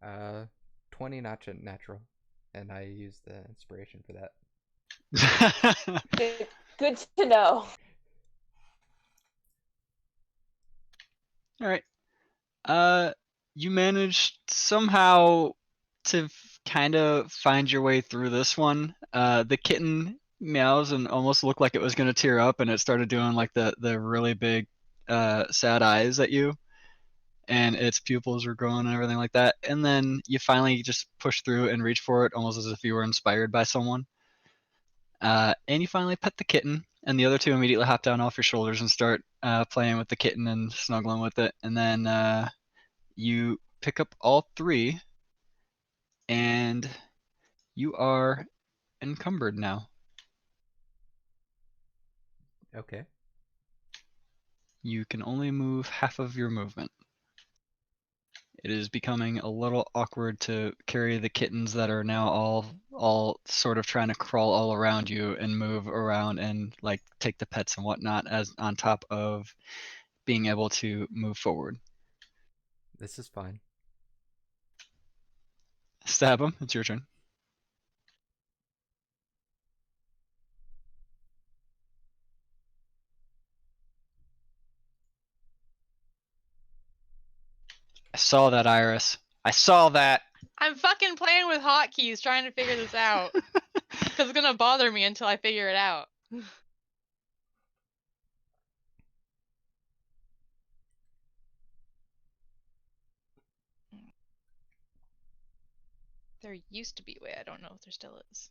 Uh, 20 natural, and I use the inspiration for that. Good to know. All right. You managed somehow to kind of find your way through this one. The kitten meows and almost looked like it was gonna tear up, and it started doing like the really big sad eyes at you, and its pupils were growing and everything like that. And then you finally just push through and reach for it, almost as if you were inspired by someone. And you finally pet the kitten, and the other two immediately hop down off your shoulders and start playing with the kitten and snuggling with it. And then you pick up all three, and you are encumbered now. Okay. You can only move half of your movement. It is becoming a little awkward to carry the kittens that are now all sort of trying to crawl all around you and move around and like take the pets and whatnot, as on top of being able to move forward. This is fine. Stab him. It's your turn. saw that, Iris. I saw that. I'm fucking playing with hotkeys trying to figure this out. Because it's gonna bother me until I figure it out. There used to be a way. I don't know if there still is.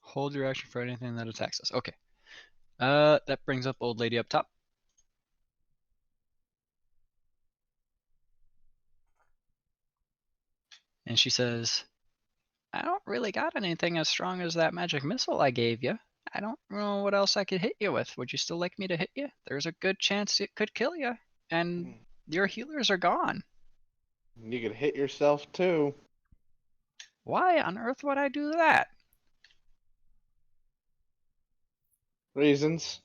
Hold your action for anything that attacks us. Okay. That brings up old lady up top. And she says, I don't really got anything as strong as that magic missile I gave you. I don't know what else I could hit you with. Would you still like me to hit you? There's a good chance it could kill you. And your healers are gone. You could hit yourself too. Why on earth would I do that? Reasons.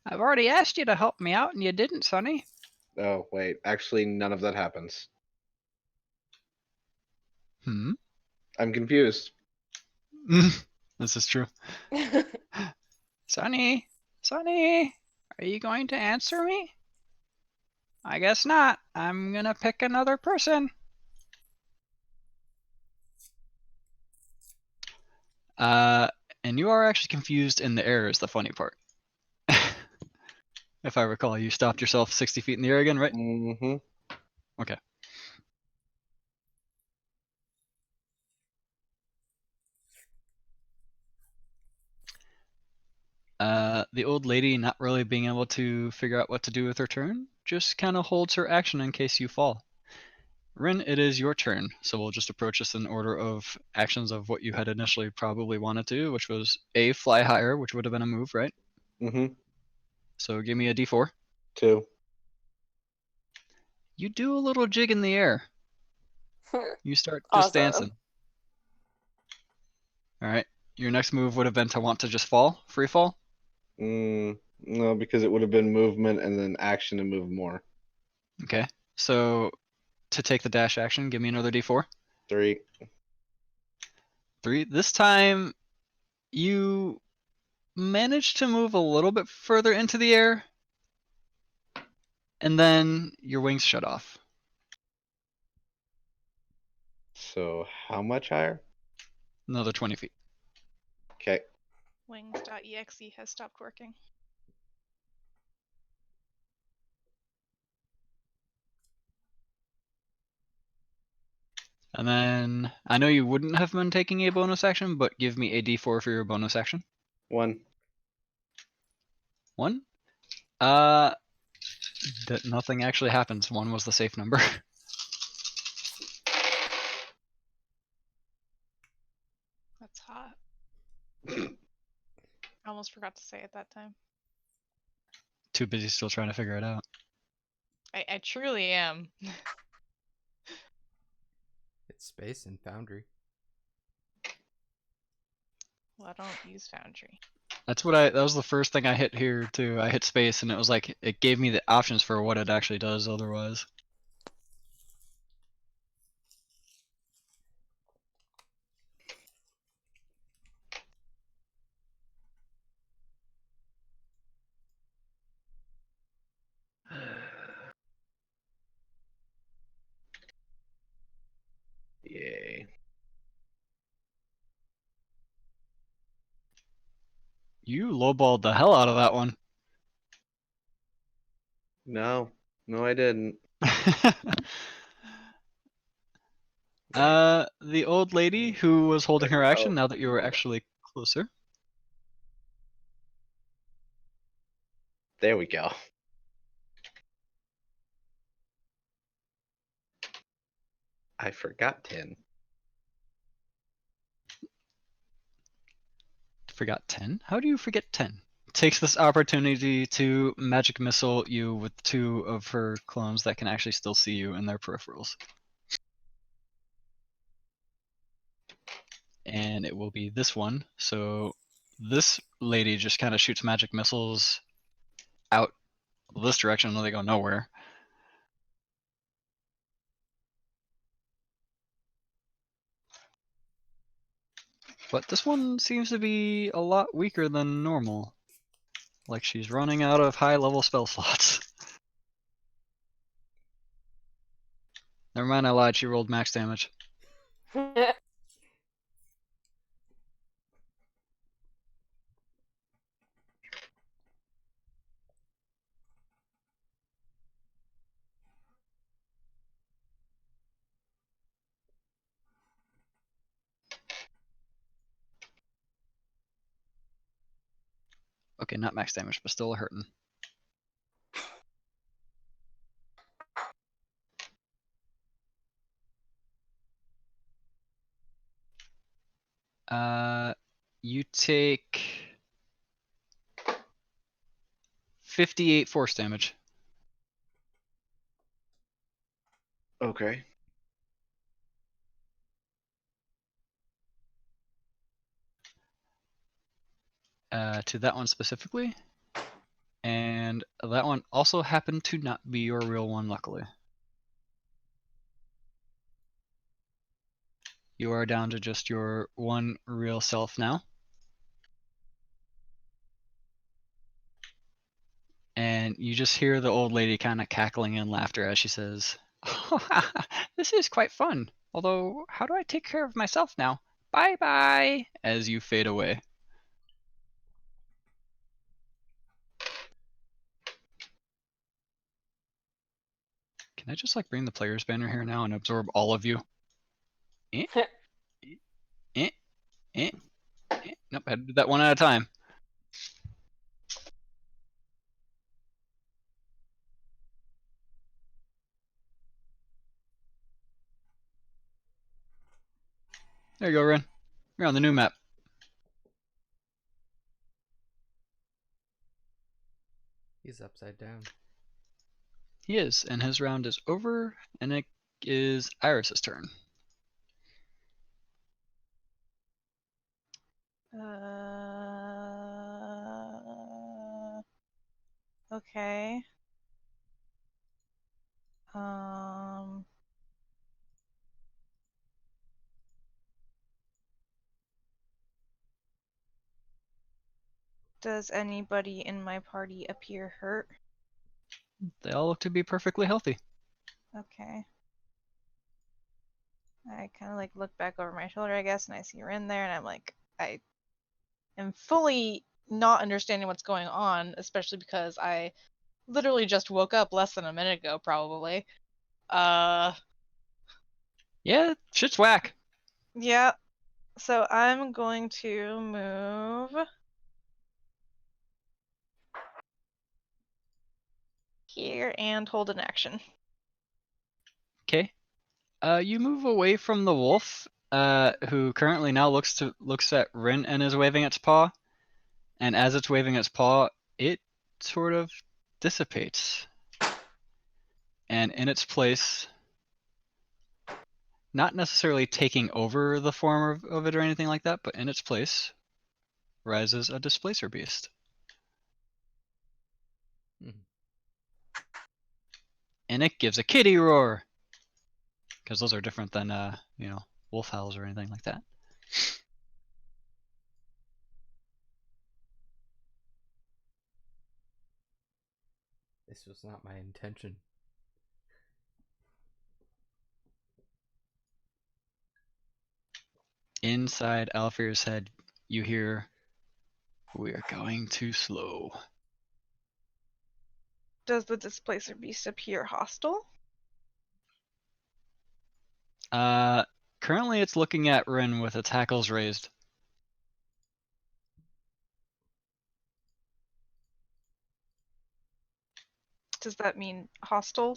I've already asked you to help me out and you didn't, Sonny. Oh, wait. Actually, none of that happens. Hmm? I'm confused. This is true. Sonny, Sonny, are you going to answer me? I guess not. I'm gonna pick another person. And you are actually confused in the air is the funny part. If I recall, you stopped yourself 60 feet in the air again, right? Mm-hmm. Okay. The old lady, not really being able to figure out what to do with her turn, just kind of holds her action in case you fall. Rin, it is your turn, so we'll just approach this in order of actions of what you had initially probably wanted to, which was A, fly higher, which would have been a move, right? Mm-hmm. So give me a d4. 2. You do a little jig in the air. You start just Awesome. dancing. All right. Your next move would have been to want to just fall, free fall. No, because it would have been movement and then action to move more. Okay. So to take the dash action, give me another d4. 3. 3. This time you manage to move a little bit further into the air, and then your wings shut off. So how much higher? Another 20 feet. Okay. Wings.exe has stopped working. And then I know you wouldn't have been taking a bonus action, but give me a d4 for your bonus action. 1. 1. That nothing actually happens. 1 was the safe number. That's hot. I almost forgot to say it that time. Too busy still trying to figure it out. I truly am. It's space and Foundry. Well, I don't use Foundry. That was the first thing I hit here too. I hit space and it was like it gave me the options for what it actually does otherwise. Yay. You lowballed the hell out of that one. No. No, I didn't. The old lady who was holding her action, now that you were actually closer. There we go. I forgot 10. Forgot 10? How do you forget 10? Takes this opportunity to magic missile you with 2 of her clones that can actually still see you in their peripherals. And it will be this one. So this lady just kind of shoots magic missiles out this direction and they go nowhere. But this one seems to be a lot weaker than normal. like she's running out of high-level spell slots. Never mind, I lied. She rolled max damage. Okay, not max damage, but still hurting. You take 58 force damage. Okay. To that one specifically. And that one also happened to not be your real one, luckily. You are down to just your one real self now. And you just hear the old lady kind of cackling in laughter as she says, "Oh, this is quite fun. Although, how do I take care of myself now? Bye bye," as you fade away. Can I just like bring the player's banner here now and absorb all of you? Eh, eh, eh, eh. Nope, I had to do that one at a time. There you go, Ren. You're on the new map. He's upside down. He is, and his round is over, and it is Iris's turn. Okay. Um. Does anybody in my party appear hurt? They all look to be perfectly healthy. Okay. I kind of like look back over my shoulder, I guess, and I see her in there, and I'm like, I am fully not understanding what's going on, especially because I literally just woke up less than a minute ago, probably. Yeah, shit's whack. Yeah. So I'm going to move here and hold an action. Okay. You move away from the wolf, who currently now looks at Rin and is waving its paw, and as it's waving its paw, it sort of dissipates, and in its place, not necessarily taking over the form of it or anything like that, but in its place rises a displacer beast. Mhm. And it gives a kitty roar, because those are different than wolf howls or anything like that. This was not my intention. Inside Alfir's head, you hear, "We're going too slow." Does the displacer beast appear hostile? Currently it's looking at Rin with its hackles raised. Does that mean hostile?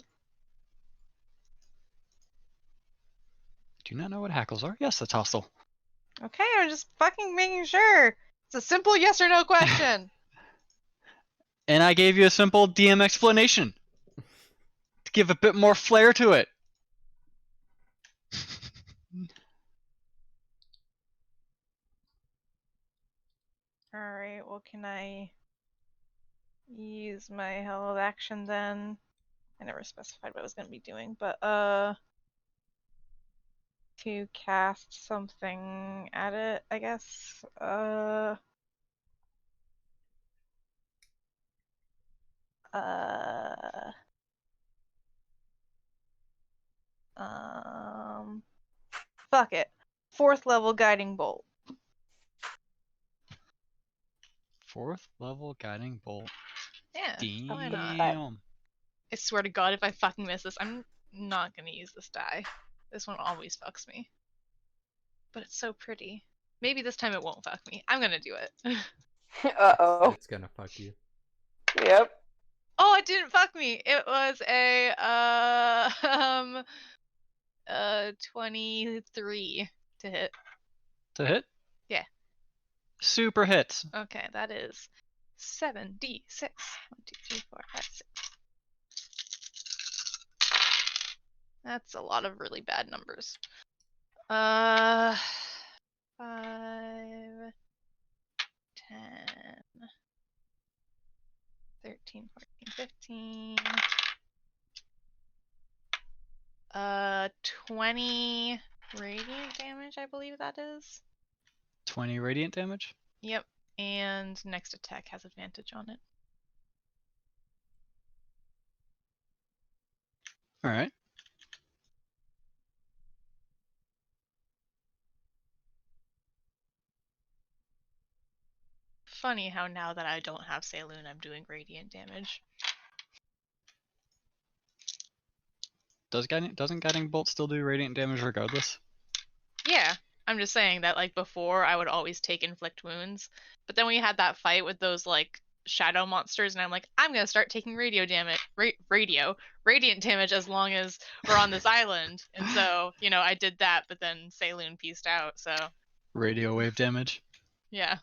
Do you not know what hackles are? Yes, that's hostile. Okay, I'm just fucking making sure. It's a simple yes or no question. And I gave you a simple DM explanation to give a bit more flair to it. Alright, well, can I use my held action then? I never specified what I was going to be doing, but to cast something at it, I guess. Uh, fuck it. 4th level guiding bolt. 4th level guiding bolt. Yeah. Why not? Damn. I swear to God, if I fucking miss this, I'm not gonna use this die. This one always fucks me. But it's so pretty. Maybe this time it won't fuck me. I'm gonna do it. Uh-oh. It's gonna fuck you. Yep. Oh, it didn't fuck me. It was a 23 to hit. To hit? Yeah. Super hits. Okay, that is 7d6. 1, 2, 3, 4, 5, 6. That's a lot of really bad numbers. 5, 10, 13, 14, 15. 20 radiant damage, I believe that is. 20 radiant damage. Yep. And next attack has advantage on it. All right. Funny how now that I don't have Saloon, I'm doing radiant damage. Doesn't guiding bolt still do radiant damage regardless? Yeah, I'm just saying that like before I would always take inflict wounds, but then we had that fight with those like shadow monsters, and I'm like, I'm gonna start taking radiant damage as long as we're on this island. And so, you know, I did that, but then Saloon pieced out, so Radio wave damage. yeah.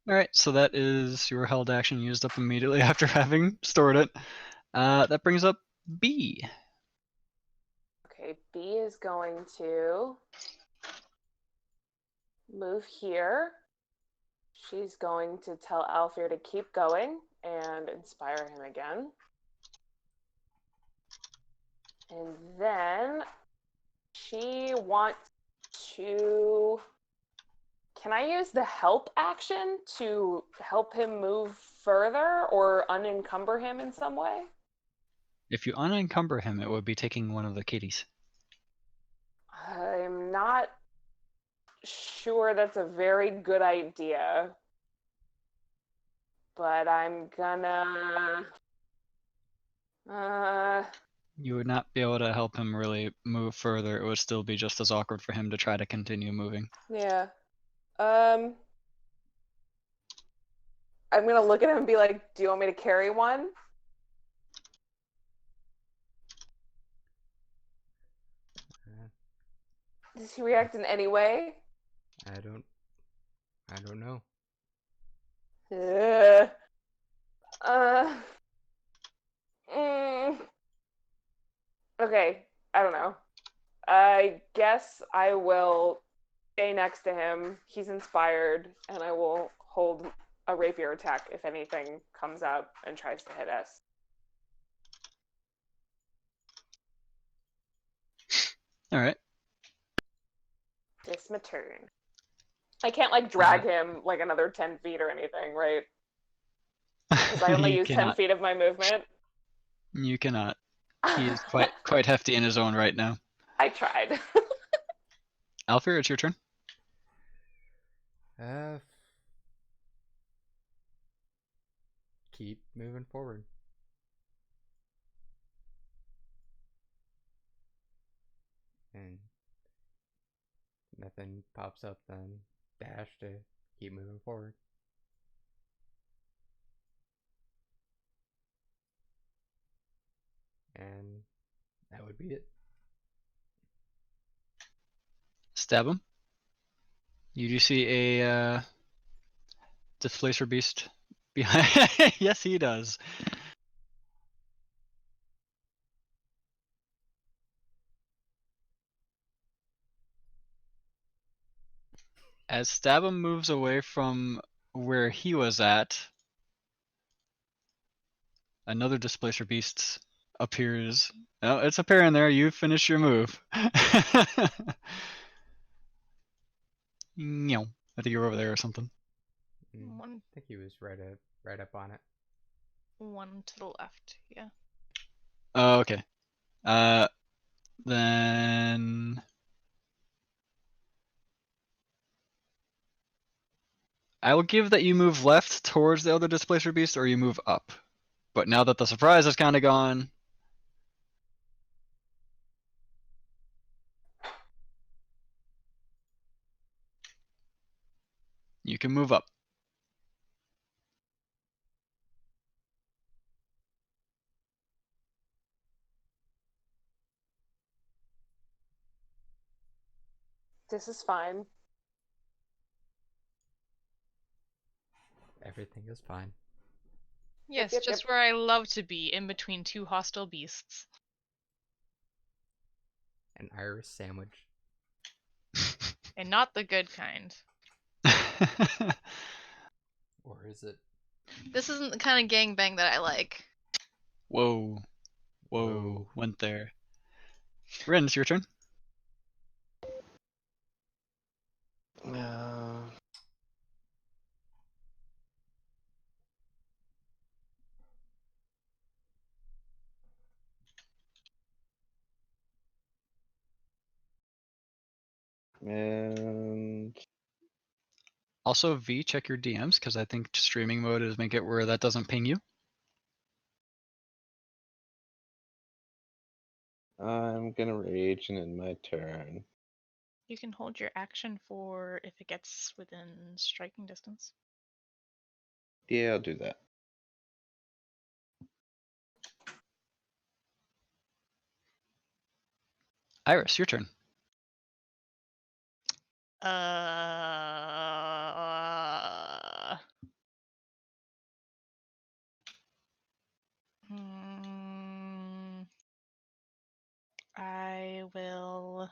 All right, so that is your held action used up immediately after having stored it. That brings up B. Okay, B is going to move here. She's going to tell Alfir to keep going and inspire him again. And then she wants to... Can I use the help action to help him move further or unencumber him in some way? If you unencumber him, it would be taking one of the kitties. I'm not sure that's a very good idea. But I'm gonna... You would not be able to help him really move further. It would still be just as awkward for him to try to continue moving. Yeah. I'm gonna look at him and be like, do you want me to carry one? Uh, Does he react in any way? I don't know. Uh, uh, mm, okay, I don't know. I guess I will stay next to him. He's inspired, and I will hold a rapier attack if anything comes up and tries to hit us. All right. It's my turn. I can't like drag him like another 10 feet or anything, right? Because I only You use 10 cannot. feet of my movement. You cannot. He is quite hefty in his own right now. I tried. Alfir, it's your turn. Keep moving forward. And nothing pops up, then dash to keep moving forward. And that would be it. Stab him. You do see a displacer beast behind. Yes, he does. As Stabham moves away from where he was at, another displacer beast appears. Oh, it's appearing there. You finish your move. Meow. I think you're over there or something. I think he was right up on it. One to the left. Yeah. Oh, okay. Then I will give that you move left towards the other displacer beast, or you move up. But now that the surprise is kind of gone, you can move up. This is fine. Everything is fine. Yes, yep, just yep. where I love to be, in between two hostile beasts. An Irish sandwich. And not the good kind. Or is it? This isn't the kind of gangbang that I like. Whoa. Whoa. Went there. Ren, it's your turn. And Also, V, check your DMs, because I think streaming mode is make it where that doesn't ping you. I'm gonna rage and end my turn. You can hold your action for if it gets within striking distance. Yeah, I'll do that. Iris, your turn. I will.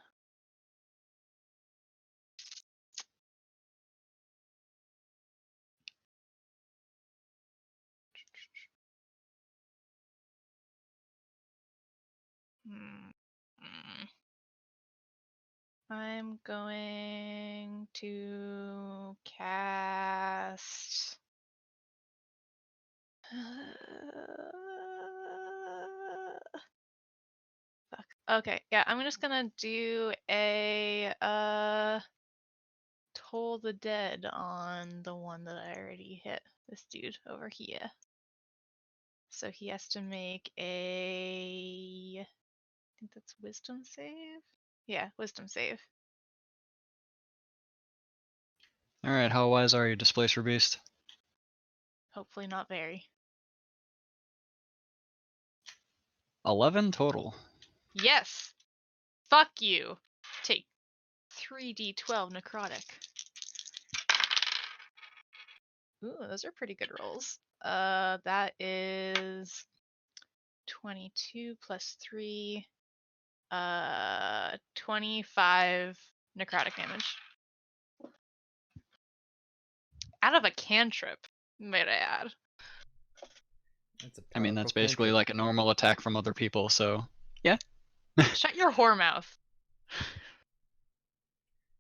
I'm going to cast. Fuck. Okay, yeah, I'm just gonna do a Toll the Dead on the one that I already hit. This dude over here. So he has to make I think that's Wisdom save? Yeah, Wisdom save. Alright, how wise are you, Displacer Beast? Hopefully not very. 11 total. Yes! Fuck you! Take 3d12 necrotic. Ooh, those are pretty good rolls. That is 22 plus 3, 25 necrotic damage. Out of a cantrip, might I add. That's a I mean, that's powerful basically cantrip. like a normal attack from other people, so yeah. Shut your whore mouth.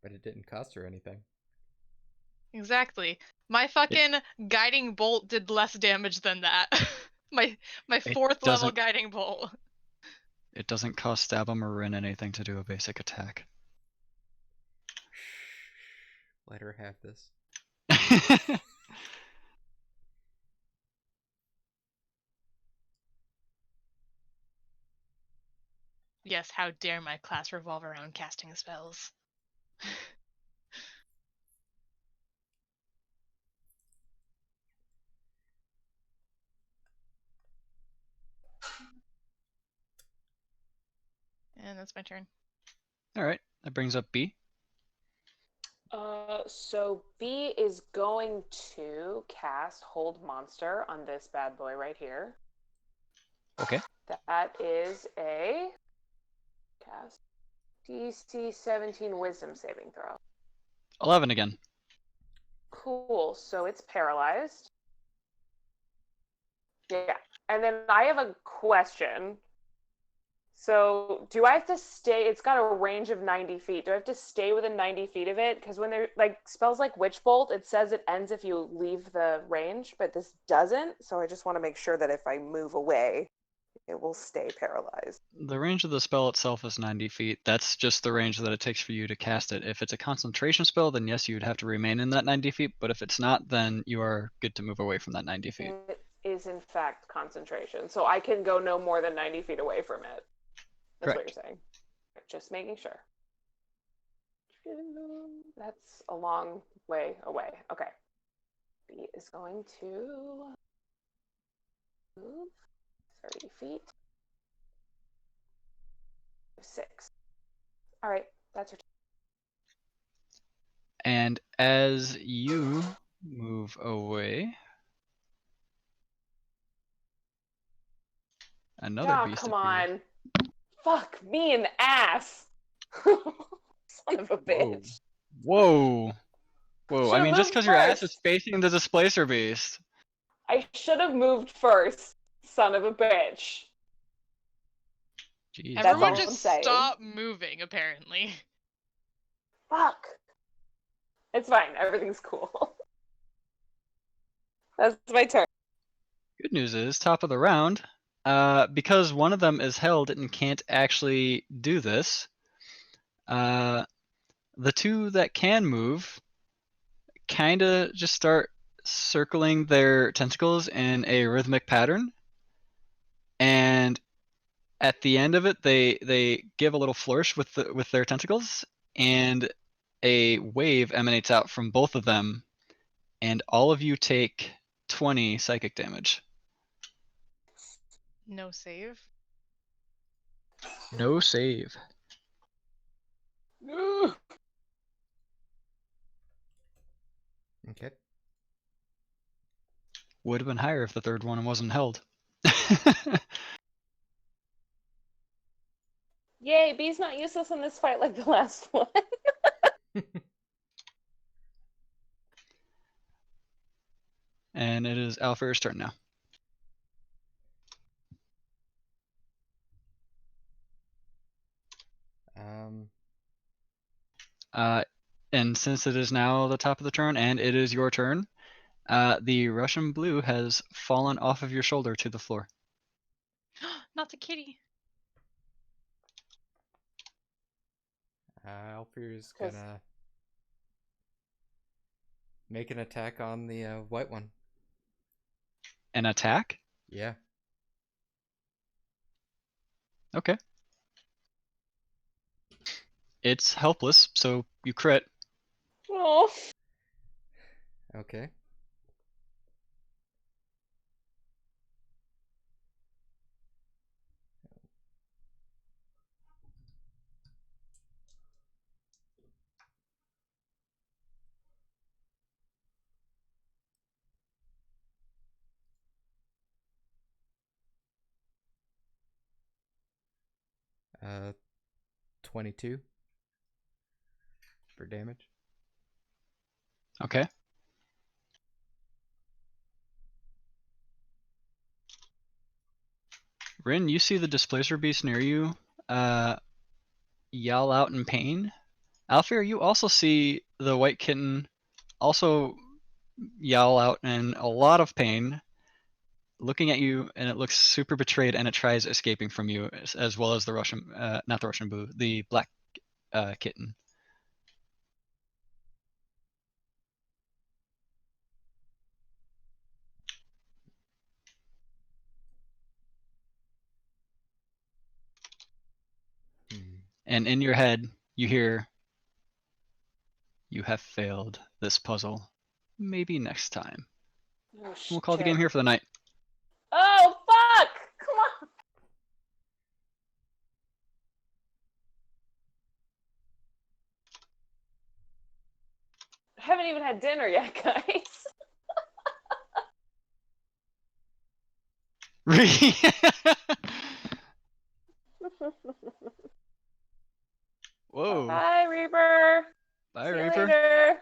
But it didn't cost her anything. Exactly. My fucking guiding bolt did less damage than that. my It 4th level doesn't guiding bolt. it doesn't cost Stabum or Rin anything to do a basic attack. Let her have this. Yes, how dare my class revolve around casting spells. And that's my turn. Alright, that brings up B. So B is going to cast Hold Monster on this bad boy right here. Okay. That is a cast DC 17 Wisdom saving throw. 11 again. Cool. So it's paralyzed. Yeah. And then I have a question. So do I have to stay? It's got a range of 90 feet. Do I have to stay within 90 feet of it? Because when they're like spells like Witch Bolt, it says it ends if you leave the range, but this doesn't. So I just want to make sure that if I move away, it will stay paralyzed. The range of the spell itself is 90 feet. That's just the range that it takes for you to cast it. If it's a concentration spell, then yes, you'd have to remain in that 90 feet. But if it's not, then you are good to move away from that 90 feet. It is in fact concentration. So I can go no more than 90 feet away from it. That's what Correct. you're saying. Just making sure. That's a long way away. Okay. B is going to move 30 feet. 6. All right, that's your turn. And as you move away, another Oh, beast come appears. on. Fuck me in the ass. Son of a bitch. Whoa. Whoa. I Should've mean, just moved because your ass is first. facing the displacer beast. I should have moved first, son of a bitch. Jeez. That's Everyone all just I'm saying. stop moving, apparently. Fuck. It's fine. Everything's cool. That's my turn. Good news is, top of the round, because one of them is held and can't actually do this, the two that can move kind of just start circling their tentacles in a rhythmic pattern, and at the end of it, they give a little flourish with their tentacles, and a wave emanates out from both of them, and all of you take 20 psychic damage. No save. No save. Okay. Would have been higher if the third one wasn't held. Yay, B's not useless in this fight like the last one. And it is Alfred's turn now. And since it is now the top of the turn and it is your turn, the Russian blue has fallen off of your shoulder to the floor. Not the kitty. Alfier's 'Cause- gonna make an attack on the white one. An attack? Yeah. Okay. It's helpless, so you crit. Oh. Okay. Uh, 22 for damage. Okay. Rin, you see the displacer beast near you yell out in pain. Alfir, you also see the white kitten also yell out in a lot of pain, looking at you, and it looks super betrayed, and it tries escaping from you, as well as the Russian, not the Russian blue, the black kitten. And in your head, you hear, "You have failed this puzzle. Maybe next time." Oh, We'll call the game shit. here for the night. Oh, fuck! Come on! I haven't even had dinner yet, guys. Whoa. Bye, Reaper. Bye, See you Reaper. later.